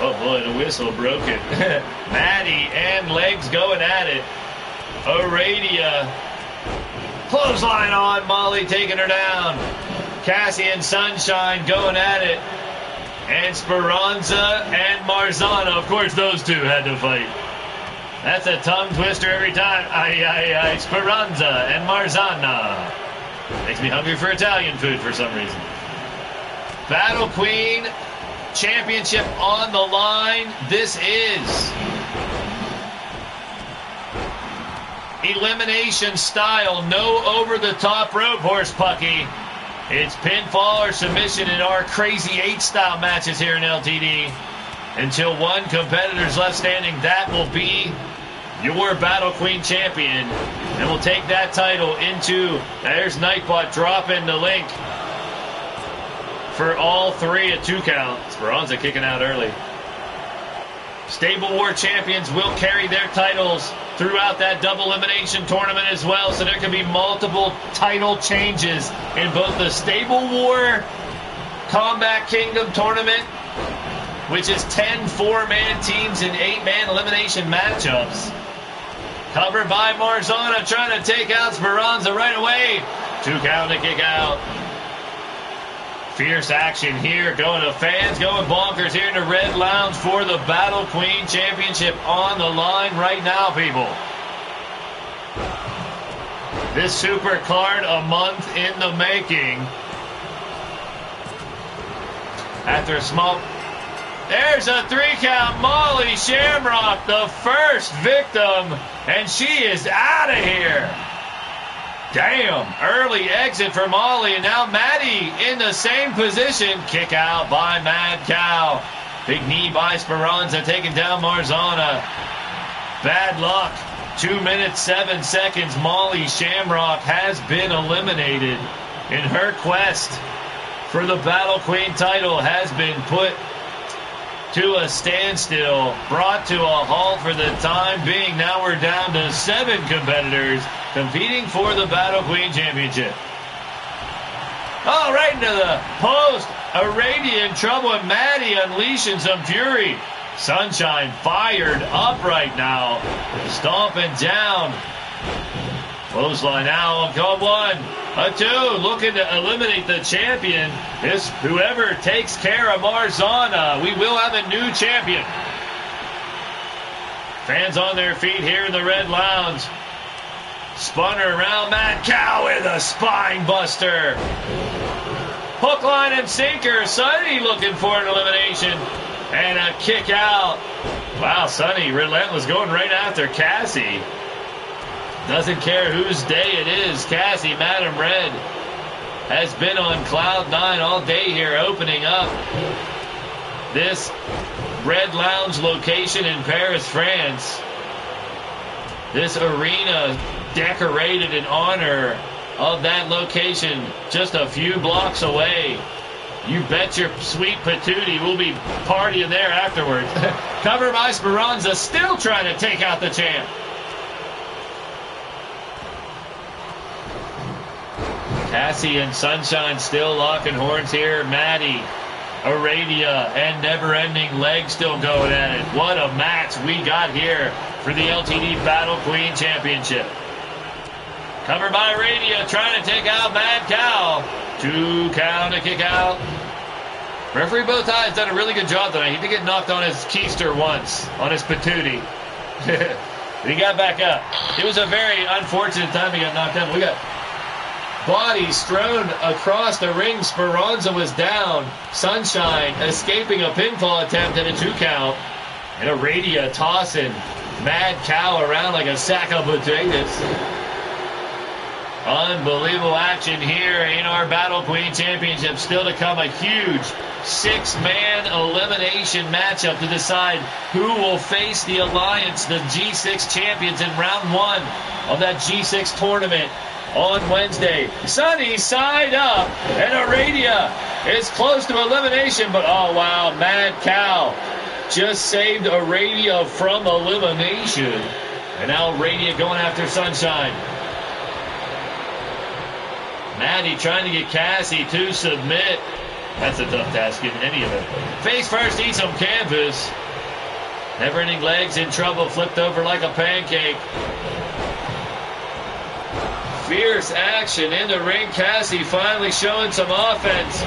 Oh boy, the whistle broke it. Maddie and Legs going at it. Aradia. Clothesline on, Molly taking her down. Cassie and Sunshine going at it. And Speranza and Marzana. Of course, those two had to fight. That's a tongue twister every time. Speranza and Marzana. Makes me hungry for Italian food for some reason. Battle Queen Championship on the line. This is elimination style, no over-the-top rope horse pucky. It's pinfall or submission in our Crazy 8 style matches here in LTD. Until one competitor's left standing, that will be your Battle Queen champion. And we'll take that title into, there's Nightbot dropping the link for all three at 2 count. Speranza kicking out early. Stable War champions will carry their titles throughout that double elimination tournament as well, so there can be multiple title changes in both the Stable War Combat Kingdom tournament, which is 10 4-man teams and 8-man elimination matchups. Covered by Marzana, trying to take out Speranza right away. 2 count to kick out. Fierce action here, going to fans, going bonkers here in the Red Lounge for the Battle Queen Championship on the line right now, people. This super card, a month in the making. After a small... There's a 3 count, Molly Shamrock, the first victim, and she is out of here. Damn, early exit for Molly, and now Maddie in the same position. Kick out by Mad Cow. Big knee by Speranza, taking down Marzana. Bad luck. 2 minutes, 7 seconds. Molly Shamrock has been eliminated, and her quest for the Battle Queen title has been put to a standstill, brought to a halt for the time being. Now we're down to 7 competitors competing for the Battle Queen Championship. Oh, right into the post. Aradia in trouble, and Maddie unleashing some fury. Sunshine fired up right now, stomping down. Clothesline now, go 1, a 2, looking to eliminate the champion. This, whoever takes care of Marzana, we will have a new champion. Fans on their feet here in the Red Lounge. Spun her around, Mad Cow with a spine buster. Hook, line, and sinker. Sunny looking for an elimination. And a kick out. Wow, Sunny, relentless, going right after Cassie. Doesn't care whose day it is. Cassie, Madam Red, has been on cloud 9 all day here, opening up this Red Lounge location in Paris, France. This arena decorated in honor of that location just a few blocks away. You bet your sweet patootie we'll be partying there afterwards. Covered by Speranza, still trying to take out the champ. Cassie and Sunshine still locking horns here. Maddie, Aradia, and Never Ending Leg still going at it. What a match we got here for the LTD Battle Queen Championship. Covered by Aradia, trying to take out Mad Cow. 2 count to kick out. Referee Bowtie has done a really good job tonight. He did get knocked on his keister once, on his patootie. He got back up. It was a very unfortunate time he got knocked out. We got bodies strewn across the ring. Speranza was down. Sunshine escaping a pinfall attempt at a 2 count. And Aradia tossing Mad Cow around like a sack of potatoes. Unbelievable action here in our Battle Queen Championship. Still to come, a huge 6-man elimination matchup to decide who will face the Alliance, the G6 champions, in round 1 of that G6 tournament on Wednesday. Sunny side up, and Aradia is close to elimination, but oh wow, Mad Cow just saved Aradia from elimination. And now Aradia going after Sunshine. Maddie trying to get Cassie to submit. That's a tough task in any event. Face first, eat some canvas. Never Ending Legs in trouble, flipped over like a pancake. Fierce action in the ring. Cassie finally showing some offense.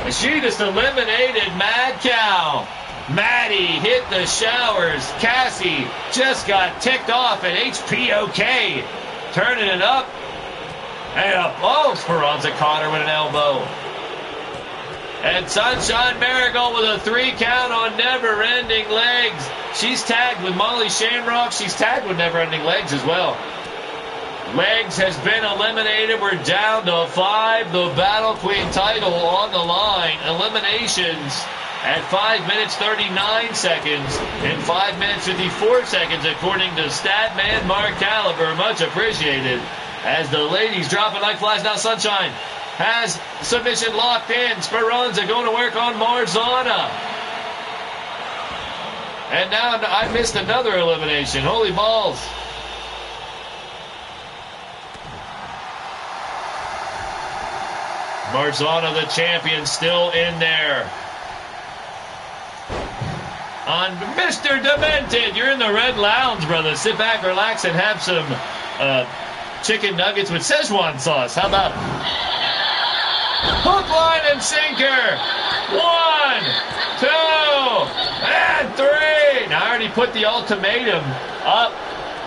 And she just eliminated Mad Cow. Maddie hit the showers. Cassie just got ticked off at HPOK. Turning it up And Speranza caught her with an elbow. And Sunshine Marigold with a 3 count on Never Ending Legs. She's tagged with Molly Shamrock. She's tagged with Never Ending Legs as well. Legs has been eliminated. We're down to 5. The Battle Queen title on the line. Eliminations at 5 minutes 39 seconds and 5 minutes 54 seconds according to Statman Mark Caliber. Much appreciated. As the ladies dropping like flies. Now Sunshine has submission locked in. Speranza going to work on Marzana. And now I missed another elimination. Holy balls. Marzana, the champion, still in there. On Mr. Demented, you're in the Red Lounge, brother. Sit back, relax, and have some chicken nuggets with Szechuan sauce. How about it? Hook, line, and sinker. 1, 2, and 3. Now, I already put the ultimatum up.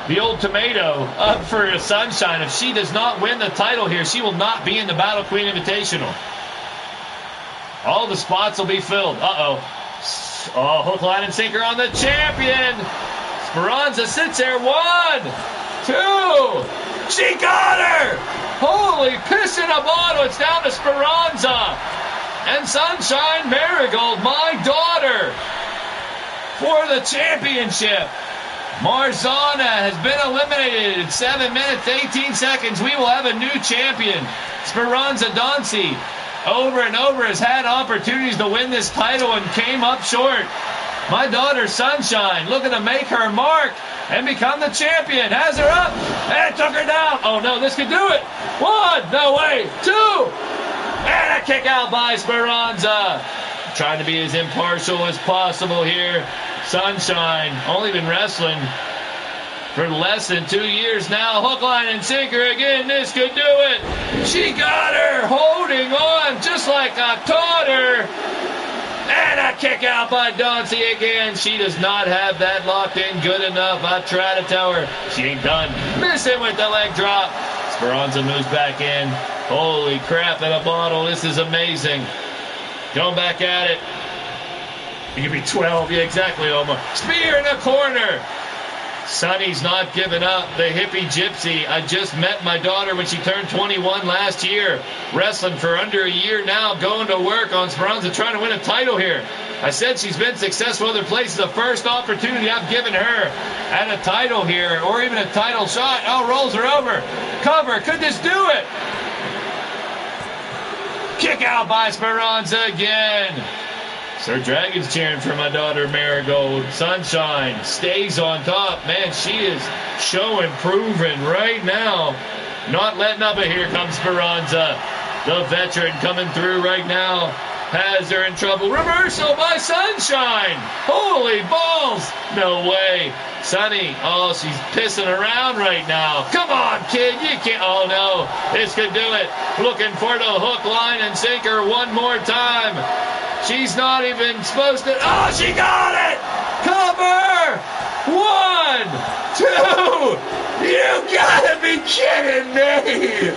The old tomato up for Sunshine. If she does not win the title here, she will not be in the Battle Queen Invitational. All the spots will be filled. Uh-oh. Oh, hook, line, and sinker on the champion. Speranza sits there. 1, 2. She got her. Holy piss in a bottle. It's down to Speranza. And Sunshine Marigold, my daughter, for the championship. Marzana has been eliminated at 7 minutes, 18 seconds. We will have a new champion. Speranza Dancy, over and over, has had opportunities to win this title and came up short. My daughter Sunshine looking to make her mark and become the champion. Has her up and took her down. Oh no, this could do it. 1, no way, 2, and a kick out by Speranza. Trying to be as impartial as possible here. Sunshine, only been wrestling for less than 2 years now. Hook, line, and sinker again. This could do it. She got her, holding on just like I taught her. And a kick out by Dancy again. She does not have that locked in good enough. I try to tell her she ain't done. Missing with the leg drop. Speranza moves back in. Holy crap in a bottle. This is amazing. Going back at it. It could be 12. Yeah, exactly, Omar. Spear in the corner. Sonny's not giving up. The hippie gypsy. I just met my daughter when she turned 21 last year. Wrestling for under a year now. Going to work on Speranza, trying to win a title here. I said she's been successful other places. The first opportunity I've given her at a title here, or even a title shot. Oh, rolls her over. Cover. Could this do it? Kick out by Speranza again. Sir Dragon's cheering for my daughter Marigold. Sunshine stays on top. Man, she is showing, proving right now. Not letting up. Here comes Speranza. The veteran coming through right now. Has her in trouble. Reversal by Sunshine. Holy balls. No way. Sunny, oh, she's pissing around right now. Come on, kid, you can't. Oh, no, this could do it. Looking for the hook, line, and sinker one more time. She's not even supposed to. Oh, she got it. Cover. 1, 2. You gotta be kidding me.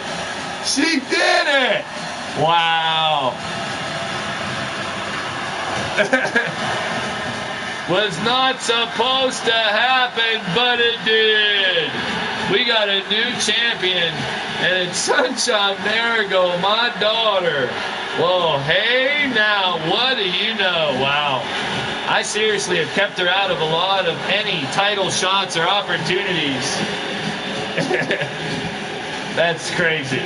She did it. Wow. Was not supposed to happen, but it did. We got a new champion, and it's Sunshine Marigold, my daughter. Whoa, hey now, what do you know? Wow. I seriously have kept her out of a lot of any title shots or opportunities. That's crazy.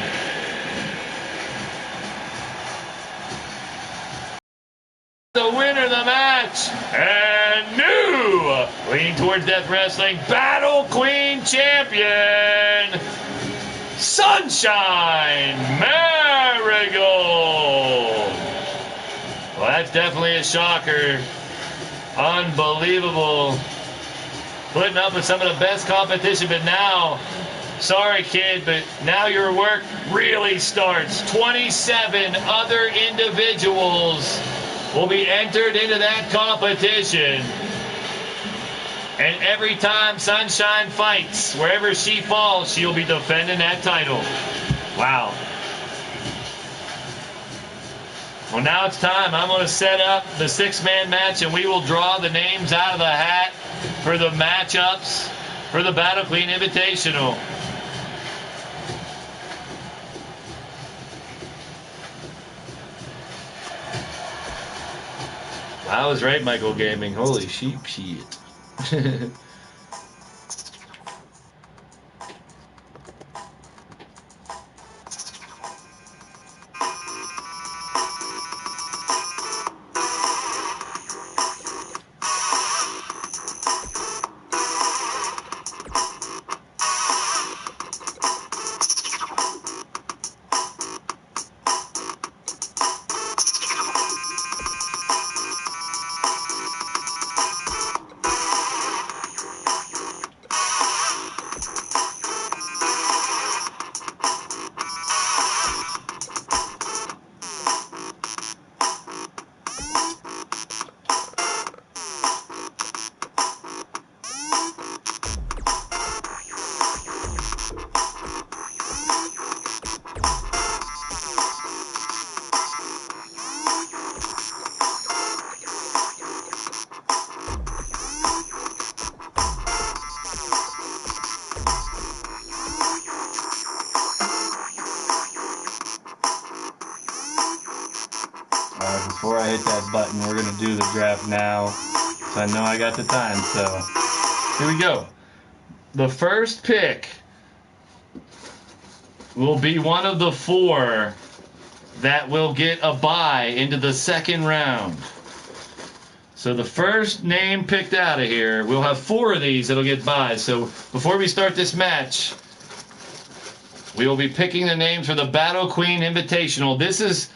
The winner of the match, and new leaning towards Death Wrestling Battle Queen champion, Sunshine Marigold. Well, that's definitely a shocker. Unbelievable. Putting up with some of the best competition, but now, sorry kid, but now your work really starts. 27 other individuals will be entered into that competition. And every time Sunshine fights, wherever she falls, she'll be defending that title. Wow. Well, now it's time. I'm going to set up the 6-man match, and we will draw the names out of the hat for the matchups for the Battle Queen Invitational. I was right, Michael Gaming. Holy sheep shit. Before I hit that button, we're going to do the draft now. So I know I got the time, so here we go. The first pick will be one of the 4 that will get a bye into the second round. So the first name picked out of here, we'll have 4 of these that'll get byes. So before we start this match, we will be picking the names for the Battle Queen Invitational. This is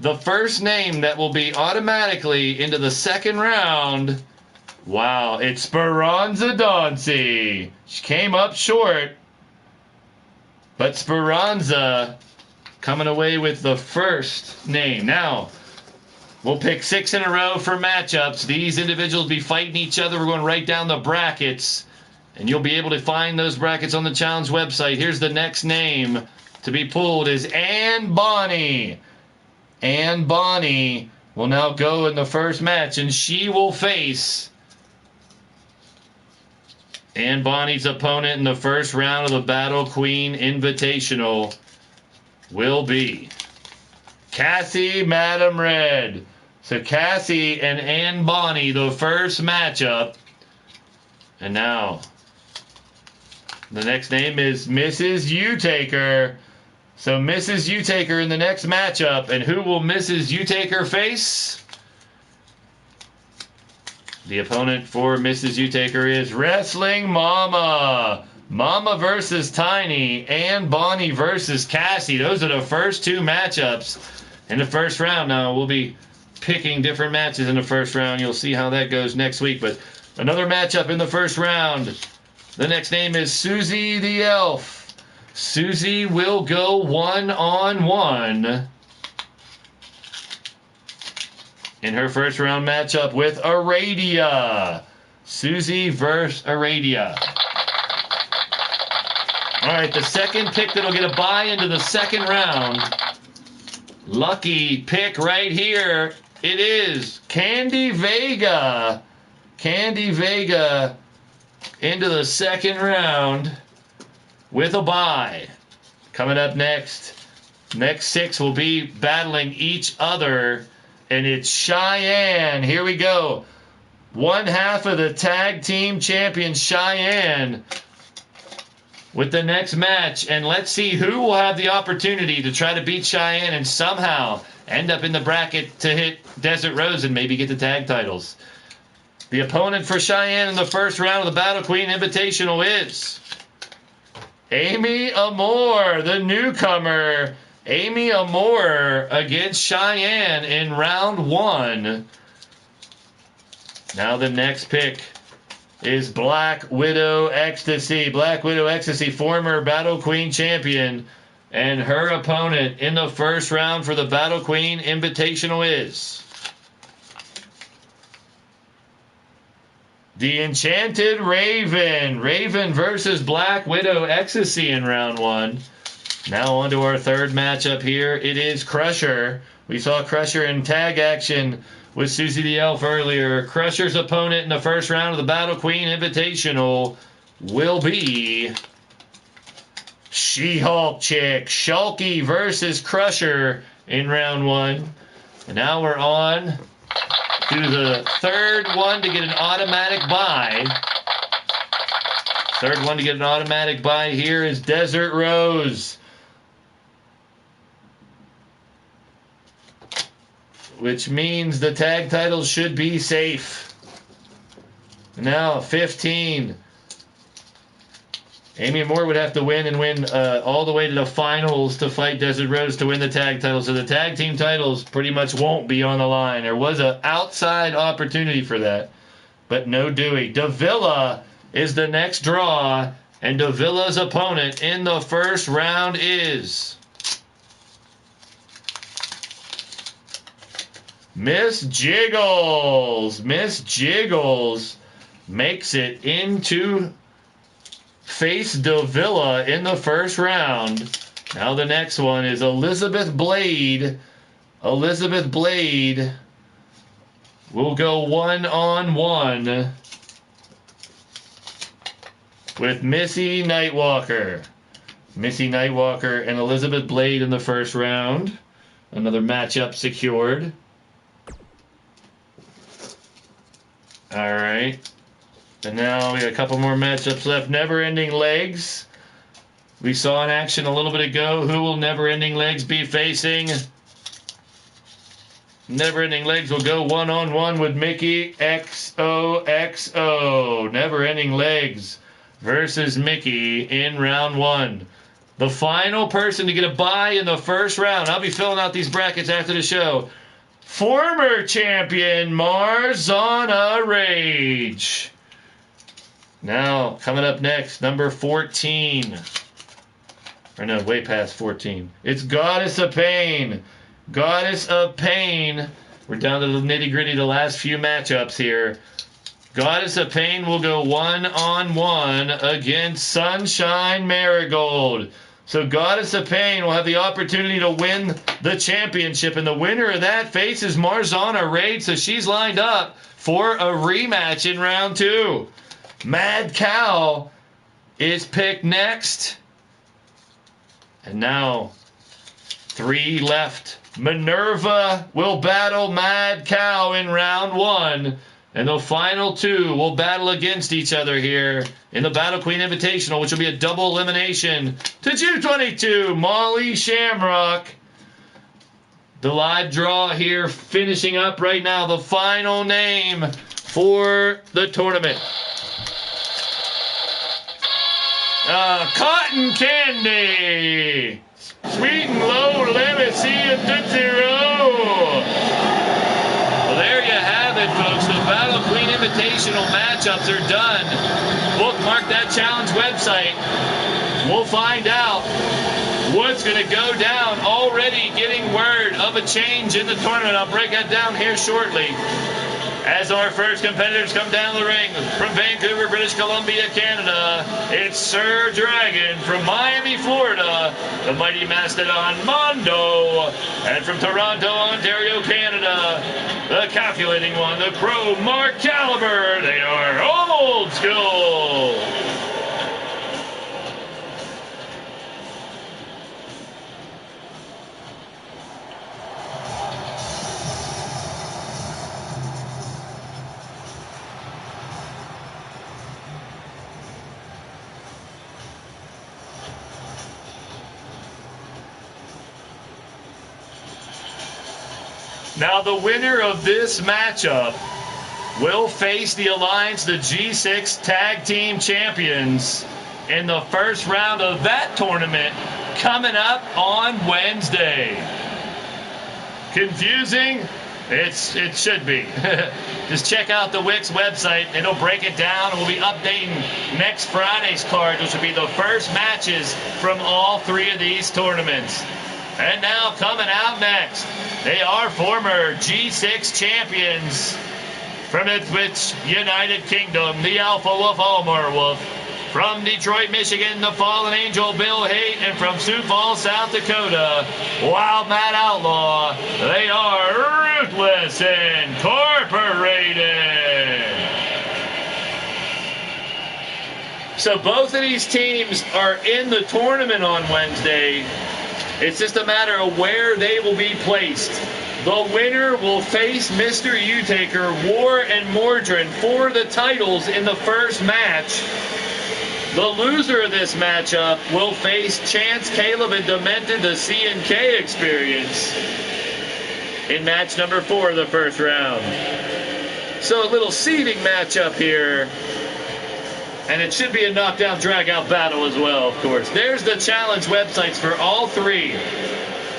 the first name that will be automatically into the second round. Wow, it's Speranza Dauncey. She came up short, but Speranza coming away with the first name. Now, we'll pick 6 in a row for matchups. These individuals will be fighting each other. We're going right down the brackets, and you'll be able to find those brackets on the challenge website. Here's the next name to be pulled is Ann Bonnie. Ann Bonnie will now go in the first match, and she will face Ann Bonnie's opponent in the first round of the Battle Queen Invitational will be Cassie Madam Red. So Cassie and Ann Bonnie, the first matchup. And now, the next name is Mrs. U-Taker. So Mrs. U-Taker in the next matchup. And who will Mrs. U-Taker face? The opponent for Mrs. U-Taker is Wrestling Mama. Mama versus Tiny. Ann Bonnie versus Cassie. Those are the first 2 matchups in the first round. Now, we'll be picking different matches in the first round. You'll see how that goes next week. But another matchup in the first round. The next name is Susie the Elf. Susie will go 1-on-1 in her first round matchup with Aradia. Susie versus Aradia. All right, the second pick that'll get a bye into the second round. Lucky pick right here. It is Candy Vega. Candy Vega into the second round with a bye. Coming up next. Next 6 will be battling each other. And it's Cheyenne. Here we go. One half of the tag team champion, Cheyenne, with the next match. And let's see who will have the opportunity to try to beat Cheyenne and somehow end up in the bracket to hit Desert Rose and maybe get the tag titles. The opponent for Cheyenne in the first round of the Battle Queen Invitational is Amy Amore, the newcomer. Amy Amore against Cheyenne in round 1. Now the next pick is Black Widow Ecstasy. Black Widow Ecstasy, former Battle Queen champion. And her opponent in the first round for the Battle Queen Invitational is the Enchanted Raven. Raven versus Black Widow Ecstasy in round 1. Now on to our third matchup here. It is Crusher. We saw Crusher in tag action with Susie the Elf earlier. Crusher's opponent in the first round of the Battle Queen Invitational will be She-Hulk Chick. Shulky versus Crusher in round one. And now we're on to the third one to get an automatic bye. Third one to get an automatic bye here is Desert Rose, which means the tag titles should be safe. Now 15. Amy Moore would have to win and win all the way to the finals to fight Desert Rose to win the tag titles. So the tag team titles pretty much won't be on the line. There was an outside opportunity for that, but no Dewey. Davila is the next draw, and Davila's opponent in the first round is Miss Jiggles. Miss Jiggles makes it into face Davila in the first round. Now the next one is Elizabeth Blade. Elizabeth Blade will go one-on-one with Missy Nightwalker. Missy Nightwalker and Elizabeth Blade in the first round. Another matchup secured. All right. And now we got a couple more matchups left. Never Ending Legs. We saw in action a little bit ago. Who will Never Ending Legs be facing? Never Ending Legs will go one-on-one with Mickey XOXO. Never Ending Legs versus Mickey in round one. The final person to get a bye in the first round. I'll be filling out these brackets after the show. Former champion Marzana Rage. Now, coming up next, number 14. Or no, way past 14. It's Goddess of Pain. Goddess of Pain. We're down to the nitty-gritty, the last few matchups here. Goddess of Pain will go one-on-one against Sunshine Marigold. So Goddess of Pain will have the opportunity to win the championship, and the winner of that faces Marzana Rage, so she's lined up for a rematch in round two. Mad Cow is picked next. And now, 3 left. Minerva will battle Mad Cow in round one. And the final 2 will battle against each other here in the Battle Queen Invitational, which will be a double elimination to June 22, Molly Shamrock. The live draw here finishing up right now. The final name for the tournament. Cotton Candy. Sweet and low, limit, see you Tootsie Roll. Well, there you have it, folks. The Battle Queen Invitational matchups are done. Bookmark that challenge website. We'll find out what's going to go down. Already getting word of a change in the tournament. I'll break that down here shortly. As our first competitors come down the ring from Vancouver, British Columbia, Canada, it's Sir Dragon. From Miami, Florida, the mighty Mastodon Mondo. And from Toronto, Ontario, Canada, the calculating one, the Crow Mark Caliber. They are old school. Now, the winner of this matchup will face the Alliance, the G6 Tag Team Champions, in the first round of that tournament coming up on Wednesday. Confusing? It should be. Just check out the Wix website. It'll break it down. We'll be updating next Friday's card, which will be the first matches from all 3 of these tournaments. And now coming out next, they are former G6 champions from Ipswich, United Kingdom, the Alpha Wolf Almar Wolf, From Detroit, Michigan, the Fallen Angel Bill Haight, and from Sioux Falls, South Dakota, Wild Mad Outlaw, they are Ruthless Incorporated. So both of these teams are in the tournament on Wednesday. It's just a matter of where they will be placed. The winner will face Mr. U-Taker, War and Mordrin for the titles in the first match. The loser of this matchup will face Chance, Caleb, and Demented, the C&K Experience, in match number 4 of the first round. So a little seeding matchup here. And it should be a knockdown, drag-out battle as well, of course. There's the challenge websites for all three.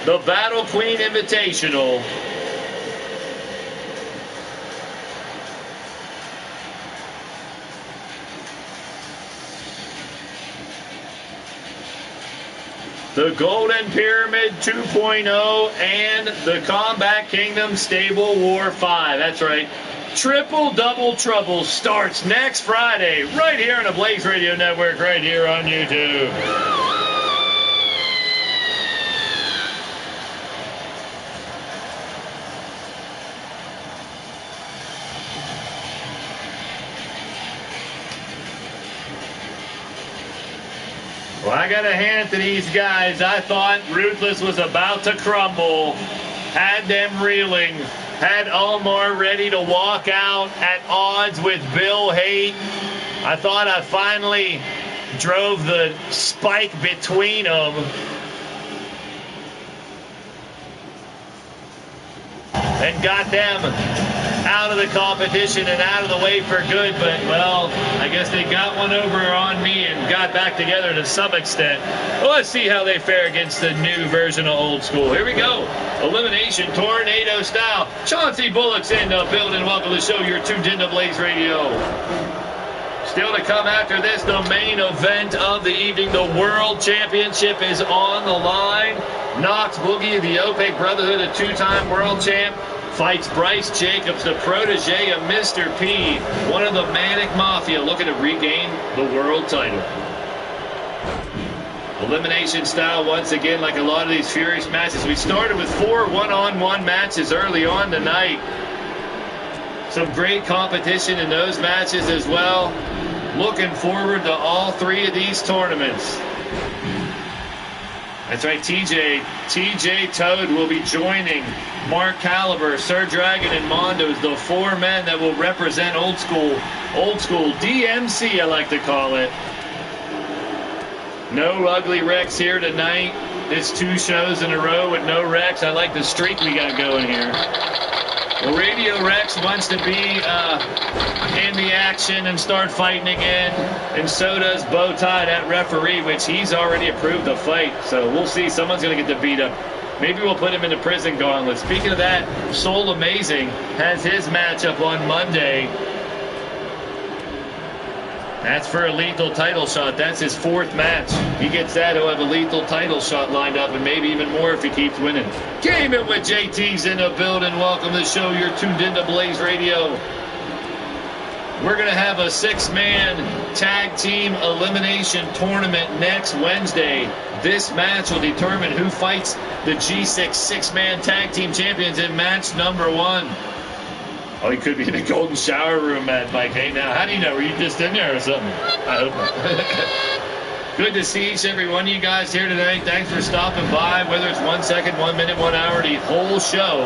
The Battle Queen Invitational, the Golden Pyramid 2.0, and the Combat Kingdom Stable War 5. That's right. Triple Double Trouble starts next Friday right here on the Blaised Radio Network, right here on YouTube. Well, I got to hand it to these guys. I thought Ruthless was about to crumble, had them reeling, had Omar ready to walk out at odds with Bill Haight. I thought I finally drove the spike between them. And got them out of the competition and out of the way for good, but, well, I guess they got one over on me and got back together to some extent. Well, let's see how they fare against the new version of Old School. Here we go. Elimination Tornado style. Chauncey Bullock's in the building. Welcome to the show. You're tuned into Blaised Radio. Still to come after this, the main event of the evening. The World Championship is on the line. Knox Boogie, the OPEC Brotherhood, a two-time world champ, fights Bryce Jacobs, the protege of Mr. P, one of the Manic Mafia, looking to regain the world title. Elimination style once again, like a lot of these Furious matches. We started with 4 one-on-one matches early on tonight. Some great competition in those matches as well. Looking forward to all three of these tournaments. That's right, TJ Toad will be joining Mark Caliber, Sir Dragon, and Mondo's, the 4 men that will represent old school DMC, I like to call it. No Ugly Rex here tonight. It's 2 shows in a row with no Rex. I like the streak we got going here. Well, Radio Rex wants to be in the action and start fighting again, and so does Bowtie, that referee, which he's already approved the fight. So we'll see. Someone's going to get the beat up. Maybe we'll put him in the prison gauntlet. Speaking of that, Soul Amazing has his matchup on Monday. That's for a lethal title shot. That's his 4th match. He gets that, he'll have a lethal title shot lined up, and maybe even more if he keeps winning. Game It with JT's in the building. Welcome to the show. You're tuned into Blaised Radio. We're going to have a 6-man tag team elimination tournament next Wednesday. This match will determine who fights the G6 6-man tag team champions in match number 1. Oh, he could be in the golden shower room, Mad Mike. Hey, now, how do you know? Were you just in there or something? I hope not. Good to see each and every one of you guys here tonight. Thanks for stopping by, whether it's 1 second, 1 minute, 1 hour, the whole show.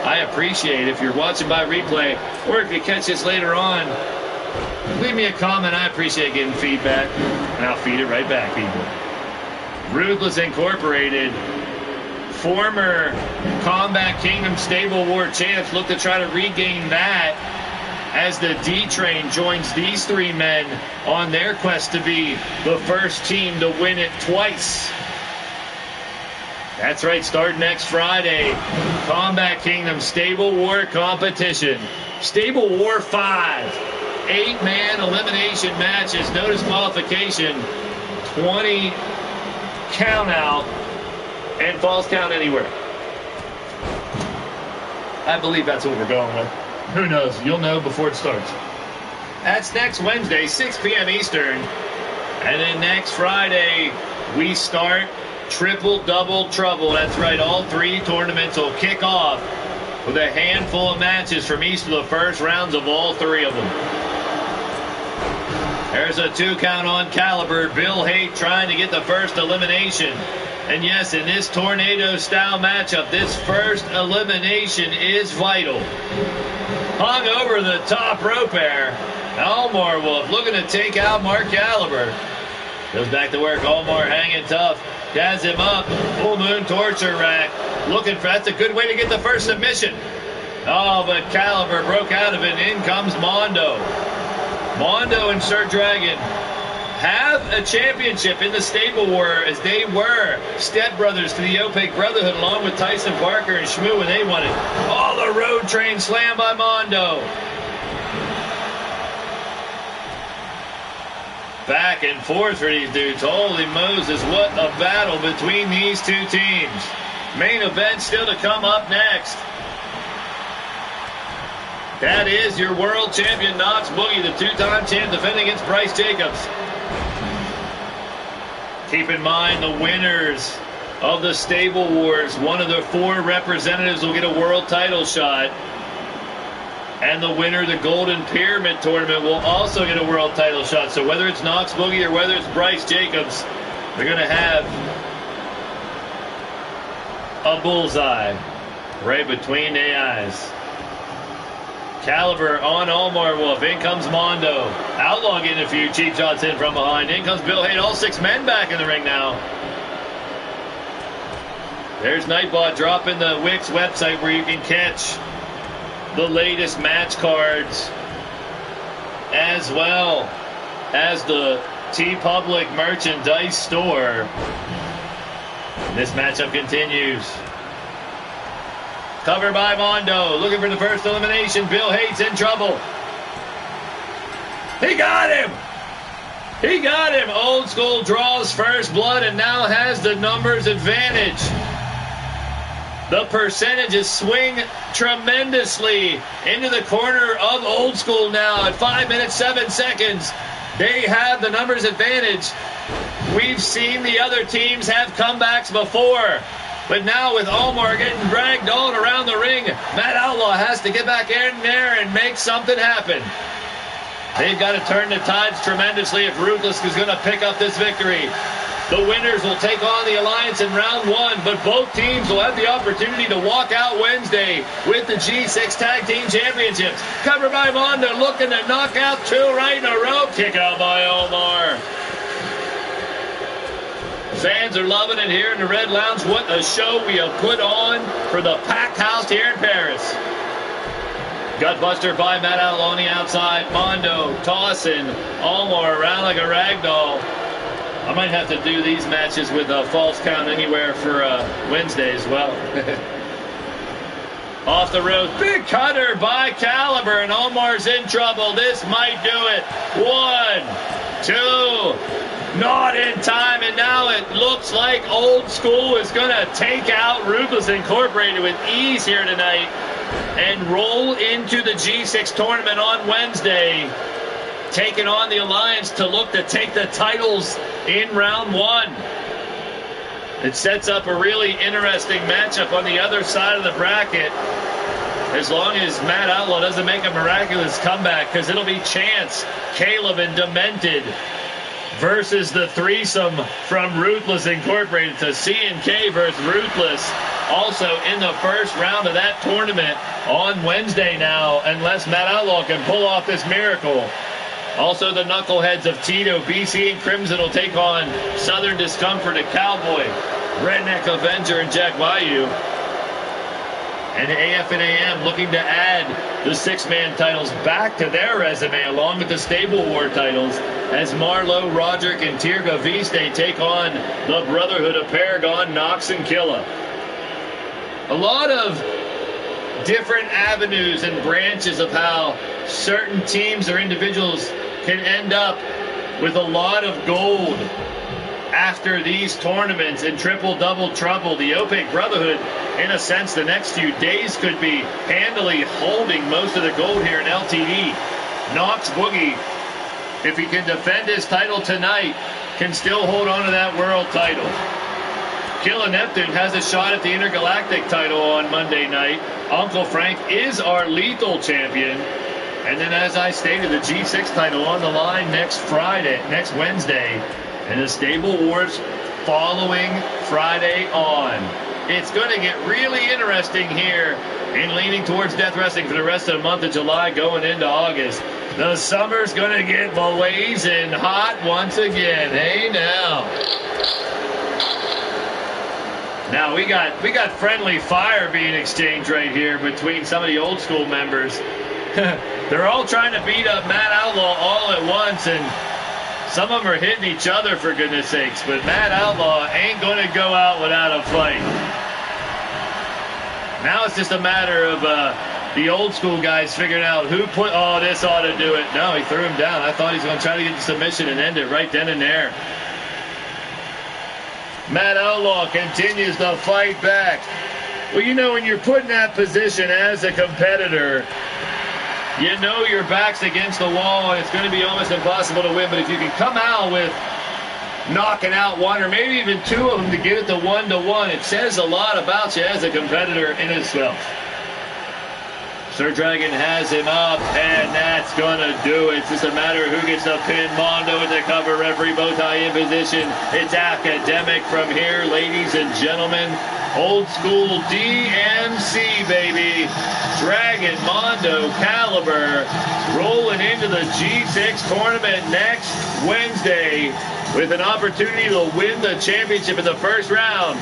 I appreciate it. If you're watching by replay, or if you catch this later on, leave me a comment. I appreciate getting feedback, and I'll feed it right back, people. Ruthless Incorporated, former Combat Kingdom Stable War champs, look to try to regain that as the D-Train joins these 3 men on their quest to be the first team to win it twice. That's right, start next Friday. Combat Kingdom Stable War competition. Stable War 5. 8-man elimination matches. No disqualification. 20 count out. And falls count anywhere. I believe that's what we're going with. Who knows? You'll know before it starts. That's next Wednesday, 6 p.m. Eastern. And then next Friday, we start Triple Double Trouble. That's right, all 3 tournaments will kick off with a handful of matches from each of the first rounds of all 3 of them. There's a 2 count on Caliber. Bill Haight trying to get the first elimination. And yes, in this tornado-style matchup, this first elimination is vital. Hung over the top rope there. Elmore Wolf looking to take out Mark Caliber. Goes back to work. Elmore hanging tough. Has him up. Full Moon Torture Rack. Looking for, that's a good way to get the first submission. Oh, but Caliber broke out of it. In comes Mondo. Mondo and Sir Dragon have a championship in the Stable War, as they were stepbrothers to the Opaque Brotherhood, along with Tyson Parker and Shmoo when they won it. Oh, the Road Train slam by Mondo. Back and forth for these dudes. Holy Moses, what a battle between these 2 teams. Main event still to come up next. That is your world champion, Knox Boogie, the 2-time champ, defending against Bryce Jacobs. Keep in mind the winners of the Stable Wars. One of the 4 representatives will get a world title shot. And the winner of the Golden Pyramid Tournament will also get a world title shot. So whether it's Knox Boogie or whether it's Bryce Jacobs, they're going to have a bullseye right between the eyes. Caliber on Elmore Wolf. In comes Mondo. Outlaw getting a few cheap shots in from behind. In comes Bill Haight. All 6 men back in the ring now. There's Nightbot dropping the Wix website where you can catch the latest match cards, as well as the TeePublic merchandise store. This matchup continues. Covered by Mondo, looking for the first elimination. Bill Haight's in trouble. He got him! He got him! Old School draws first blood and now has the numbers advantage. The percentages swing tremendously into the corner of Old School now at 5 minutes, 7 seconds. They have the numbers advantage. We've seen the other teams have comebacks before. But now with Elmore getting dragged all around the ring, Matt Outlaw has to get back in there and make something happen. They've got to turn the tides tremendously if Ruthless is going to pick up this victory. The winners will take on the Alliance in round 1, but both teams will have the opportunity to walk out Wednesday with the G6 Tag Team Championships. Covered by Mondo, looking to knock out 2 right in a row. Kick out by Omar. Fans are loving it here in the Red Lounge. What a show we have put on for the packed house here in Paris. Gutbuster by Matt Outlaw on the outside. Mondo tossing Omar around like a rag doll. I might have to do these matches with a false count anywhere for Wednesday as well. Off the ropes, big cutter by Caliber, and Omar's in trouble. This might do it. 1, 2, not in time, and now it looks like Old School is going to take out Ruthless Incorporated with ease here tonight and roll into the G6 tournament on Wednesday, taking on the Alliance to look to take the titles in round 1. It sets up a really interesting matchup on the other side of the bracket, as long as Matt Outlaw doesn't make a miraculous comeback, because it'll be Chance, Caleb, and Demented versus the threesome from Ruthless Incorporated. To C&K versus Ruthless, also in the first round of that tournament on Wednesday now, unless Matt Outlaw can pull off this miracle. Also, the knuckleheads of Tito, BC, and Crimson will take on Southern Discomfort and Cowboy, Redneck Avenger, and Jack Bayou. And AF and AM looking to add the 6-man titles back to their resume, along with the Stable War titles, as Marlowe, Roderick, and Tirga Viste take on the Brotherhood of Paragon, Nox, and Killa. A lot of different avenues and branches of how certain teams or individuals can end up with a lot of gold after these tournaments in Triple Double Trouble. The Opaque Brotherhood, in a sense, the next few days could be handily holding most of the gold here in LTD. Knox Boogie if he can defend his title tonight, can still hold on to that world title. Killer Neptune has a shot at the Intergalactic title on Monday night. Uncle Frank is our lethal champion. And then, as I stated, the G6 title on the line next Wednesday. And the Stable Wars following Friday on. It's going to get really interesting here in leaning towards Death Wrestling for the rest of the month of July going into August. The summer's going to get blazing hot once again. Hey, now. Now, we got friendly fire being exchanged right here between some of the old school members. They're all trying to beat up Matt Outlaw all at once, and some of them are hitting each other, for goodness sakes. But Matt Outlaw ain't going to go out without a fight. Now it's just a matter of the old school guys figuring out who put, oh, this ought to do it. No, he threw him down. I thought he was going to try to get the submission and end it right then and there. Matt Outlaw continues to fight back. Well, you know, when you're put in that position as a competitor, you know your back's against the wall and it's going to be almost impossible to win. But if you can come out with knocking out one or maybe even two of them to get it to 1-1, it says a lot about you as a competitor in itself. Sir Dragon has him up, and that's going to do it. It's just a matter of who gets the pin. Mondo in the cover, referee bow tie in position. It's academic from here, ladies and gentlemen. Old school DMC, baby. Dragon, Mondo, Caliber rolling into the G6 tournament next Wednesday with an opportunity to win the championship in the first round.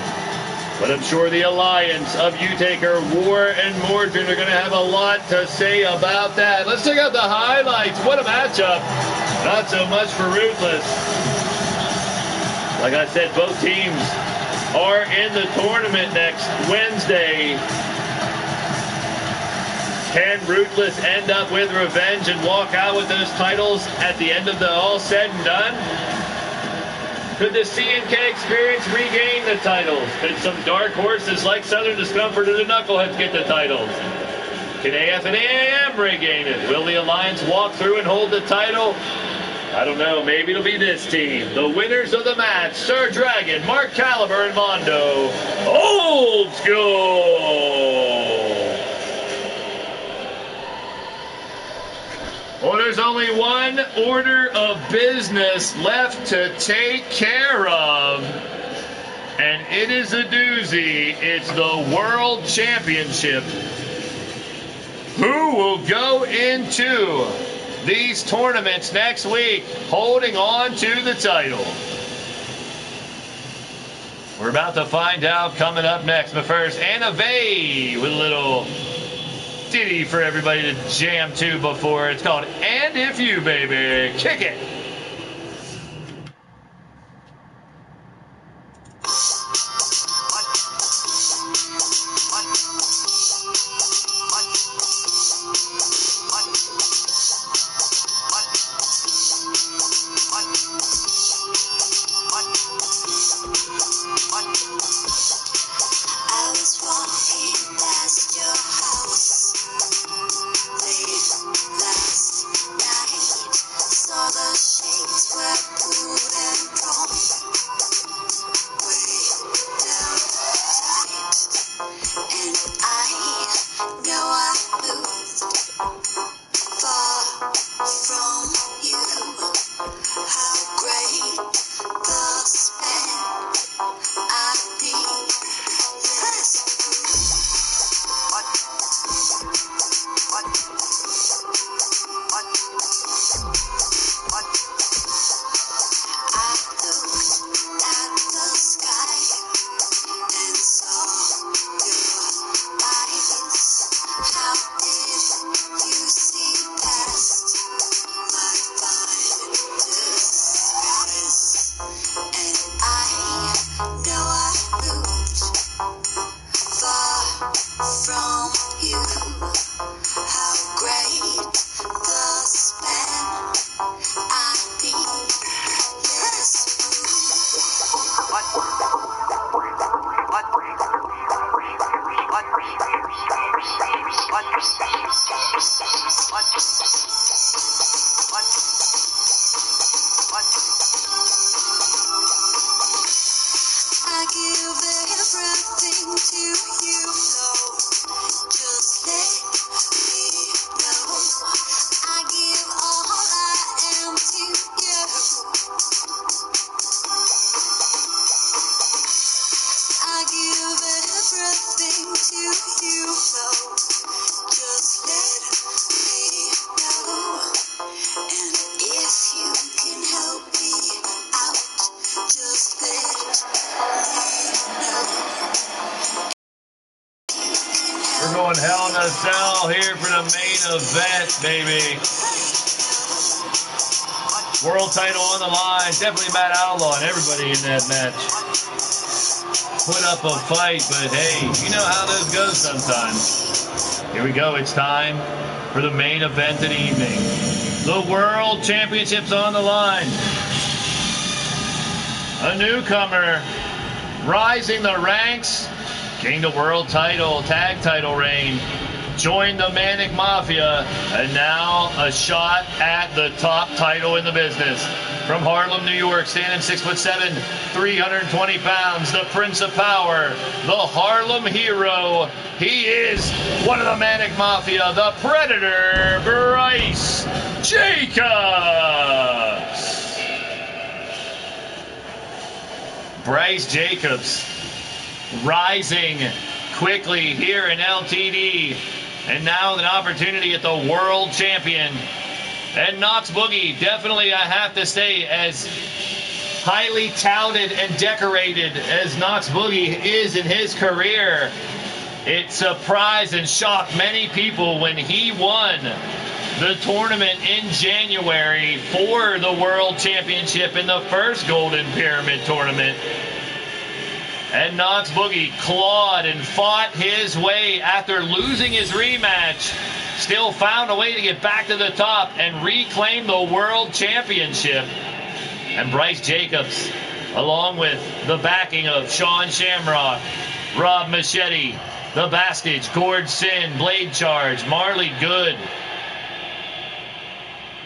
But I'm sure the alliance of Utaker, War, and Mordred are going to have a lot to say about that. Let's check out the highlights. What a matchup. Not so much for Ruthless. Like I said, both teams are in the tournament next Wednesday. Can Ruthless end up with revenge and walk out with those titles at the end of the all said and done? Could the C&K Experience regain the titles? Could some dark horses like Southern Discomfort or the Knuckleheads get the titles? Can AF and AAM regain it? Will the Alliance walk through and hold the title? I don't know. Maybe it'll be this team. The winners of the match, Sir Dragon, Mark Caliber, and Mondo. Old School! Well, there's only one order of business left to take care of, and it is a doozy. It's the World Championship. Who will go into these tournaments next week holding on to the title? We're about to find out coming up next. But first, Anna Vey with a little ditty for everybody to jam to before. It's called And If You, Baby. Kick it. Last night, saw the into you flow. Just let me know. I give all I am to you. I give everything to you flow. Just let me know. And if you can help me out, just let me know. We're going Hell in a Cell here for the main event, baby. World title on the line. Definitely Matt Outlaw and everybody in that match put up a fight, but hey, you know how those go sometimes. Here we go. It's time for the main event of the evening. The World Championship's on the line. A newcomer rising the ranks, gained a world title, tag title reign, joined the Manic Mafia, and now a shot at the top title in the business. From Harlem, New York, standing 6'7", 320 pounds, the Prince of Power, the Harlem Hero. He is one of the Manic Mafia, the Predator, Blaise Jacobs. Blaise Jacobs rising quickly here in LTD, and now an opportunity at the World Champion. And Knox Boogie, definitely I have to say, as highly touted and decorated as Knox Boogie is in his career, it surprised and shocked many people when he won the tournament in January for the World Championship in the first Golden Pyramid tournament. And Knox Boogie clawed and fought his way after losing his rematch. Still found a way to get back to the top and reclaim the World Championship. And Blaise Jacobs, along with the backing of Sean Shamrock, Rob Machete, The Bastage, Gord Sin, Blade Charge, Marley Good,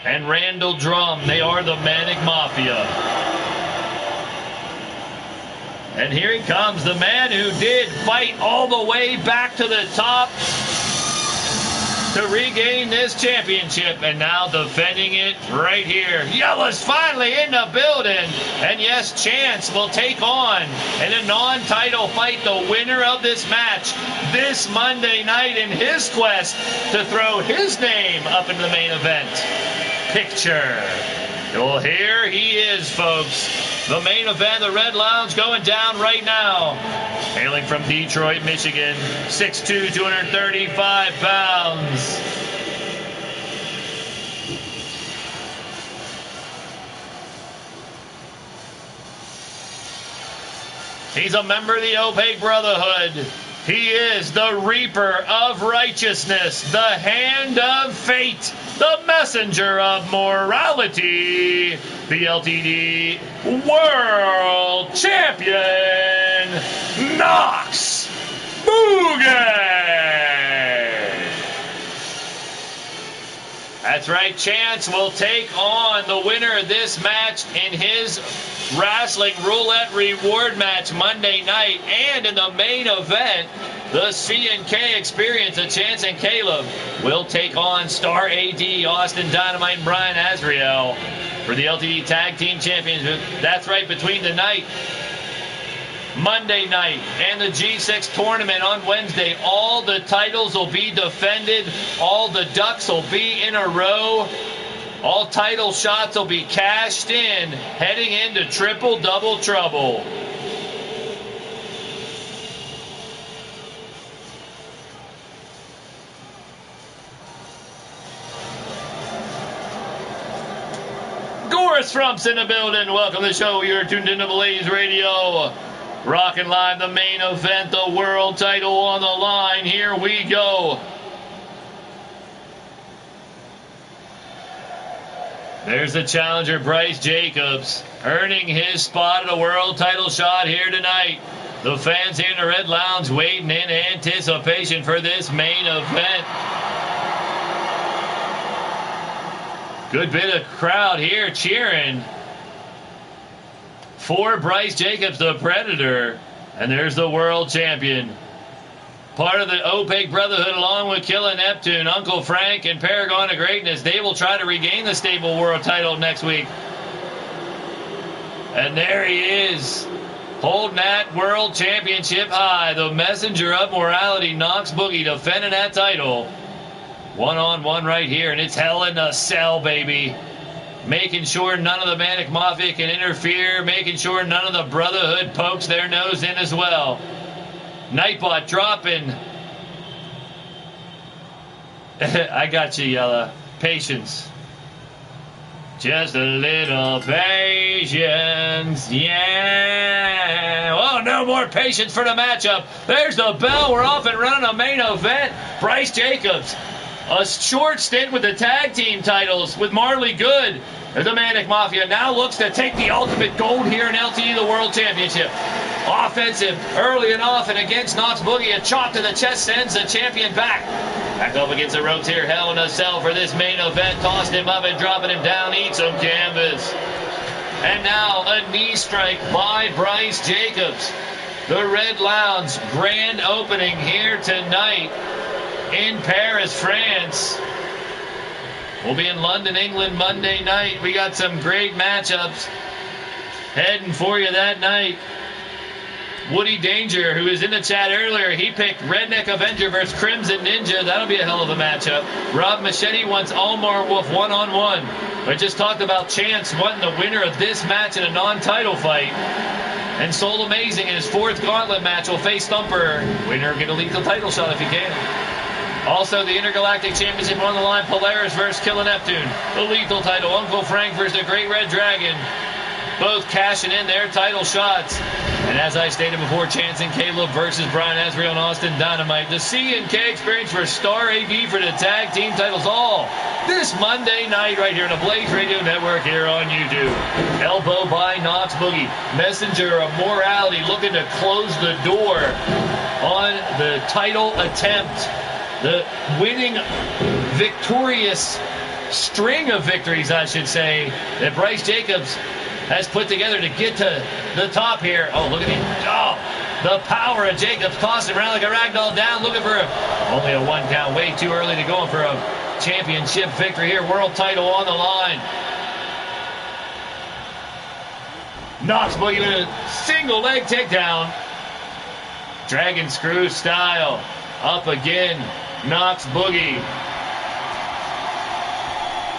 and Randall Drum. They are the Manic Mafia. And here he comes, the man who did fight all the way back to the top to regain this championship, and now defending it right here. Yella's finally in the building, and yes, Chance will take on, in a non-title fight, the winner of this match this Monday night in his quest to throw his name up into the main event picture. Well, here he is, folks. The main event, the Red Lounge, going down right now. Hailing from Detroit, Michigan, 6'2", 235 pounds. He's a member of the Opaque Brotherhood. He is the Reaper of Righteousness, the Hand of Fate, the Messenger of Morality, the LTD World Champion, Knox Boogie. That's right, Chance will take on the winner of this match in his Wrestling Roulette Reward match Monday night, and in the main event, the C&K Experience of Chance and Caleb will take on Star AD, Austin Dynamite, and Brian Azrael for the LTD Tag Team Championship. That's right, between the night, Monday night, and the G6 tournament on Wednesday, all the titles will be defended, all the ducks will be in a row. All title shots will be cashed in, heading into triple double trouble. Goris Frump's in the building. Welcome to the show. You're tuned into Blaised Radio. Rocking live the main event, the world title on the line. Here we go. There's the challenger, Blaise Jacobs, earning his spot at a world title shot here tonight. The fans here in the Red Lounge waiting in anticipation for this main event. Good bit of crowd here cheering for Blaise Jacobs, the Predator. And there's the world champion. Part of the Opaque Brotherhood along with Killer Neptune, Uncle Frank, and Paragon of Greatness. They will try to regain the stable world title next week. And there he is, holding that world championship high. The messenger of morality, Knox Boogie, defending that title. One-on-one right here, and it's Hell in a Cell, baby. Making sure none of the Manic Mafia can interfere, making sure none of the Brotherhood pokes their nose in as well. Nightbot dropping. I got you, Yella. Patience. Just a little patience, yeah. Oh, no more patience for the matchup. There's the bell. We're off and running a main event. Bryce Jacobs, a short stint with the tag team titles with Marley Good. The Manic Mafia now looks to take the ultimate gold here in LTD, the World Championship. Offensive, early and often against Knox Boogie. A chop to the chest sends the champion back. Back up against the ropes here. Hell in a Cell for this main event. Tossed him up and dropping him down. Eat some canvas. And now a knee strike by Bryce Jacobs. The Red Lounge grand opening here tonight in Paris, France. We'll be in London, England Monday night. We got some great matchups heading for you that night. Woody Danger, who was in the chat earlier, he picked Redneck Avenger versus Crimson Ninja. That'll be a hell of a matchup. Rob Machete wants Almar Wolf one-on-one. I just talked about Chance wanting the winner of this match in a non-title fight. And Soul Amazing in his fourth gauntlet match will face Thumper. Winner get a lethal title shot if he can. Also, the Intergalactic Championship on the line, Polaris versus Killer Neptune. The lethal title, Uncle Frank versus the Great Red Dragon. Both cashing in their title shots. And as I stated before, Chance and Caleb versus Brian Asbury and Austin Dynamite. The C&K Experience for Star AV for the tag team titles, all this Monday night right here on the Blaised Radio Network here on YouTube. Elbow by Knox Boogie. Messenger of Morality looking to close the door on the title attempt. The winning victorious string of victories, I should say, that Bryce Jacobs has put together to get to the top here. Oh, look at him. Oh, the power of Jacobs tossing around like a ragdoll down, looking for only a one count. Way too early to go for a championship victory here. World title on the line. Knox Boogie with a single leg takedown. Dragon screw style. Up again. Knox Boogie.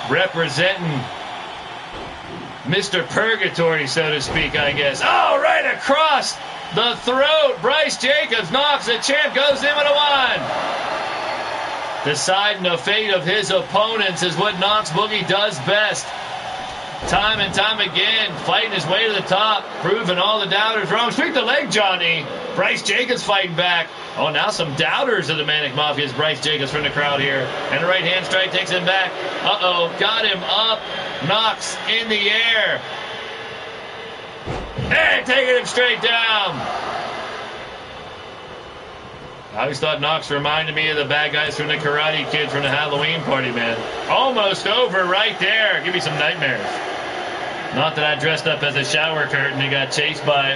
Representing Mr. Purgatory, so to speak, I guess. Oh, right across the throat. Bryce Jacobs knocks the champ, goes in with a one. Deciding the fate of his opponents is what Knox Boogie does best. Time and time again, fighting his way to the top, proving all the doubters wrong. Streak the leg, Johnny. Bryce Jacobs fighting back. Oh, now some doubters of the Manic Mafia is Bryce Jacobs from the crowd here. And the right hand strike takes him back. Uh-oh, got him up. Knox in the air. And taking him straight down. I always thought Knox reminded me of the bad guys from the Karate Kid from the Halloween party, man. Almost over right there. Give me some nightmares. Not that I dressed up as a shower curtain and got chased by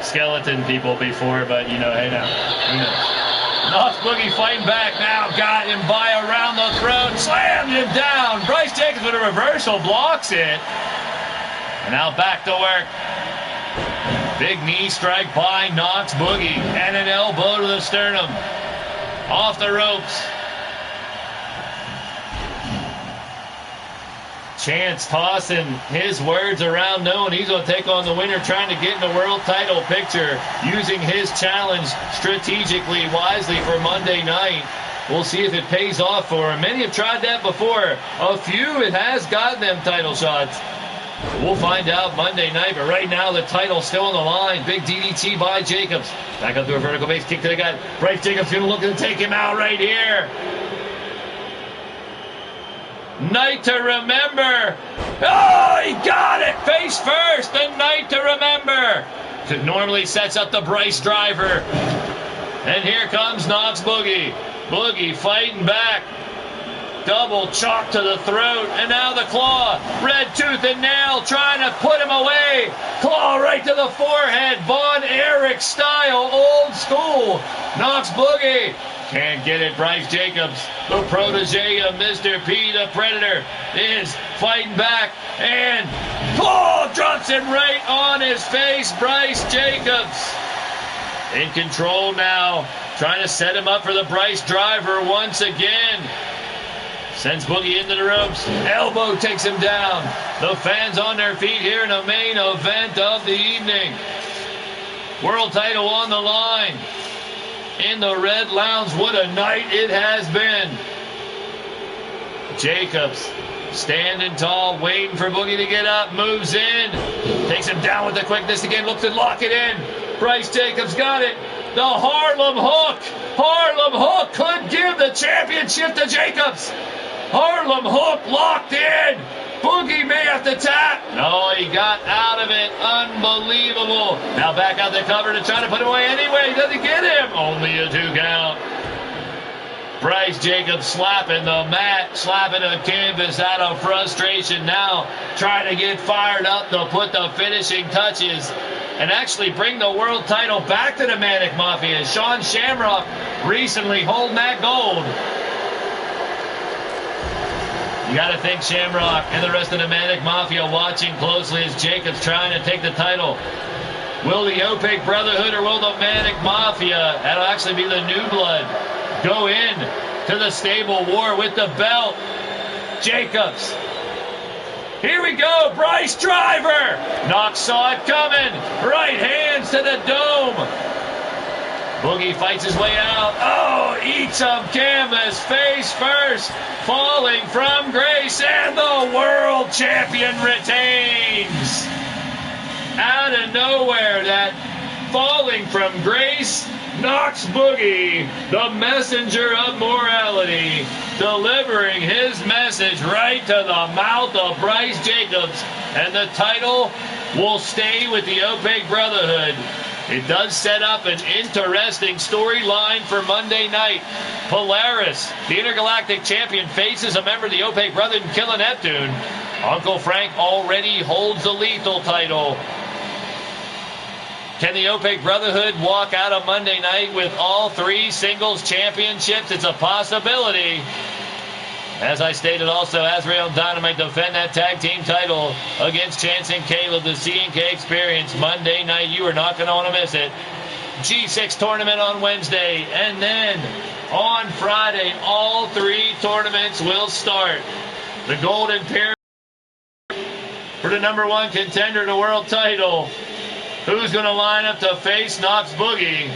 skeleton people before, but you know, hey now, who knows? Knox Boogie fighting back now, got him by around the throat, slammed him down. Bryce Jacobs with a reversal blocks it. And now back to work. Big knee strike by Knox Boogie and an elbow to the sternum. Off the ropes. Chance tossing his words around, knowing he's going to take on the winner, trying to get in the world title picture, using his challenge strategically, wisely for Monday night. We'll see if it pays off for him. Many have tried that before. A few, it has gotten them title shots. We'll find out Monday night, but right now the title's still on the line. Big DDT by Jacobs. Back up to a vertical base kick to the gut. Bryce Jacobs going to look to take him out right here. Night to remember. Oh, he got it. Face first. The night to remember. It normally sets up the Bryce driver. And here comes Knox Boogie. Boogie fighting back. double chalk to the throat, and now the claw. Red tooth and nail trying to put him away. Claw right to the forehead. Von Erich style, old school. Knocks Boogie. Can't get it. Bryce Jacobs, the protege of Mr. P, the Predator, is fighting back. And drops him right on his face. Bryce Jacobs in control now. Trying to set him up for the Bryce driver once again. Sends Boogie into the ropes. Elbow takes him down. The fans on their feet here in the main event of the evening. World title on the line. In the Red Lounge, what a night it has been. Jacobs standing tall, waiting for Boogie to get up, moves in, takes him down with the quickness again, looks to lock it in. Bryce Jacobs got it. The Harlem Hook. Harlem Hook could give the championship to Jacobs. Harlem Hook locked in. Boogie may have to tap. No, he got out of it. Unbelievable. Now back out the cover to try to put him away anyway. Doesn't get him. Only a 2 count. Bryce Jacobs slapping the mat, slapping the canvas out of frustration now, trying to get fired up to put the finishing touches and actually bring the world title back to the Manic Mafia. Sean Shamrock recently holding that gold. You got to think Shamrock and the rest of the Manic Mafia watching closely as Jacobs trying to take the title. Will the Opaque Brotherhood or will the Manic Mafia, that'll actually be the New Blood, go in to the stable war with the belt? Jacobs. Here we go. Bryce driver. Knox saw it coming. Right hands to the dome. Boogie fights his way out. Oh, eats some canvas face first. Falling from grace, and the world champion retains. Out of nowhere, that falling from grace knocks Boogie, the messenger of morality, delivering his message right to the mouth of Bryce Jacobs, and the title will stay with the Opaque Brotherhood. It does set up an interesting storyline for Monday night. Polaris, the intergalactic champion, faces a member of the Opaque Brotherhood and Killer Neptune. Uncle Frank already holds the lethal title. Can the Opaque Brotherhood walk out of Monday night with all 3 singles championships? It's a possibility. As I stated also, Azrael and Dynamite defend that tag team title against Chance and Caleb, the C&K Experience. Monday night, you are not going to want to miss it. G6 tournament on Wednesday, and then on Friday, all 3 tournaments will start. The Golden Pyramid for the #1 contender to the world title. Who's going to line up to face Knox Boogie?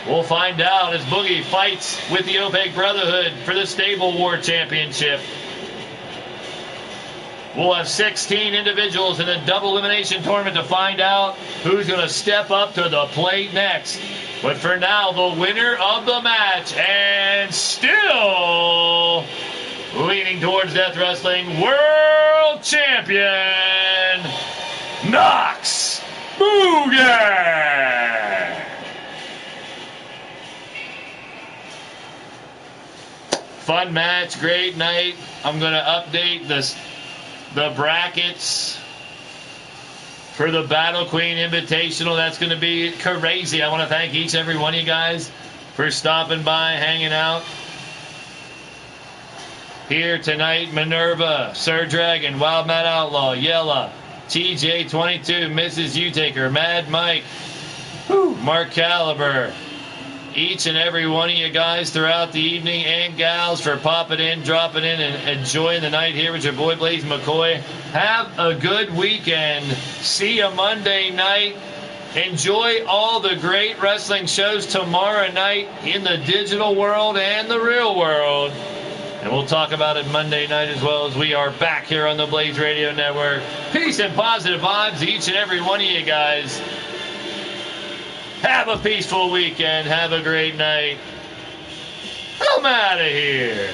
We'll find out as Boogie fights with the Opaque Brotherhood for the Stable War Championship. We'll have 16 individuals in a double elimination tournament to find out who's going to step up to the plate next. But for now, the winner of the match, and still leaning towards Death Wrestling, World Champion, Knox Boogie! Fun match, great night. I'm going to update the brackets for the Battle Queen Invitational. That's going to be crazy. I want to thank each and every one of you guys for stopping by, hanging out. Here tonight, Minerva, Sir Dragon, Wild Mad Outlaw, Yella, TJ22, Mrs. Utaker, Mad Mike, Mark Caliber. Each and every one of you guys throughout the evening, and gals, for popping in, dropping in, and enjoying the night here with your boy Blaise McCoy. Have a good weekend. See you Monday night. Enjoy all the great wrestling shows tomorrow night in the digital world and the real world. And we'll talk about it Monday night as well, as we are back here on the Blaised Radio Network. Peace and positive vibes, each and every one of you guys. Have a peaceful weekend. Have a great night. I'm out of here.